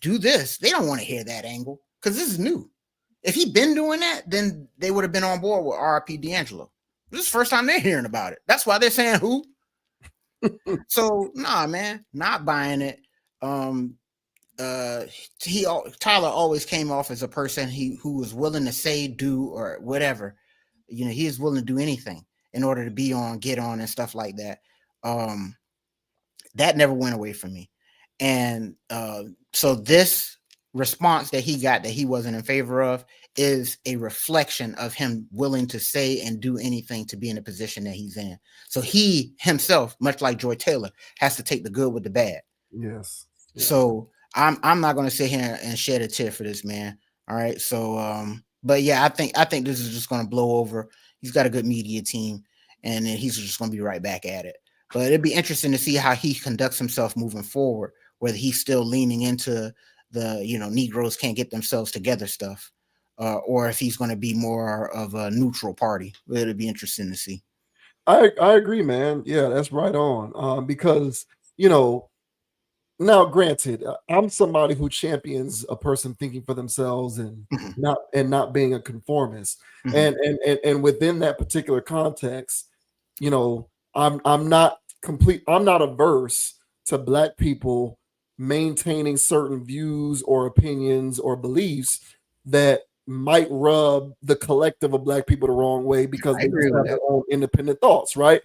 do this, they don't want to hear that angle because this is new. If he'd been doing that, then they would have been on board with R.I.P. D'Angelo. This is the first time they're hearing about it. That's why they're saying who. So nah, man, not buying it. Tyler always came off as a person who was willing to say, do, or whatever. He is willing to do anything in order to be on, get on, and stuff like that. That never went away from me. And so this response that he got that he wasn't in favor of is a reflection of him willing to say and do anything to be in the position that he's in. So he himself, much like Joy Taylor, has to take the good with the bad. Yes. Yeah. So I'm not going to sit here and shed a tear for this man. All right. So but yeah, I think this is just going to blow over. He's got a good media team, and then he's just going to be right back at it. But it'd be interesting to see how he conducts himself moving forward, whether he's still leaning into the Negroes can't get themselves together stuff, or if he's going to be more of a neutral party. It'd be interesting to see. I agree, man. Yeah, that's right on. Because now, granted, I'm somebody who champions a person thinking for themselves and not being a conformist. And within that particular context, I'm not averse to black people maintaining certain views or opinions or beliefs that might rub the collective of black people the wrong way because they just have their own independent thoughts, right?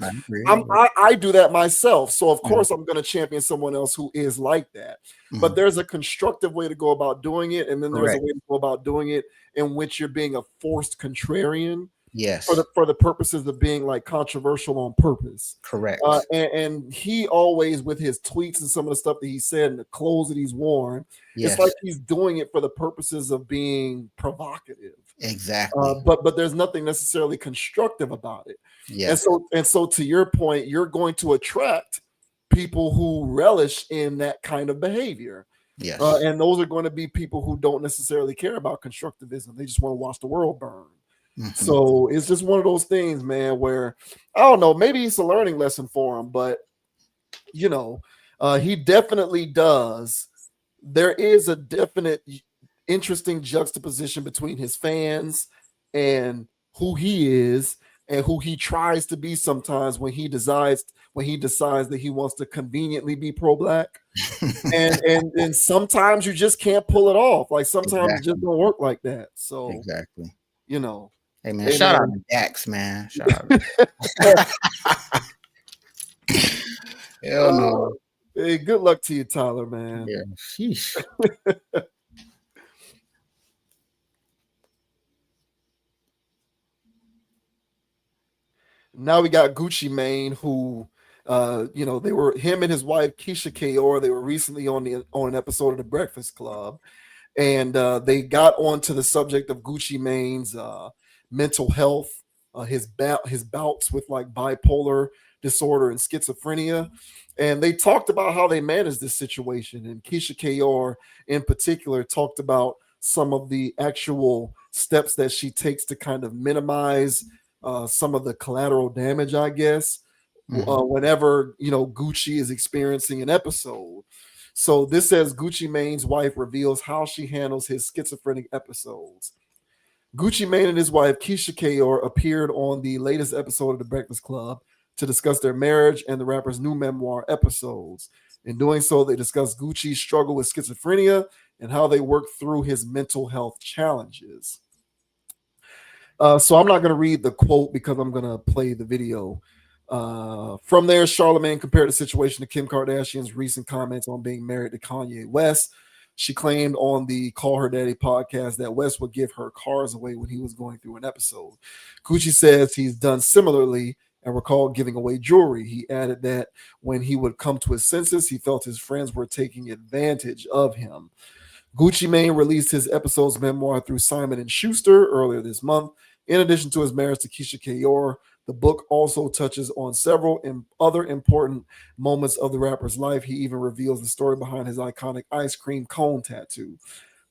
I do that myself. So of course I'm going to champion someone else who is like that. But there's a constructive way to go about doing it. And then there's a way to go about doing it in which you're being a forced contrarian. Yes. For the purposes of being like controversial on purpose. Correct. And he always, with his tweets and some of the stuff that he said and the clothes that he's worn, it's like he's doing it for the purposes of being provocative. Exactly. But there's nothing necessarily constructive about it. Yes. And so to your point, you're going to attract people who relish in that kind of behavior. Yes. And those are going to be people who don't necessarily care about constructivism. They just want to watch the world burn. So it's just one of those things, man, where I don't know, maybe it's a learning lesson for him, but he definitely does. There is a definite interesting juxtaposition between his fans and who he is and who he tries to be sometimes when he decides that he wants to conveniently be pro-black. and sometimes you just can't pull it off. Like sometimes it just don't work like that. So exactly. Hey man, shout out to Dax, man. Shout out. Hell no. Hey, good luck to you, Tyler, man. Yeah. Sheesh. Now we got Gucci Mane, who they were him and his wife Keisha Kayor. They were recently on an episode of The Breakfast Club. and they got onto the subject of Gucci Mane's mental health, his bouts with like bipolar disorder and schizophrenia. And they talked about how they managed this situation. And Keisha Kayor in particular talked about some of the actual steps that she takes to kind of minimize some of the collateral damage, I guess, whenever, Gucci is experiencing an episode. So this says Gucci Mane's wife reveals how she handles his schizophrenic episodes. Gucci Mane and his wife, Keisha Kayor, appeared on the latest episode of The Breakfast Club to discuss their marriage and the rapper's new memoir episodes. In doing so, they discussed Gucci's struggle with schizophrenia and how they worked through his mental health challenges. So I'm not going to read the quote because I'm going to play the video. From there, Charlamagne compared the situation to Kim Kardashian's recent comments on being married to Kanye West. She claimed on the Call Her Daddy podcast that West would give her cars away when he was going through an episode. Gucci says he's done similarly and recalled giving away jewelry. He added that when he would come to his senses, he felt his friends were taking advantage of him. Gucci Mane released his episode's memoir through Simon & Schuster earlier this month. In addition to his marriage to Keisha Kayor, the book also touches on several other important moments of the rapper's life. He even reveals the story behind his iconic ice cream cone tattoo.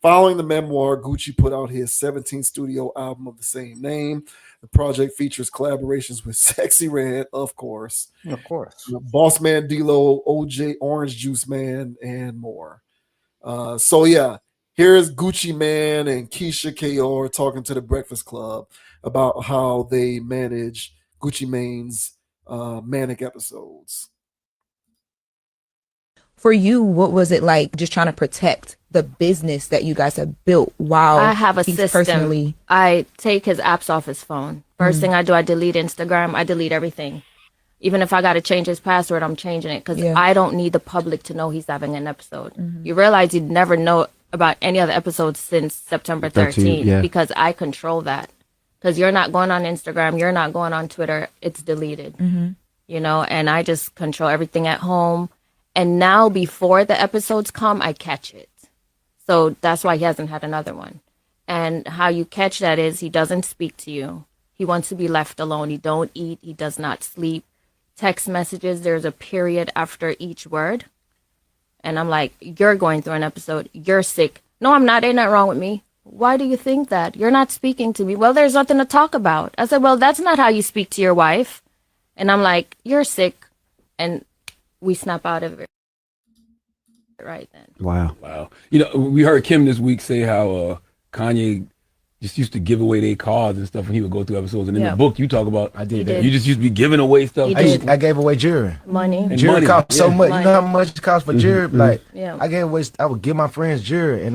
Following the memoir, Gucci put out his 17th studio album of the same name. The project features collaborations with Sexy Red, of course, Boss Man D-Lo, OJ Orange Juice Man, and more. So yeah, here's Gucci Mane and Keisha Kayor talking to The Breakfast Club about how they manage Gucci Mane's manic episodes. For you, what was it like just trying to protect the business that you guys have built while I have a he's system. personally... I take his apps off his phone. First thing I do, I delete Instagram. I delete everything. Even if I got to change his password, I'm changing it because I don't need the public to know he's having an episode. You realize you'd never know about any other episodes since September 13th because I control that. Because you're not going on Instagram, you're not going on Twitter, it's deleted. And I just control everything at home. And now before the episodes come, I catch it. So that's why he hasn't had another one. And how you catch that is he doesn't speak to you. He wants to be left alone. He don't eat. He does not sleep. Text messages, there's a period after each word. And I'm like, you're going through an episode. You're sick. No, I'm not. Ain't nothing wrong with me. Why do you think that? You're not speaking to me. Well, there's nothing to talk about. I said, well, that's not how you speak to your wife. And I'm like, you're sick. And we snap out of it right then. Wow. We heard Kim this week say how Kanye just used to give away their cars and stuff when he would go through episodes. And in the book, you talk about I did that. You just used to be giving away stuff. I gave away jewelry. Money. And jewelry cost so much. Money. You know how much it costs for jewelry? Like, Yeah. I would give my friends jewelry, and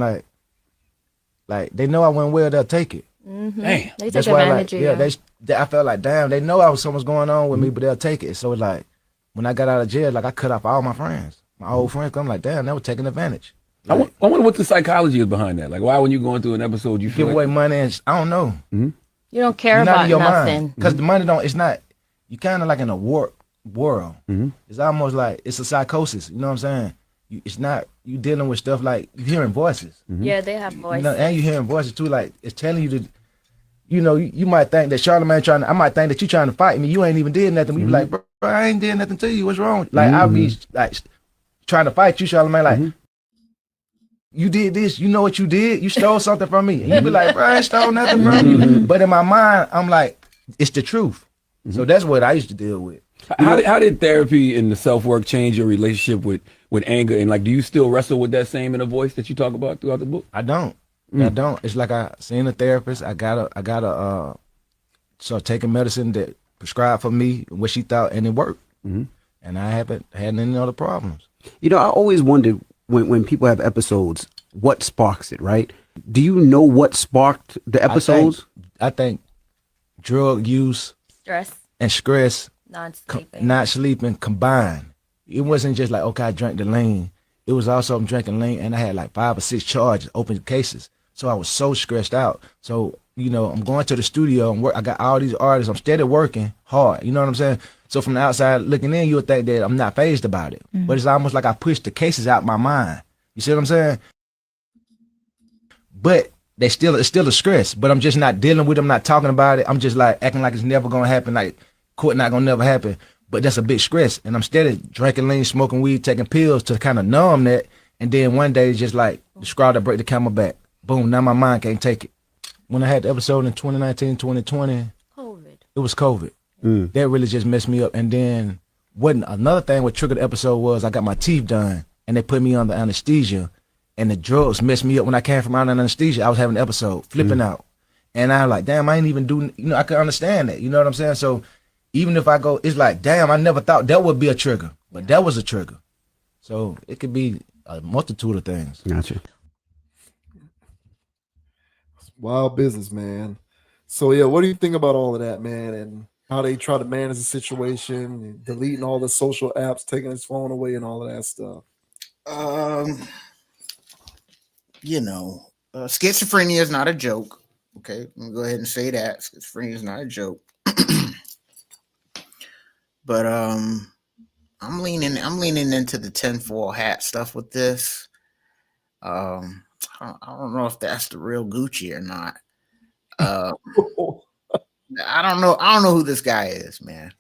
like they know I went well, they'll take it. Damn. They take That's why, advantage of you. I felt like, damn, they know something's going on with me, but they'll take it. So like, when I got out of jail, like I cut off all my friends, my old friends. 'Cause I'm like, damn, they were taking advantage. I wonder what the psychology is behind that. Like, why when you're going through an episode, you feel Give away money, and I don't know. You don't care You're not about in your nothing. mind because the money don't. It's not. You kind of like in a warped world. It's almost like it's a psychosis. You know what I'm saying? It's not. You dealing with stuff like you hearing voices. Yeah, they have voices. And you hearing voices too. Like it's telling you to. You might think that Charlamagne I might think that you trying to fight me. You ain't even did nothing. We be like, bro, I ain't did nothing to you. What's wrong? Like I'll be like trying to fight you, Charlamagne. Like you did this. You know what you did? You stole something from me. And you be like, bro, I ain't stole nothing from you. But in my mind, I'm like, it's the truth. So that's what I used to deal with. How did therapy and the self-work change your relationship with anger? And like, do you still wrestle with that same inner voice that you talk about throughout the book? I don't. I don't. It's like I seen a therapist. I gotta start taking medicine that prescribed for me, what she thought, and it worked. And I haven't had any other problems. I always wondered when people have episodes, what sparks it, right? Do you know what sparked the episodes? I think drug use Stress, and stress, non-sleeping. not sleeping combined. It wasn't just like, okay, I drank the lean. It was also I'm drinking lean, and I had like 5 or 6 charges, open cases. So I was so stressed out. So, I'm going to the studio and I got all these artists. I'm steady working hard. You know what I'm saying? So from the outside looking in, you would think that I'm not fazed about it. But it's almost like I pushed the cases out my mind. You see what I'm saying? but it's still a stress. But I'm just not dealing with it. I'm not talking about it. I'm just like acting like it's never gonna happen. Like court not gonna never happen. But that's a big stress. And I'm steady drinking lean, smoking weed, taking pills to kind of numb that. And then one day it's just like the straw that break the camel back. Boom, now my mind can't take it. When I had the episode in 2019, 2020, it was COVID. That really just messed me up. And then another thing what triggered the episode was I got my teeth done and they put me under anesthesia and the drugs messed me up. When I came from under anesthesia, I was having an episode, flipping out. And I'm like, damn, I ain't even doing, I could understand that. You know what I'm saying? So even if I go, it's like, damn, I never thought that would be a trigger, but that was a trigger. So it could be a multitude of things. Gotcha. Wild business, man. So yeah, what do you think about all of that, man, and how they try to manage the situation, and deleting all the social apps, taking his phone away, and all of that stuff? Schizophrenia is not a joke. Okay, I'm gonna go ahead and say that schizophrenia is not a joke. But I'm leaning into the tinfoil hat stuff with this. I don't know if that's the real Gucci or not. I don't know who this guy is, man.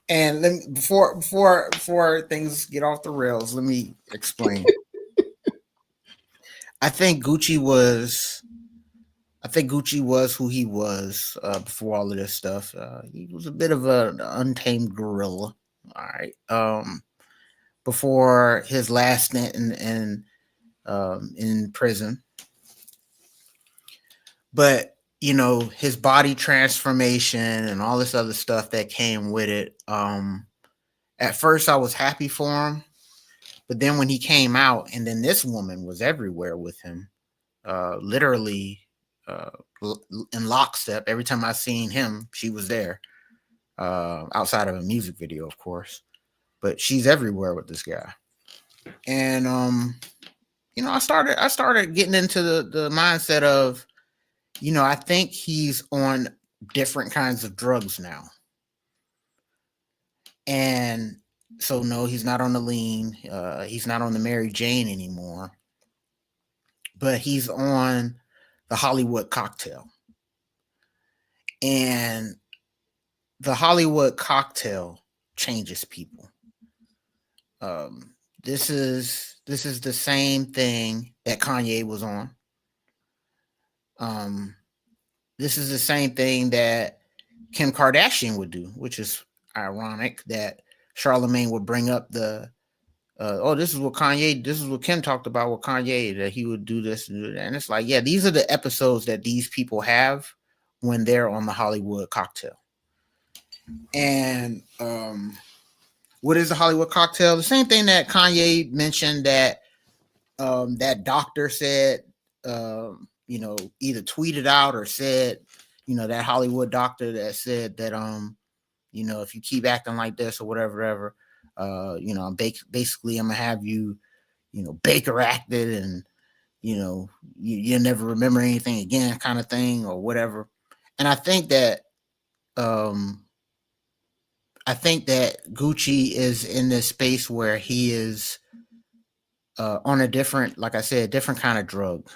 And let me, before things get off the rails, let me explain. I think Gucci was who he was before all of this stuff. He was a bit of an untamed gorilla. All right. Before his last stint in prison. But his body transformation and all this other stuff that came with it. At first I was happy for him, but then when he came out and then this woman was everywhere with him, literally in lockstep. Every time I seen him, she was there, outside of a music video, of course, but she's everywhere with this guy. And, I started getting into the mindset of, I think he's on different kinds of drugs now. And so, no, he's not on the lean. He's not on the Mary Jane anymore, but he's on the Hollywood cocktail. And the Hollywood cocktail changes people. This is the same thing that Kanye was on. This is the same thing that Kim Kardashian would do, which is ironic that Charlemagne would bring up this is what Kim talked about with Kanye, that he would do this and do that. And it's like, yeah, these are the episodes that these people have when they're on the Hollywood cocktail. And what is the Hollywood cocktail? The same thing that Kanye mentioned that that doctor said, either tweeted out or said, that Hollywood doctor that said that, if you keep acting like this or whatever, basically I'm gonna have you, Baker acted and, you'll never remember anything again kind of thing or whatever. And I think that Gucci is in this space where he is on a different, like I said, different kind of drug.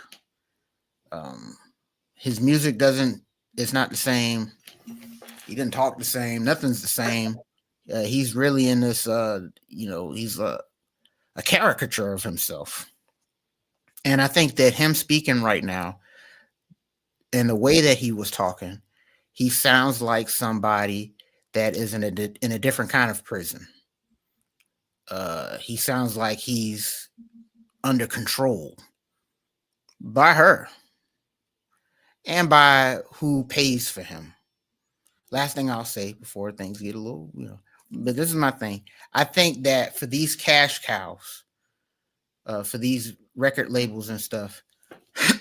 His music it's not the same. He didn't talk the same. Nothing's the same. He's really in this, he's a caricature of himself. And I think that him speaking right now and the way that he was talking, he sounds like somebody that is in a different kind of prison. He sounds like he's under control by her and by who pays for him. Last thing I'll say before things get a little, but this is my thing. I think that for these cash cows, for these record labels and stuff,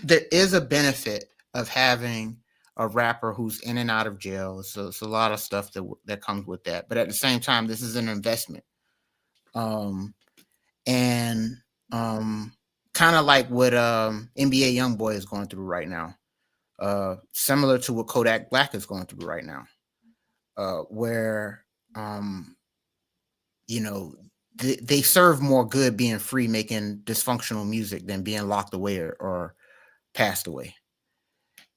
there is a benefit of having a rapper who's in and out of jail. So it's a lot of stuff that comes with that. But at the same time, this is an investment. And kind of like what NBA Youngboy is going through right now. Similar to what Kodak Black is going through right now. Where they serve more good being free making dysfunctional music than being locked away or passed away.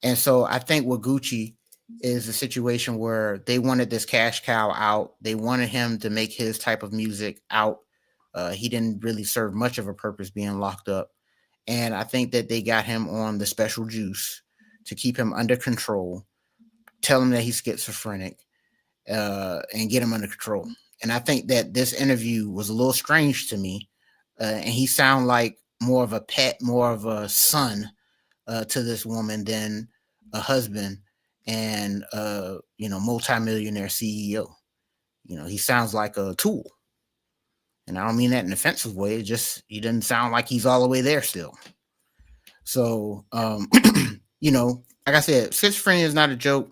And so I think with Gucci is a situation where they wanted this cash cow out. They wanted him to make his type of music out. He didn't really serve much of a purpose being locked up. And I think that they got him on the special juice to keep him under control, tell him that he's schizophrenic, and get him under control. And I think that this interview was a little strange to me. And he sounded like more of a pet, more of a son to this woman than a husband and multimillionaire CEO. He sounds like a tool. And I don't mean that in an offensive way. It just, he doesn't sound like he's all the way there still. So, like I said, schizophrenia is not a joke.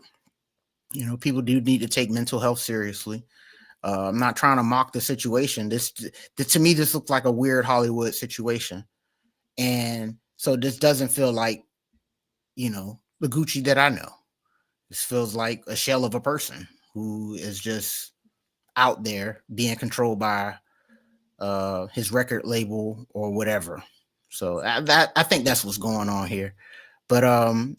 People do need to take mental health seriously. I'm not trying to mock the situation. To me, this looks like a weird Hollywood situation. And so this doesn't feel like, the Gucci that I know. This feels like a shell of a person who is just out there being controlled by his record label or whatever. So I think that's what's going on here. But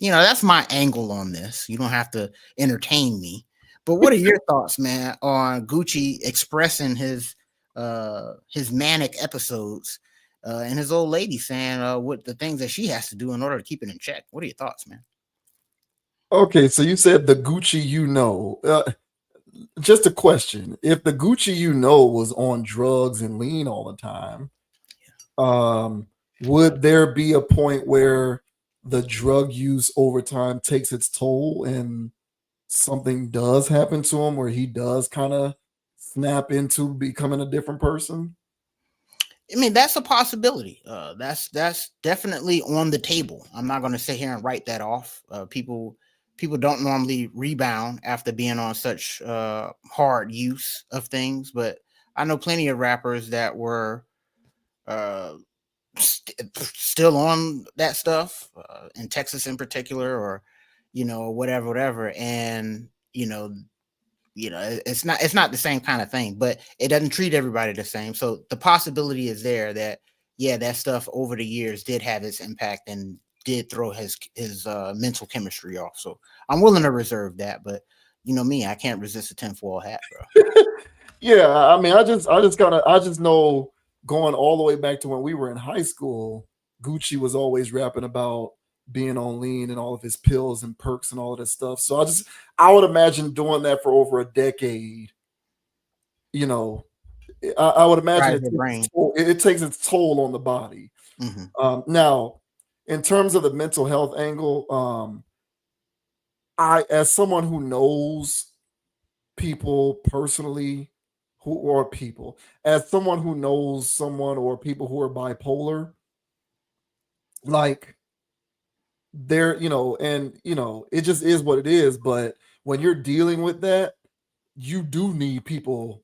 that's my angle on this. You don't have to entertain me. But what are your thoughts, man, on Gucci expressing his manic episodes and his old lady saying what the things that she has to do in order to keep it in check? What are your thoughts, man? Okay, so you said the Gucci just a question. If the Gucci was on drugs and lean all the time, would there be a point where the drug use over time takes its toll and something does happen to him where he does kind of snap into becoming a different person? I mean, that's a possibility. That's definitely on the table. I'm not going to sit here and write that off. People don't normally rebound after being on such hard use of things, but I know plenty of rappers that were still on that stuff in Texas in particular, or whatever. And it's not the same kind of thing, but it doesn't treat everybody the same. So the possibility is there that that stuff over the years did have its impact and did throw his mental chemistry off. So I'm willing to reserve that, but me, I can't resist a tinfoil hat, bro. Yeah, I mean, I just know going all the way back to when we were in high school, Gucci was always rapping about being on lean and all of his pills and perks and all of that stuff. So I would imagine doing that for over a decade. I would imagine it takes its toll on the body. Mm-hmm. Now, in terms of the mental health angle, as someone who knows people personally, as someone who knows someone or people who are bipolar, like it just is what it is. But when you're dealing with that, you do need people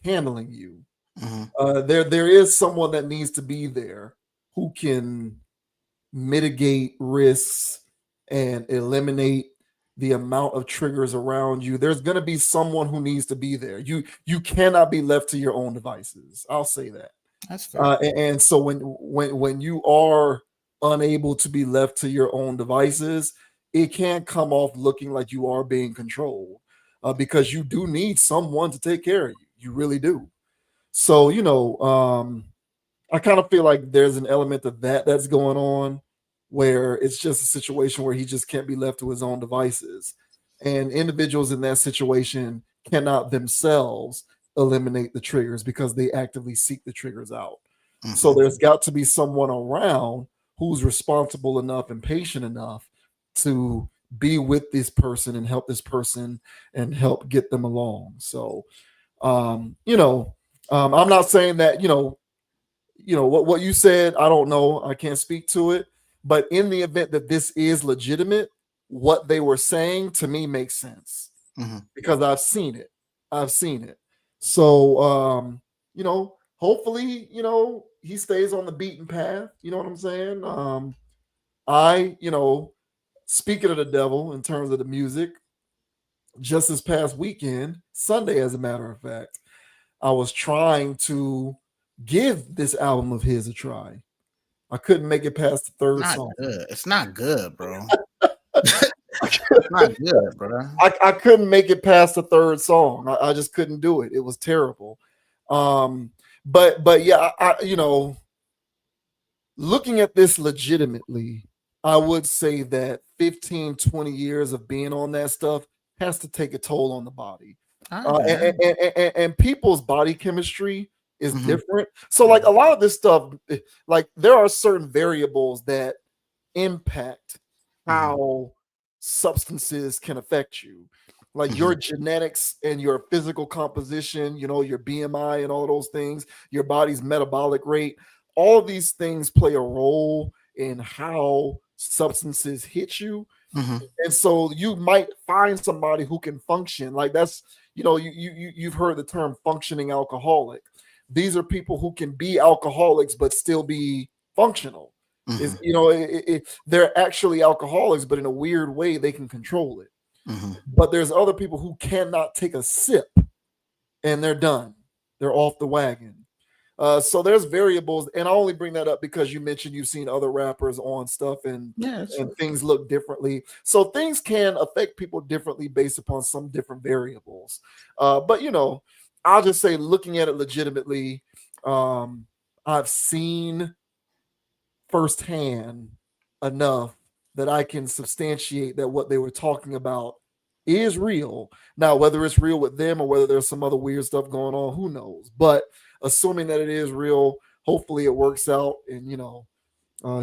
handling you. Mm-hmm. There is someone that needs to be there who can mitigate risks and eliminate the amount of triggers around you. There's going to be someone who needs to be there. You cannot be left to your own devices. I'll say that. That's fair. And so when you are unable to be left to your own devices, it can come off looking like you are being controlled, because you do need someone to take care of you. You really do. So, I kind of feel like there's an element of that's going on, where it's just a situation where he just can't be left to his own devices. And individuals in that situation cannot themselves eliminate the triggers because they actively seek the triggers out. Mm-hmm. So there's got to be someone around who's responsible enough and patient enough to be with this person and help this person and help get them along. So, I'm not saying that, what you said, I don't know. I can't speak to it. But in the event that this is legitimate, what they were saying to me makes sense. Mm-hmm. Because I've seen it. So, hopefully, he stays on the beaten path. You know what I'm saying? Speaking of the devil in terms of the music, just this past weekend, Sunday, as a matter of fact, I was trying to give this album of his a try. I couldn't make it past the third Not song. good. It's not good, bro. It's not good, bro. I couldn't make it past the third song. I just couldn't do it. It was terrible. But yeah, looking at this legitimately, I would say that 15, 20 years of being on that stuff has to take a toll on the body. And people's body chemistry is different. So like a lot of this stuff, like there are certain variables that impact how substances can affect you, like your genetics and your physical composition, your BMI and all of those things, your body's metabolic rate. All of these things play a role in how substances hit you. And so you might find somebody who can function like that's, you've heard the term functioning alcoholic. These are people who can be alcoholics but still be functional. They're actually alcoholics, but in a weird way they can control it. But there's other people who cannot take a sip and they're done. They're off the wagon. So there's variables, and I only bring that up because you mentioned you've seen other rappers on stuff and things look differently. So things can affect people differently based upon some different variables. But I'll just say, looking at it legitimately, I've seen firsthand enough that I can substantiate that what they were talking about is real. Now, whether it's real with them or whether there's some other weird stuff going on, who knows? But assuming that it is real, hopefully it works out and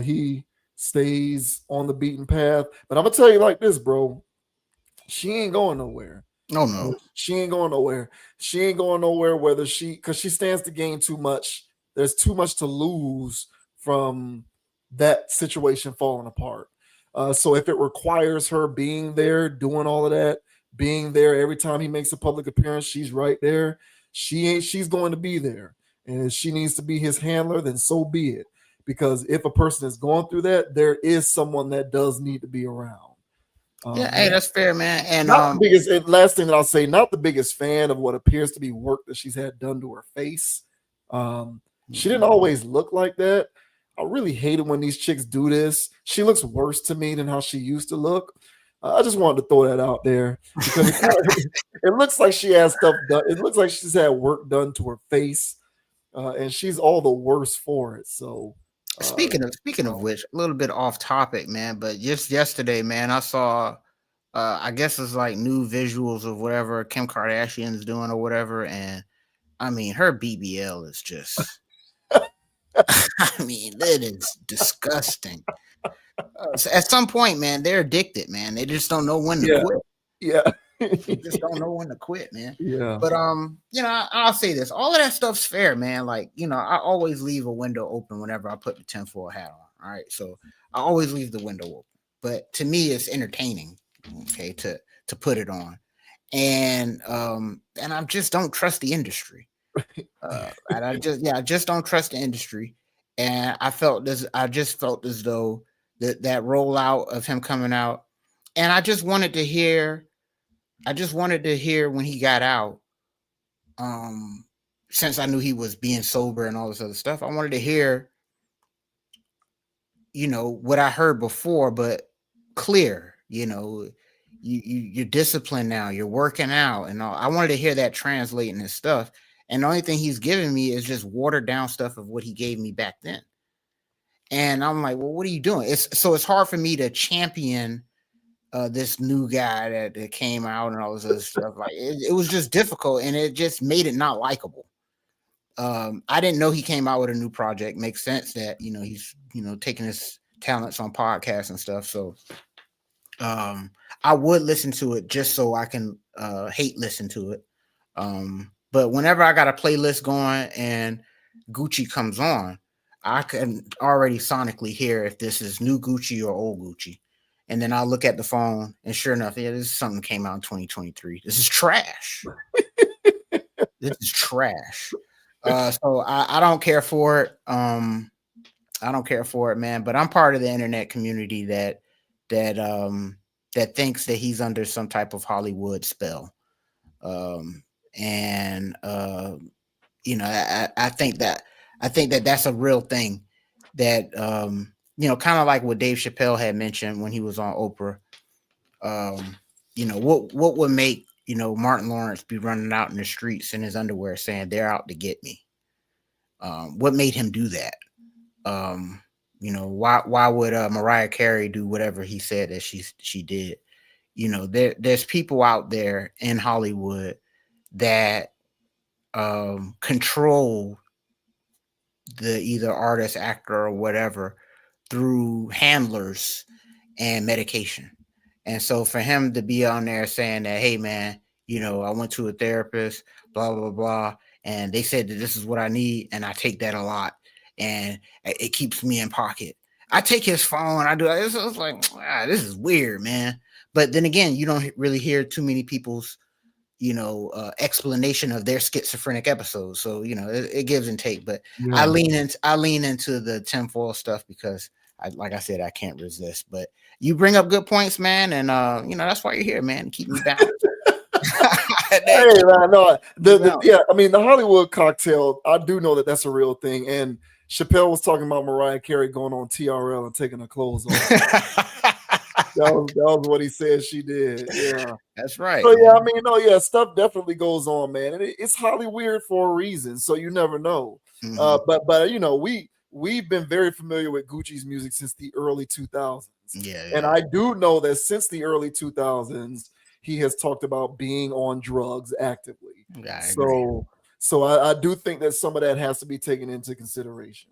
he stays on the beaten path. But I'm gonna tell you like this, bro, she ain't going nowhere. Oh no, she ain't going nowhere. She ain't going nowhere because she stands to gain too much. There's too much to lose from that situation falling apart. So if it requires her being there, doing all of that, being there every time he makes a public appearance, she's right there. She's going to be there. And if she needs to be his handler, then so be it. Because if a person is going through that, there is someone that does need to be around. Hey, that's fair, man. And last thing that I'll say, not the biggest fan of what appears to be work that she's had done to her face. She didn't always look like that. I really hate it when these chicks do this. She looks worse to me than how she used to look. I just wanted to throw that out there because it looks like she has stuff done. It looks like she's had work done to her face, and she's all the worse for it. So, speaking of which, a little bit off topic, man. But just yesterday, man, I saw, I guess it's like new visuals of whatever Kim Kardashian is doing or whatever, and I mean her BBL is just. I mean, that is disgusting. At some point, man, they're addicted, man. They just don't know when to quit. Yeah. They just don't know when to quit, man. Yeah. But I'll say this. All of that stuff's fair, man. Like, I always leave a window open whenever I put the tinfoil hat on. All right. So I always leave the window open. But to me, it's entertaining, okay, to put it on. And I just don't trust the industry. And I just don't trust the industry. And I just felt as though that rollout of him coming out, and I just wanted to hear when he got out, since I knew he was being sober and all this other stuff, I wanted to hear, what I heard before, but clear, you're disciplined now, you're working out and all. I wanted to hear that translate in his stuff. And the only thing he's giving me is just watered down stuff of what he gave me back then. And I'm like, well, what are you doing? It's hard for me to champion this new guy that came out and all this other stuff. Like it was just difficult, and it just made it not likable. I didn't know he came out with a new project. Makes sense that he's taking his talents on podcasts and stuff. So I would listen to it just so I can hate listen to it. But whenever I got a playlist going and Gucci comes on, I can already sonically hear if this is new Gucci or old Gucci. And then I'll look at the phone and sure enough, this is something came out in 2023. This is trash. This is trash. So I don't care for it. I don't care for it, man. But I'm part of the internet community that thinks that he's under some type of Hollywood spell. I think that that's a real thing that kind of like what Dave Chappelle had mentioned when he was on Oprah. What would make Martin Lawrence be running out in the streets in his underwear saying they're out to get me? What made him do that? Why would Mariah Carey do whatever he said that she did? There's people out there in Hollywood that control the either artist, actor, or whatever through handlers and medication. And so for him to be on there saying that, hey man, I went to a therapist, blah, blah, blah, and they said that this is what I need, and I take that a lot, and it keeps me in pocket. I take his phone, I do it. It's like, this is weird, man. But then again, you don't really hear too many people's explanation of their schizophrenic episodes. So it gives and take. But yeah. I lean into the tinfoil stuff because like I said, I can't resist. But you bring up good points, man, and that's why you're here, man. Keep me balanced. Hey, man, no, the Hollywood cocktail, I do know that that's a real thing. And Chappelle was talking about Mariah Carey going on TRL and taking her clothes off. That was what he said she did. Yeah, that's right. So yeah, stuff definitely goes on, man, and it's highly weird for a reason. So you never know. Mm-hmm. But we've been very familiar with Gucci's music since the early 2000s. Yeah. And I do know that since the early 2000s, he has talked about being on drugs actively. Yeah, so I do think that some of that has to be taken into consideration.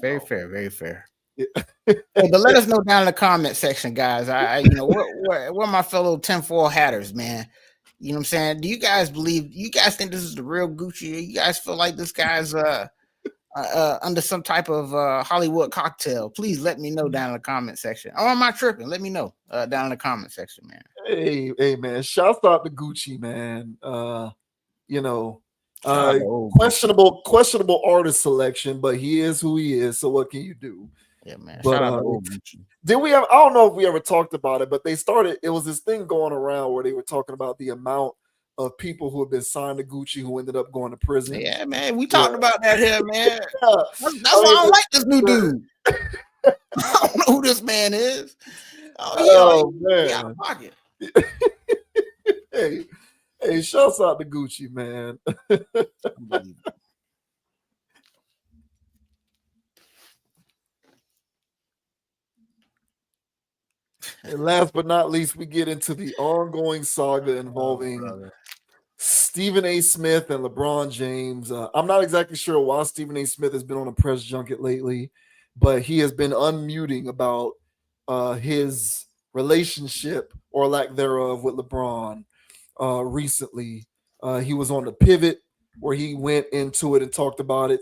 Very fair, very fair. Yeah. Hey, but let us know down in the comment section, guys. Where my fellow tinfoil hatters, man. You know what I'm saying? Do you guys think this is the real Gucci? You guys feel like this guy's under some type of Hollywood cocktail? Please let me know down in the comment section. Or am I tripping? Let me know down in the comment section, man. Hey, man. Shouts out to Gucci, man. Questionable artist selection, but he is who he is. So what can you do? Yeah, man. But, shout out to old Gucci. I don't know if we ever talked about it, but it was this thing going around where they were talking about the amount of people who have been signed to Gucci who ended up going to prison. Yeah, man. We talked about that here, man. That's why I don't like this new dude. I don't know who this man is. Man. He out of pocket. Hey, shouts out to Gucci, man. And last but not least, we get into the ongoing saga involving Stephen A. Smith and LeBron James. I'm not exactly sure why Stephen A. Smith has been on a press junket lately, but he has been unmuting about his relationship or lack thereof with LeBron recently. He was on the Pivot where he went into it and talked about it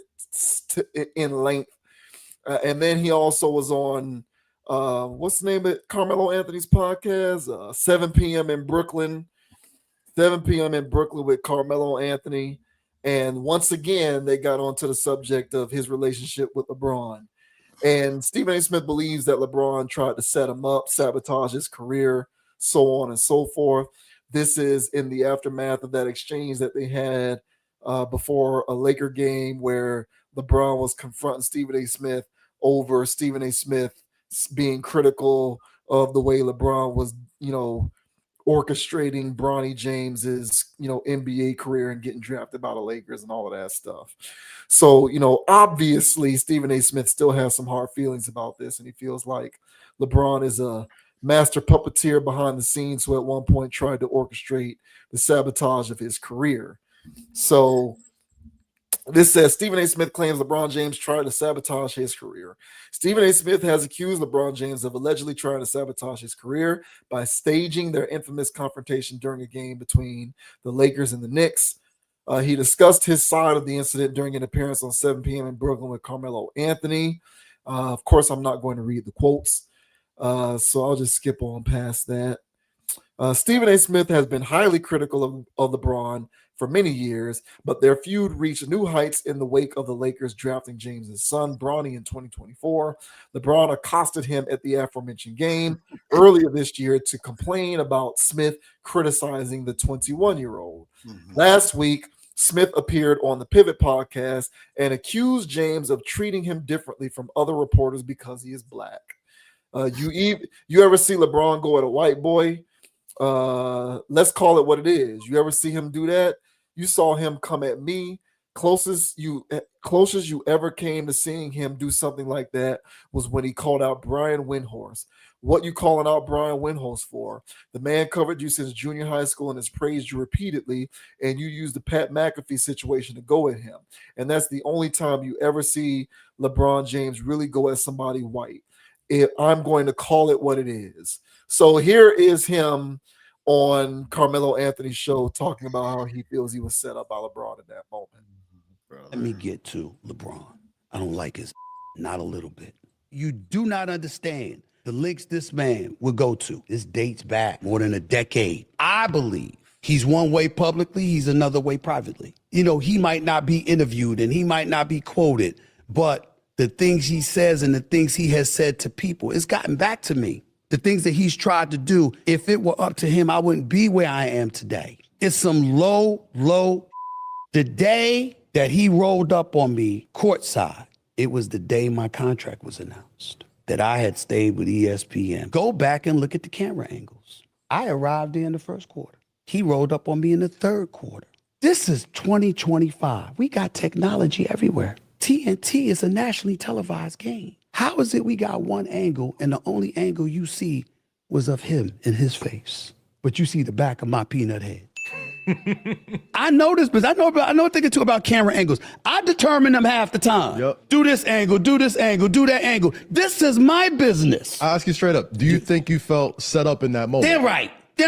in length. And then he also was on what's the name of it? Carmelo Anthony's podcast, 7 p.m. in Brooklyn. 7 p.m. in Brooklyn with Carmelo Anthony. And once again, they got onto the subject of his relationship with LeBron. And Stephen A. Smith believes that LeBron tried to set him up, sabotage his career, so on and so forth. This is in the aftermath of that exchange that they had before a Laker game where LeBron was confronting Stephen A. Smith over Stephen A. Smith being critical of the way LeBron was, orchestrating Bronny James's, NBA career and getting drafted by the Lakers and all of that stuff. So, obviously Stephen A. Smith still has some hard feelings about this, and he feels like LeBron is a master puppeteer behind the scenes who at one point tried to orchestrate the sabotage of his career. So this says Stephen A. Smith claims LeBron James tried to sabotage his career. Stephen A. Smith has accused LeBron James of allegedly trying to sabotage his career by staging their infamous confrontation during a game between the Lakers and the Knicks. He discussed his side of the incident during an appearance on 7 p.m. in Brooklyn with Carmelo Anthony. Of course, I'm not going to read the quotes, so I'll just skip on past that. Stephen A. Smith has been highly critical of LeBron for many years, but their feud reached new heights in the wake of the Lakers drafting James's son, Bronny, in 2024. LeBron accosted him at the aforementioned game earlier this year to complain about Smith criticizing the 21-year-old. Mm-hmm. Last week, Smith appeared on the Pivot podcast and accused James of treating him differently from other reporters because he is black. You ever see LeBron go at a white boy? Let's call it what it is. You ever see him do that? You saw him come at me. Closest you ever came to seeing him do something like that was when he called out Brian Windhorst. What you calling out Brian Windhorst for? The man covered you since junior high school and has praised you repeatedly, and you used the Pat McAfee situation to go at him. And that's the only time you ever see LeBron James really go at somebody white. I'm going to call it what it is. So here is him on Carmelo Anthony's show talking about how he feels he was set up by LeBron in that moment. Let me get to LeBron. I don't like his not a little bit. You do not understand the links this man would go to. This dates back more than a decade. I believe he's one way publicly, he's another way privately. You know, he might not be interviewed and he might not be quoted, but the things he says and the things he has said to people, it's gotten back to me. The things that he's tried to do, if it were up to him, I wouldn't be where I am today. It's some low. The day that he rolled up on me courtside, it was the day my contract was announced, that I had stayed with ESPN. Go back and look at the camera angles. I arrived there in the first quarter. He rolled up on me in the third quarter. This is 2025. We got technology everywhere. TNT is a nationally televised game. How is it we got one angle and the only angle you see was of him and his face, but you see the back of my peanut head? I know this, but I know a thing or two about camera angles. I determine them half the time. Yep. Do this angle, do that angle. This is my business. I ask you straight up, do you think you felt set up in that moment? Damn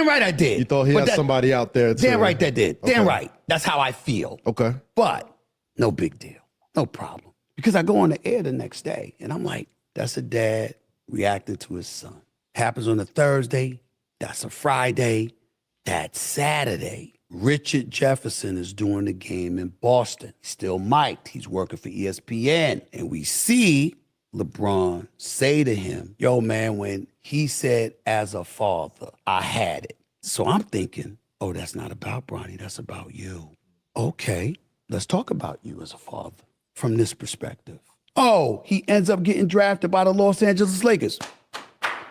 right I did. You thought he had somebody out there too? Damn right that did. Okay. Damn right. That's how I feel. Okay. But no big deal. No problem. Because I go on the air the next day and I'm like, that's a dad reacting to his son. Happens on a Thursday. That's a Friday. That's Saturday. Richard Jefferson is doing the game in Boston. He's still mic'd. He's working for ESPN. And we see LeBron say to him, yo, man, when he said, as a father, I had it. So I'm thinking, oh, that's not about Bronny. That's about you. Okay, let's talk about you as a father from this perspective. Oh, he ends up getting drafted by the Los Angeles Lakers.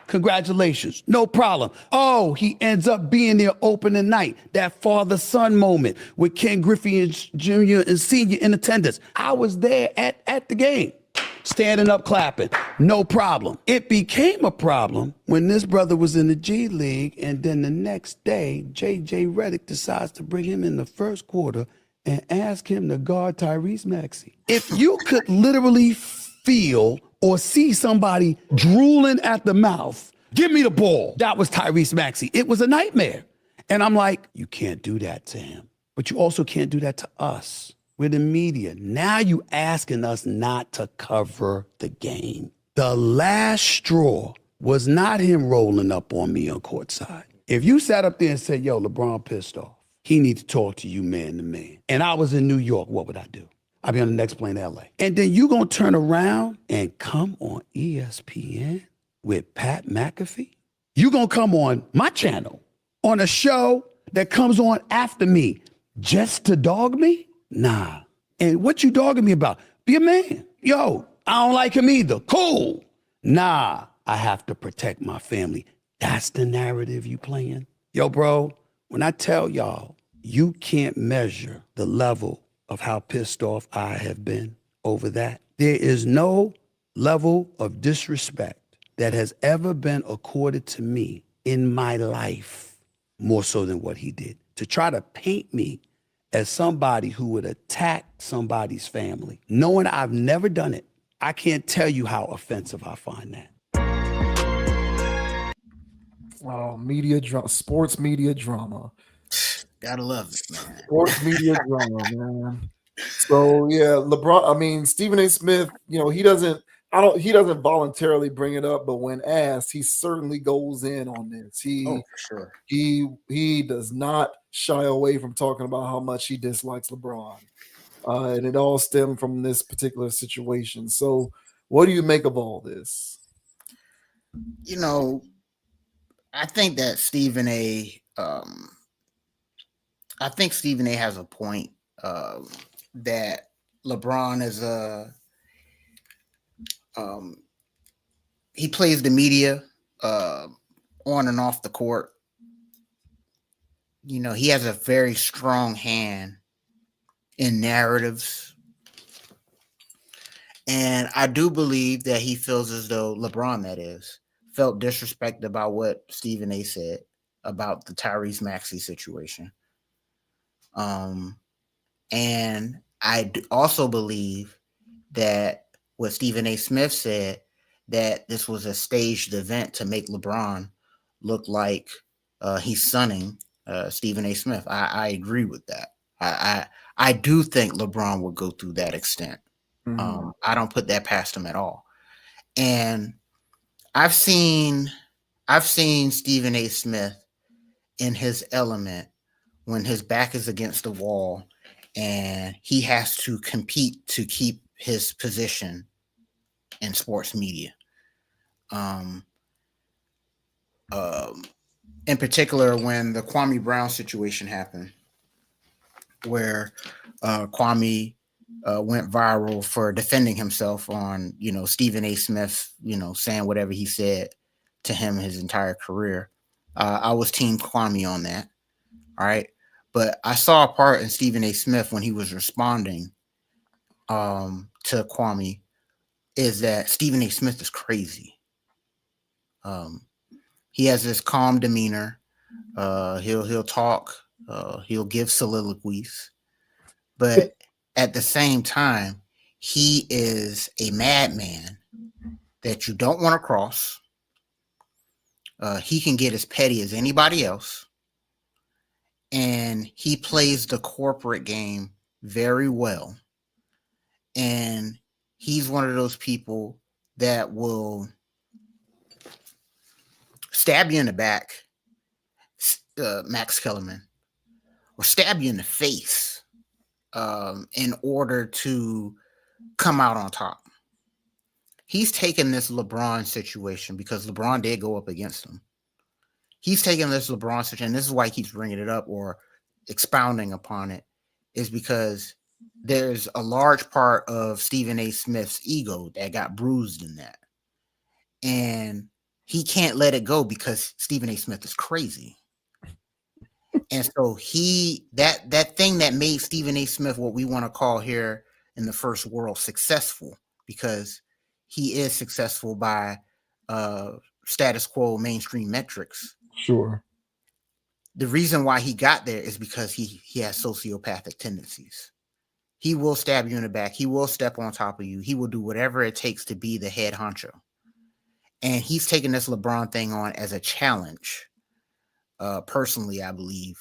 Congratulations, no problem. Oh, he ends up being there opening night, that father-son moment with Ken Griffey Jr. and Sr. in attendance. I was there at the game, standing up, clapping, no problem. It became a problem when this brother was in the G League, and then the next day, J.J. Redick decides to bring him in the first quarter and ask him to guard Tyrese Maxey. If you could literally feel or see somebody drooling at the mouth, give me the ball. That was Tyrese Maxey. It was a nightmare. And I'm like, you can't do that to him. But you also can't do that to us. We're the media. Now you asking us not to cover the game. The last straw was not him rolling up on me on courtside. If you sat up there and said, yo, LeBron pissed off, he need to talk to you man to man, and I was in New York, what would I do? I'd be on the next plane to LA. And then you gonna turn around and come on ESPN with Pat McAfee? You gonna come on my channel on a show that comes on after me just to dog me? Nah. And what you dogging me about? Be a man. Yo, I don't like him either. Cool. Nah, I have to protect my family. That's the narrative you playing? Yo, bro, when I tell y'all, you can't measure the level of how pissed off I have been over that. There is no level of disrespect that has ever been accorded to me in my life, more so than what he did. To try to paint me as somebody who would attack somebody's family, knowing I've never done it, I can't tell you how offensive I find that. Media drama, sports media drama. Gotta love it, man. Sports media drama, man. So yeah, LeBron. I mean, Stephen A. Smith. You know, he doesn't voluntarily bring it up, but when asked, he certainly goes in on this. For sure. He does not shy away from talking about how much he dislikes LeBron, and it all stemmed from this particular situation. So, what do you make of all this? You know, I think that Stephen A. has a point that LeBron is he plays the media on and off the court. You know, he has a very strong hand in narratives. And I do believe that he feels as though LeBron, that is, felt disrespected about what Stephen A said about the Tyrese Maxey situation. And I also believe that what Stephen A. Smith said, that this was a staged event to make LeBron look like he's sunning Stephen A. Smith. I agree with that. I do think LeBron would go through that extent. I don't put that past him at all. And I've seen Stephen A. Smith in his element when his back is against the wall and he has to compete to keep his position in sports media. In particular, when the Kwame Brown situation happened, where Kwame went viral for defending himself on, Stephen A. Smith, saying whatever he said to him his entire career. I was Team Kwame on that. All right. But I saw a part in Stephen A. Smith when he was responding to Kwame, is that Stephen A. Smith is crazy. He has this calm demeanor. He'll talk. He'll give soliloquies. But at the same time, he is a madman that you don't want to cross. He can get as petty as anybody else. And he plays the corporate game very well. And he's one of those people that will stab you in the back, Max Kellerman, or stab you in the face in order to come out on top. He's taken this LeBron situation because LeBron did go up against him. He's taking this LeBron situation, and this is why he keeps bringing it up or expounding upon it, is because there's a large part of Stephen A. Smith's ego that got bruised in that. And he can't let it go because Stephen A. Smith is crazy. And so that thing that made Stephen A. Smith what we want to call here in the first world successful, because he is successful by status quo mainstream metrics. Sure. The reason why he got there is because he has sociopathic tendencies. He will stab you in the back. He will step on top of you. He will do whatever it takes to be the head honcho. And he's taking this LeBron thing on as a challenge, personally, I believe.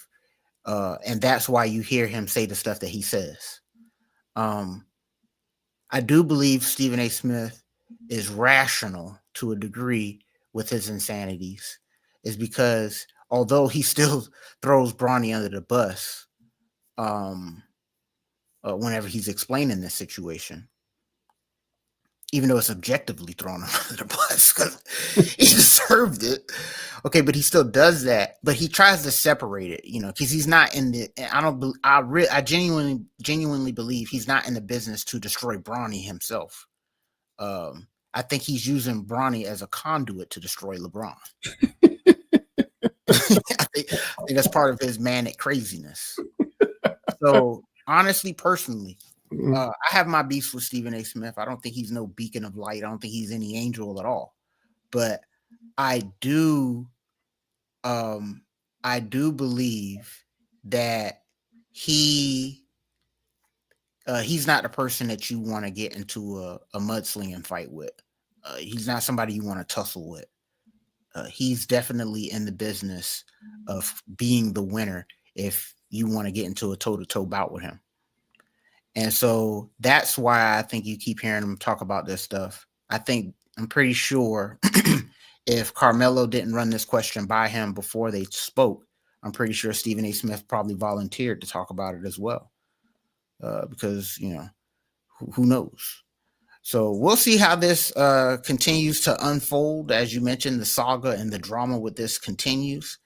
And that's why you hear him say the stuff that he says. I do believe Stephen A. Smith is rational to a degree with his insanities, is because although he still throws Bronny under the bus whenever he's explaining this situation, even though it's objectively thrown him under the bus because he deserved it. Okay, but he still does that. But he tries to separate it, because he's not in the. I genuinely believe he's not in the business to destroy Bronny himself. I think he's using Bronny as a conduit to destroy LeBron. I think that's part of his manic craziness. So honestly, personally, I have my beefs with Stephen A. Smith. I don't think he's no beacon of light. I don't think he's any angel at all. But I do believe that he's not the person that you want to get into a mudslinging fight with. He's not somebody you want to tussle with. He's definitely in the business of being the winner if you want to get into a toe-to-toe bout with him. And so that's why I think you keep hearing him talk about this stuff. I'm pretty sure if Carmelo didn't run this question by him before they spoke, I'm pretty sure Stephen A. Smith probably volunteered to talk about it as well. Because, who knows? So we'll see how this continues to unfold. As you mentioned, the saga and the drama with this continues.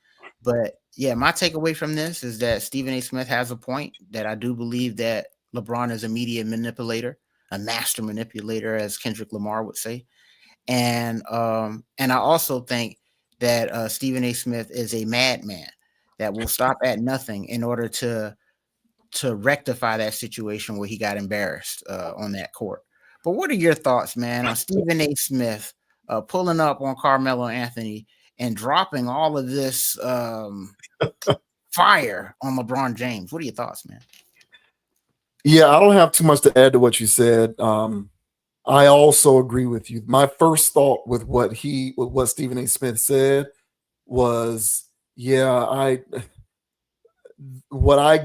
But Yeah, my takeaway from this is that Stephen A. Smith has a point, that I do believe that LeBron is a media manipulator, a master manipulator, as Kendrick Lamar would say. And I also think that Stephen A. Smith is a madman that will stop at nothing in order to rectify that situation where he got embarrassed on that court. But what are your thoughts, man, on Stephen A. Smith pulling up on Carmelo Anthony and dropping all of this fire on LeBron James? What are your thoughts, man? Yeah, I don't have too much to add to what you said. I also agree with you. My first thought with what Stephen A. Smith said was, yeah, what I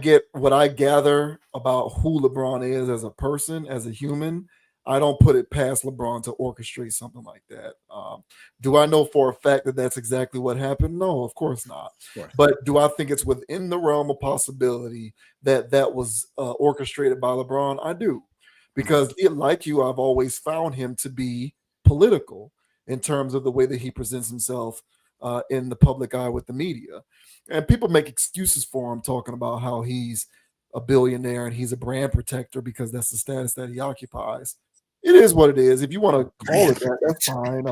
gather about who LeBron is as a person, as a human, I don't put it past LeBron to orchestrate something like that. Do I know for a fact that that's exactly what happened? No, of course not. Sure. But do I think it's within the realm of possibility that that was orchestrated by LeBron? I do, because like you, I've always found him to be political in terms of the way that he presents himself in the public eye with the media. And people make excuses for him, talking about how he's a billionaire and he's a brand protector because that's the status that he occupies. It is what it is. If you want to call it that, that's fine.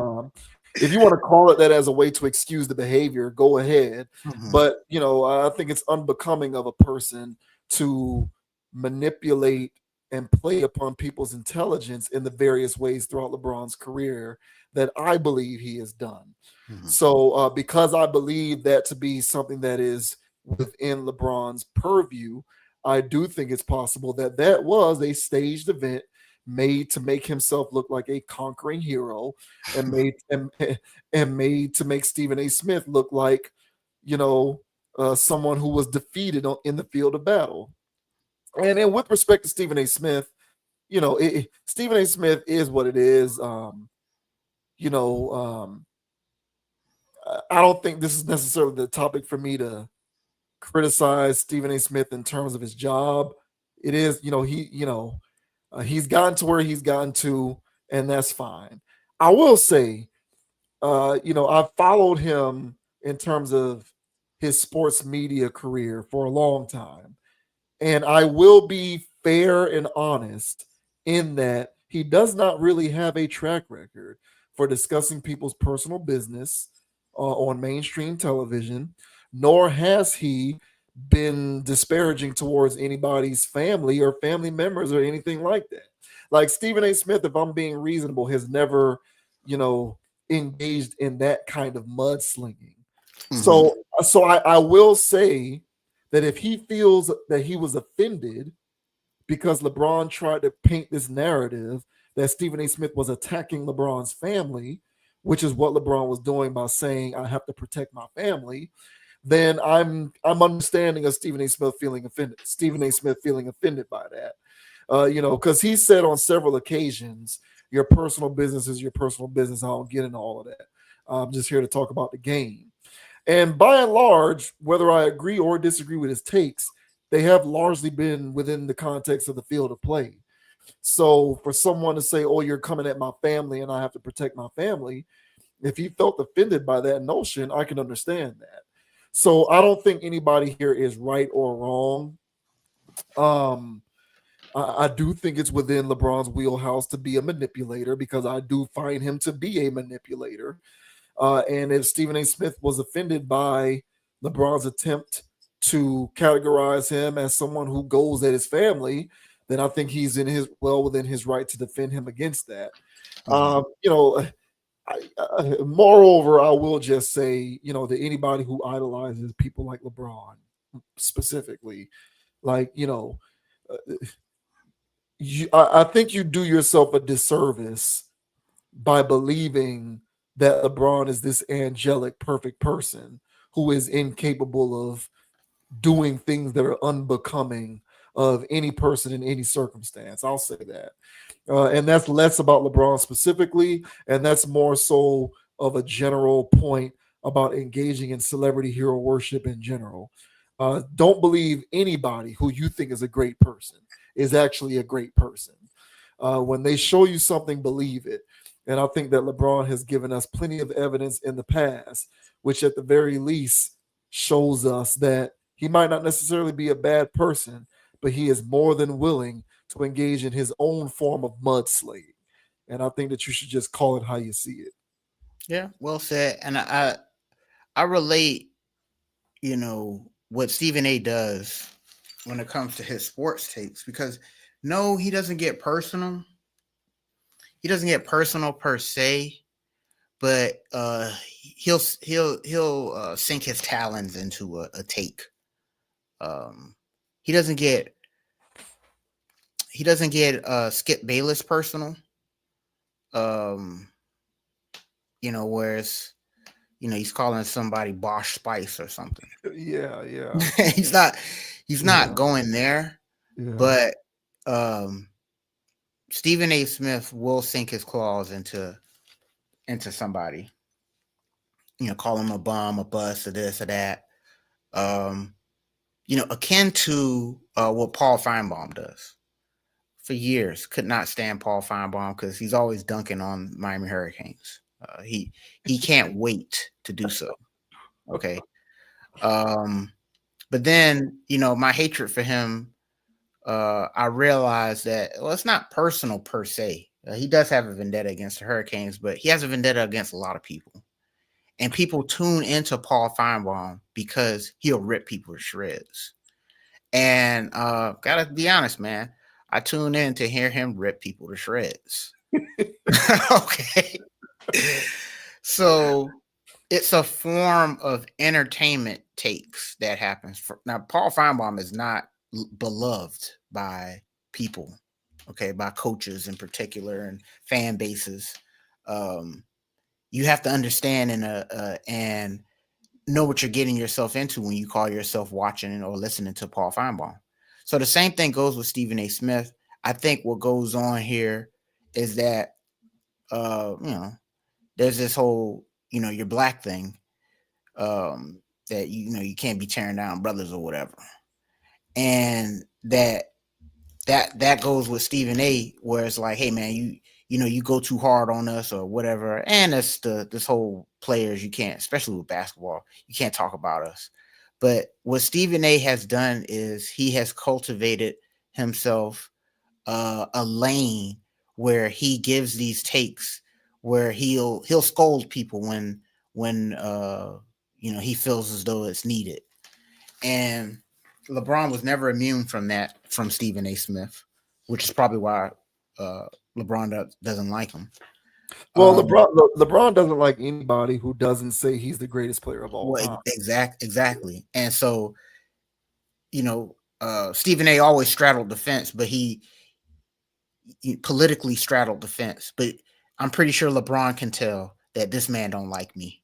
If you want to call it that as a way to excuse the behavior, go ahead. But, I think it's unbecoming of a person to manipulate and play upon people's intelligence in the various ways throughout LeBron's career that I believe he has done. So because I believe that to be something that is within LeBron's purview, I do think it's possible that that was a staged event made to make himself look like a conquering hero, and made to make Stephen A. Smith look like, someone who was defeated in the field of battle. And with respect to Stephen A. Smith, Stephen A. Smith is what it is. I don't think this is necessarily the topic for me to criticize Stephen A. Smith in terms of his job. It is, he's gotten to where he's gotten to, and that's fine. I will say, I've followed him in terms of his sports media career for a long time. And I will be fair and honest in that he does not really have a track record for discussing people's personal business on mainstream television, nor has he been disparaging towards anybody's family or family members or anything like that. Like Stephen A. Smith, if I'm being reasonable, has never, engaged in that kind of mudslinging. So I will say that if he feels that he was offended because LeBron tried to paint this narrative that Stephen A. Smith was attacking LeBron's family, which is what LeBron was doing by saying, I have to protect my family, then I'm understanding of Stephen A. Smith feeling offended. Stephen A. Smith feeling offended by that, because he said on several occasions, "Your personal business is your personal business. I don't get into all of that. I'm just here to talk about the game." And by and large, whether I agree or disagree with his takes, they have largely been within the context of the field of play. So for someone to say, "Oh, you're coming at my family and I have to protect my family," if he felt offended by that notion, I can understand that. So I don't think anybody here is right or wrong. I do think it's within LeBron's wheelhouse to be a manipulator, because I do find him to be a manipulator. And if Stephen A. Smith was offended by LeBron's attempt to categorize him as someone who goes at his family, then I think he's within his right to defend him against that. Moreover, I will just say, that anybody who idolizes people like LeBron specifically, I think you do yourself a disservice by believing that LeBron is this angelic, perfect person who is incapable of doing things that are unbecoming of any person in any circumstance. I'll say that. And that's less about LeBron specifically, and that's more so of a general point about engaging in celebrity hero worship in general. Don't believe anybody who you think is a great person is actually a great person. When they show you something, believe it. And I think that LeBron has given us plenty of evidence in the past, which at the very least shows us that he might not necessarily be a bad person, but he is more than willing to engage in his own form of mudslinging. And I think that you should just call it how you see it. Yeah, well said. And I relate, what Stephen A does when it comes to his sports takes, because no, he doesn't get personal. He doesn't get personal per se, but he'll sink his talons into a take. He doesn't get Skip Bayless personal. Whereas he's calling somebody Bosch Spice or something. Yeah. he's not going there. Yeah. But Stephen A. Smith will sink his claws into somebody. Call him a bum, a bust, or this or that. Akin to what Paul Feinbaum does. For years, could not stand Paul Feinbaum because he's always dunking on Miami Hurricanes. He can't wait to do so. Okay. But then, my hatred for him, I realized that, it's not personal per se. He does have a vendetta against the Hurricanes, but he has a vendetta against a lot of people. And people tune into Paul Feinbaum because he'll rip people to shreds. And gotta be honest, man, I tune in to hear him rip people to shreds. Okay. So it's a form of entertainment takes that happens. Now, Paul Feinbaum is not beloved by people, okay, by coaches in particular and fan bases. You have to understand and know what you're getting yourself into when you call yourself watching or listening to Paul Feinbaum. So the same thing goes with Stephen A. Smith. I think what goes on here is that, there's this whole, your black thing, that, you can't be tearing down brothers or whatever. And that goes with Stephen A., where it's like, hey man, you go too hard on us or whatever. And that's this whole players, you can't, especially with basketball, you can't talk about us. But what Stephen A. has done is he has cultivated himself a lane where he gives these takes where he'll scold people when he feels as though it's needed. And LeBron was never immune from that, from Stephen A. Smith, which is probably why LeBron doesn't like him. Well, LeBron doesn't like anybody who doesn't say he's the greatest player of all time. Exactly. And so, Stephen A. always straddled the fence, but he politically straddled the fence. But I'm pretty sure LeBron can tell that this man don't like me.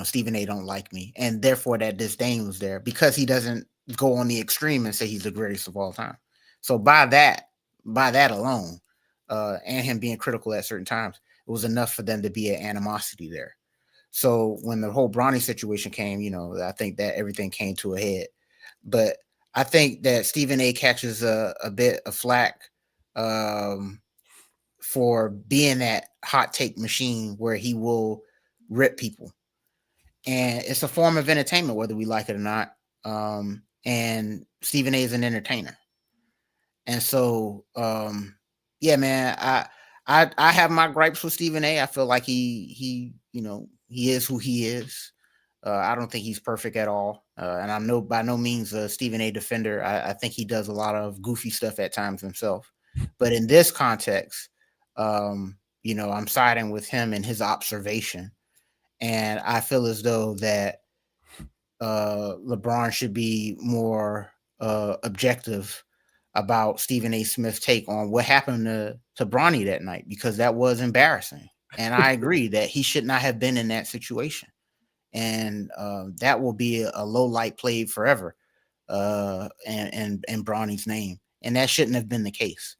Stephen A. don't like me. And therefore that disdain was there because he doesn't go on the extreme and say he's the greatest of all time. So by that alone, and him being critical at certain times, it was enough for them to be an animosity there. So when the whole Bronny situation came, I think that everything came to a head. But I think that Stephen A. catches a bit of flack for being that hot take machine where he will rip people. And it's a form of entertainment, whether we like it or not. And Stephen A. is an entertainer. And so, yeah, man, I have my gripes with Stephen A. I feel like he is who he is. I don't think he's perfect at all. And I'm by no means a Stephen A. defender. I think he does a lot of goofy stuff at times himself. But in this context, I'm siding with him and his observation. And I feel as though that LeBron should be more objective about Stephen A. Smith's take on what happened to Bronny that night, because that was embarrassing. And I agree that he should not have been in that situation. And that will be a low light played forever and Bronny's name. And that shouldn't have been the case.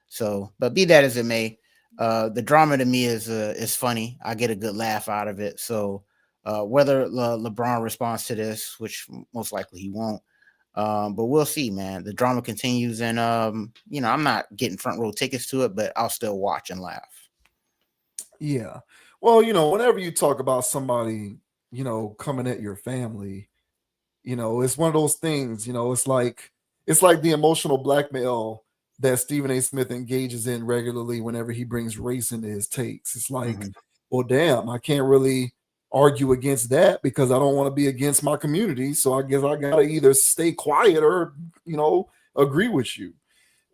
So, but be that as it may, the drama to me is funny. I get a good laugh out of it. So whether LeBron responds to this, which most likely he won't, but we'll see, man. The drama continues, and I'm not getting front row tickets to it, but I'll still watch and laugh. Yeah. Well, whenever you talk about somebody coming at your family, it's one of those things, it's like the emotional blackmail that Stephen A. Smith engages in regularly whenever he brings race into his takes. It's like, well, damn, I can't really argue against that because I don't want to be against my community. So I guess I gotta either stay quiet or, agree with you.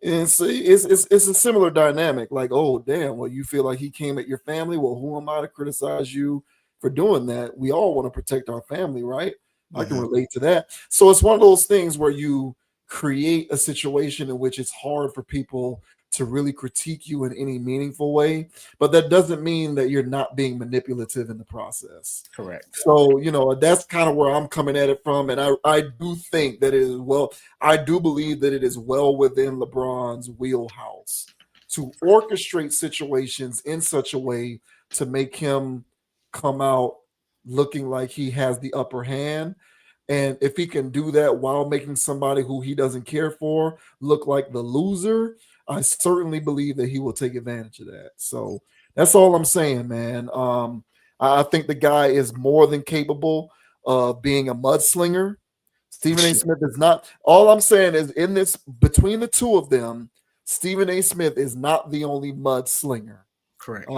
And so it's a similar dynamic. Like, oh, damn, well, you feel like he came at your family. Well, who am I to criticize you for doing that? We all want to protect our family, right? I can relate to that. So it's one of those things where you create a situation in which it's hard for people to really critique you in any meaningful way, but that doesn't mean that you're not being manipulative in the process. Correct. So, that's kind of where I'm coming at it from. And I do think that it is I do believe that it is well within LeBron's wheelhouse to orchestrate situations in such a way to make him come out looking like he has the upper hand. And if he can do that while making somebody who he doesn't care for look like the loser, I certainly believe that he will take advantage of that. So that's all I'm saying, man. I think the guy is more than capable of being a mudslinger. Stephen A. Smith is not. All I'm saying is in this, between the two of them, Stephen A. Smith is not the only mudslinger. Correct.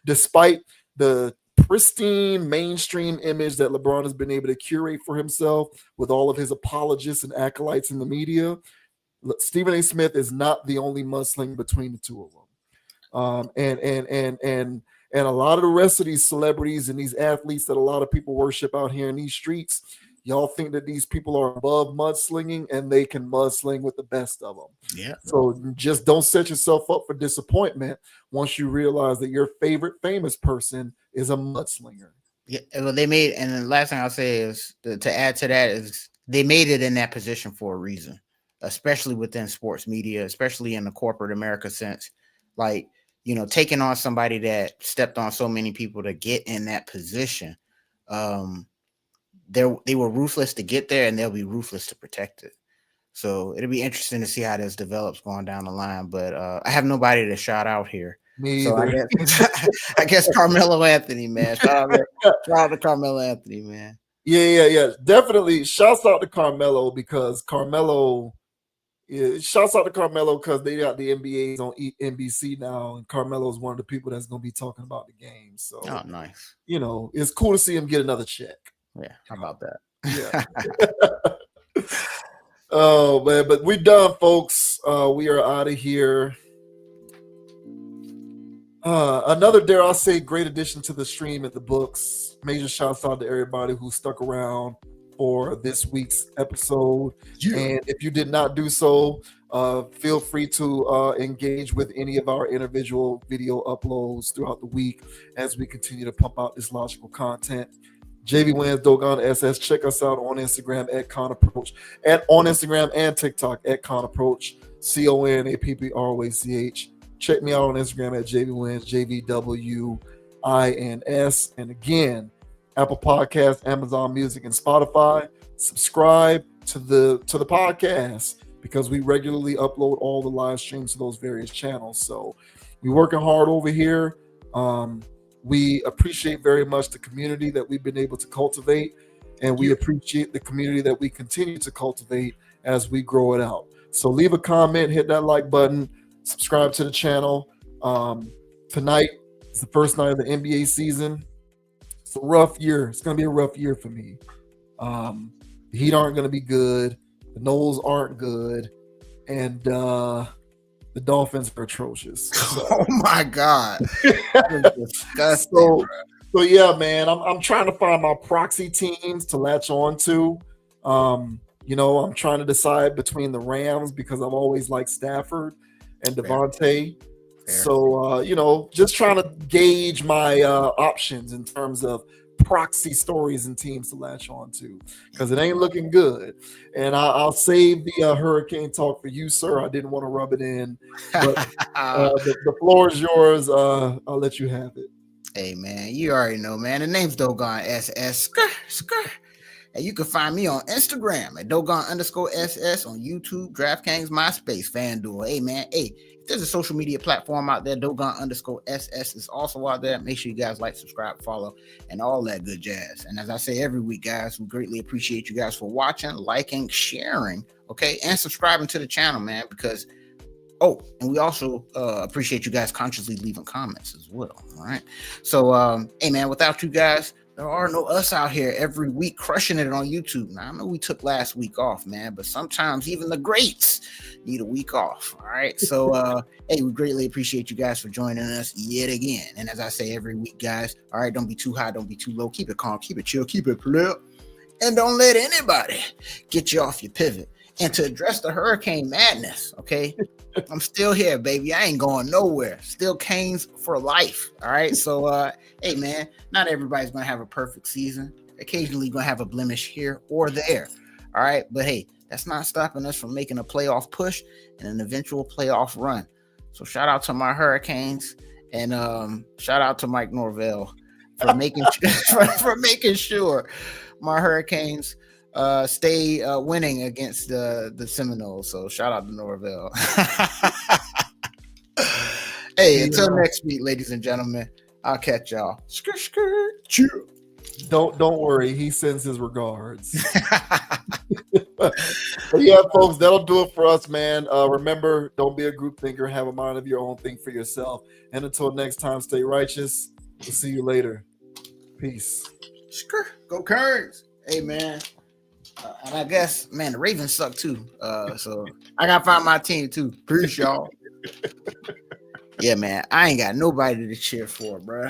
Despite the pristine mainstream image that LeBron has been able to curate for himself with all of his apologists and acolytes in the media, Stephen A. Smith is not the only mudslinger between the two of them. And a lot of the rest of these celebrities and these athletes that a lot of people worship out here in these streets, y'all think that these people are above mudslinging and they can mudsling with the best of them. Yeah. So just don't set yourself up for disappointment once you realize that your favorite famous person is a mudslinger. Yeah. Well, they made, and the last thing I'll say is to add to that is they made it in that position for a reason, especially within sports media, especially in the corporate America sense. Like, taking on somebody that stepped on so many people to get in that position. They were ruthless to get there, and they'll be ruthless to protect it. So it'll be interesting to see how this develops going down the line. But I have nobody to shout out here. Me so either. I guess Carmelo Anthony, man. Shout out to Carmelo Anthony, man. Yeah. Definitely. Shouts out to Carmelo because Carmelo. Yeah, shouts out to Carmelo because they got the NBAs on NBC now, and Carmelo is one of the people that's going to be talking about the game. So, oh, nice. It's cool to see him get another check. Yeah, how about that? Yeah. Oh man, but we're done, folks. We are out of here. Another, dare I say, great addition to the stream at the books. Major shouts out to everybody who stuck around for this week's episode. Yeah. And if you did not do so, feel free to engage with any of our individual video uploads throughout the week as we continue to pump out this logical content. JV Wins Dogon SS. Check us out on Instagram at ConApproach, on Instagram and TikTok at ConApproach, CONAPPROACH. Check me out on Instagram at JV Wins, JVWINS. And again, Apple Podcasts, Amazon Music, and Spotify. Subscribe to the podcast because we regularly upload all the live streams to those various channels. So we're working hard over here. We appreciate very much the community that we've been able to cultivate, and we appreciate the community that we continue to cultivate as we grow it out. So leave a comment, hit that like button, subscribe to the channel. Tonight is the first night of the NBA season. It's a rough year. It's going to be a rough year for me. The Heat aren't going to be good. The Knowles aren't good. And the Dolphins are atrocious. So. Oh, my God. Disgusting, so yeah, man, I'm trying to find my proxy teams to latch on to. I'm trying to decide between the Rams because I've always liked Stafford and Devontae. So, just trying to gauge my options in terms of proxy stories and teams to latch on to because it ain't looking good. And I'll save the hurricane talk for you, sir. I didn't want to rub it in, but the floor is yours. I'll let you have it. Hey, man, you already know, man. The name's Dogon SS. And you can find me on Instagram at Dogon_SS, on YouTube, DraftKings, MySpace, FanDuel. Hey, man, if There's a social media platform out there. Dogon_SS is also out there. Make sure you guys like, subscribe, follow, and all that good jazz. And as I say every week, guys, we greatly appreciate you guys for watching, liking, sharing, okay, and subscribing to the channel, man, because and we also appreciate you guys consciously leaving comments as well. All right. So, hey, man, without you guys, there are no us out here every week crushing it on YouTube. Now, I know we took last week off, man, but sometimes even the greats need a week off. All right. So, hey, we greatly appreciate you guys for joining us yet again. And as I say every week, guys, all right, don't be too high, don't be too low. Keep it calm, keep it chill, keep it clear. And don't let anybody get you off your pivot. And to address the hurricane madness, okay, I'm still here, baby. I ain't going nowhere. Still Canes for life. All right. So, hey, man, not everybody's going to have a perfect season. Occasionally going to have a blemish here or there. All right. But hey, that's not stopping us from making a playoff push and an eventual playoff run. So shout out to my Hurricanes and shout out to Mike Norvell for making for making sure my Hurricanes stay winning against the Seminoles. So shout out to Norvell. Hey, until next week, ladies and gentlemen, I'll catch y'all. Don't worry, he sends his regards. But yeah, folks, that'll do it for us, man. Remember, don't be a group thinker, have a mind of your own, think for yourself. And until next time, stay righteous. We'll see you later. Peace. Go Curds. Hey, man. And I guess, man, the Ravens suck too. So I gotta find my team too. Peace, y'all. Yeah, man. I ain't got nobody to cheer for, bruh.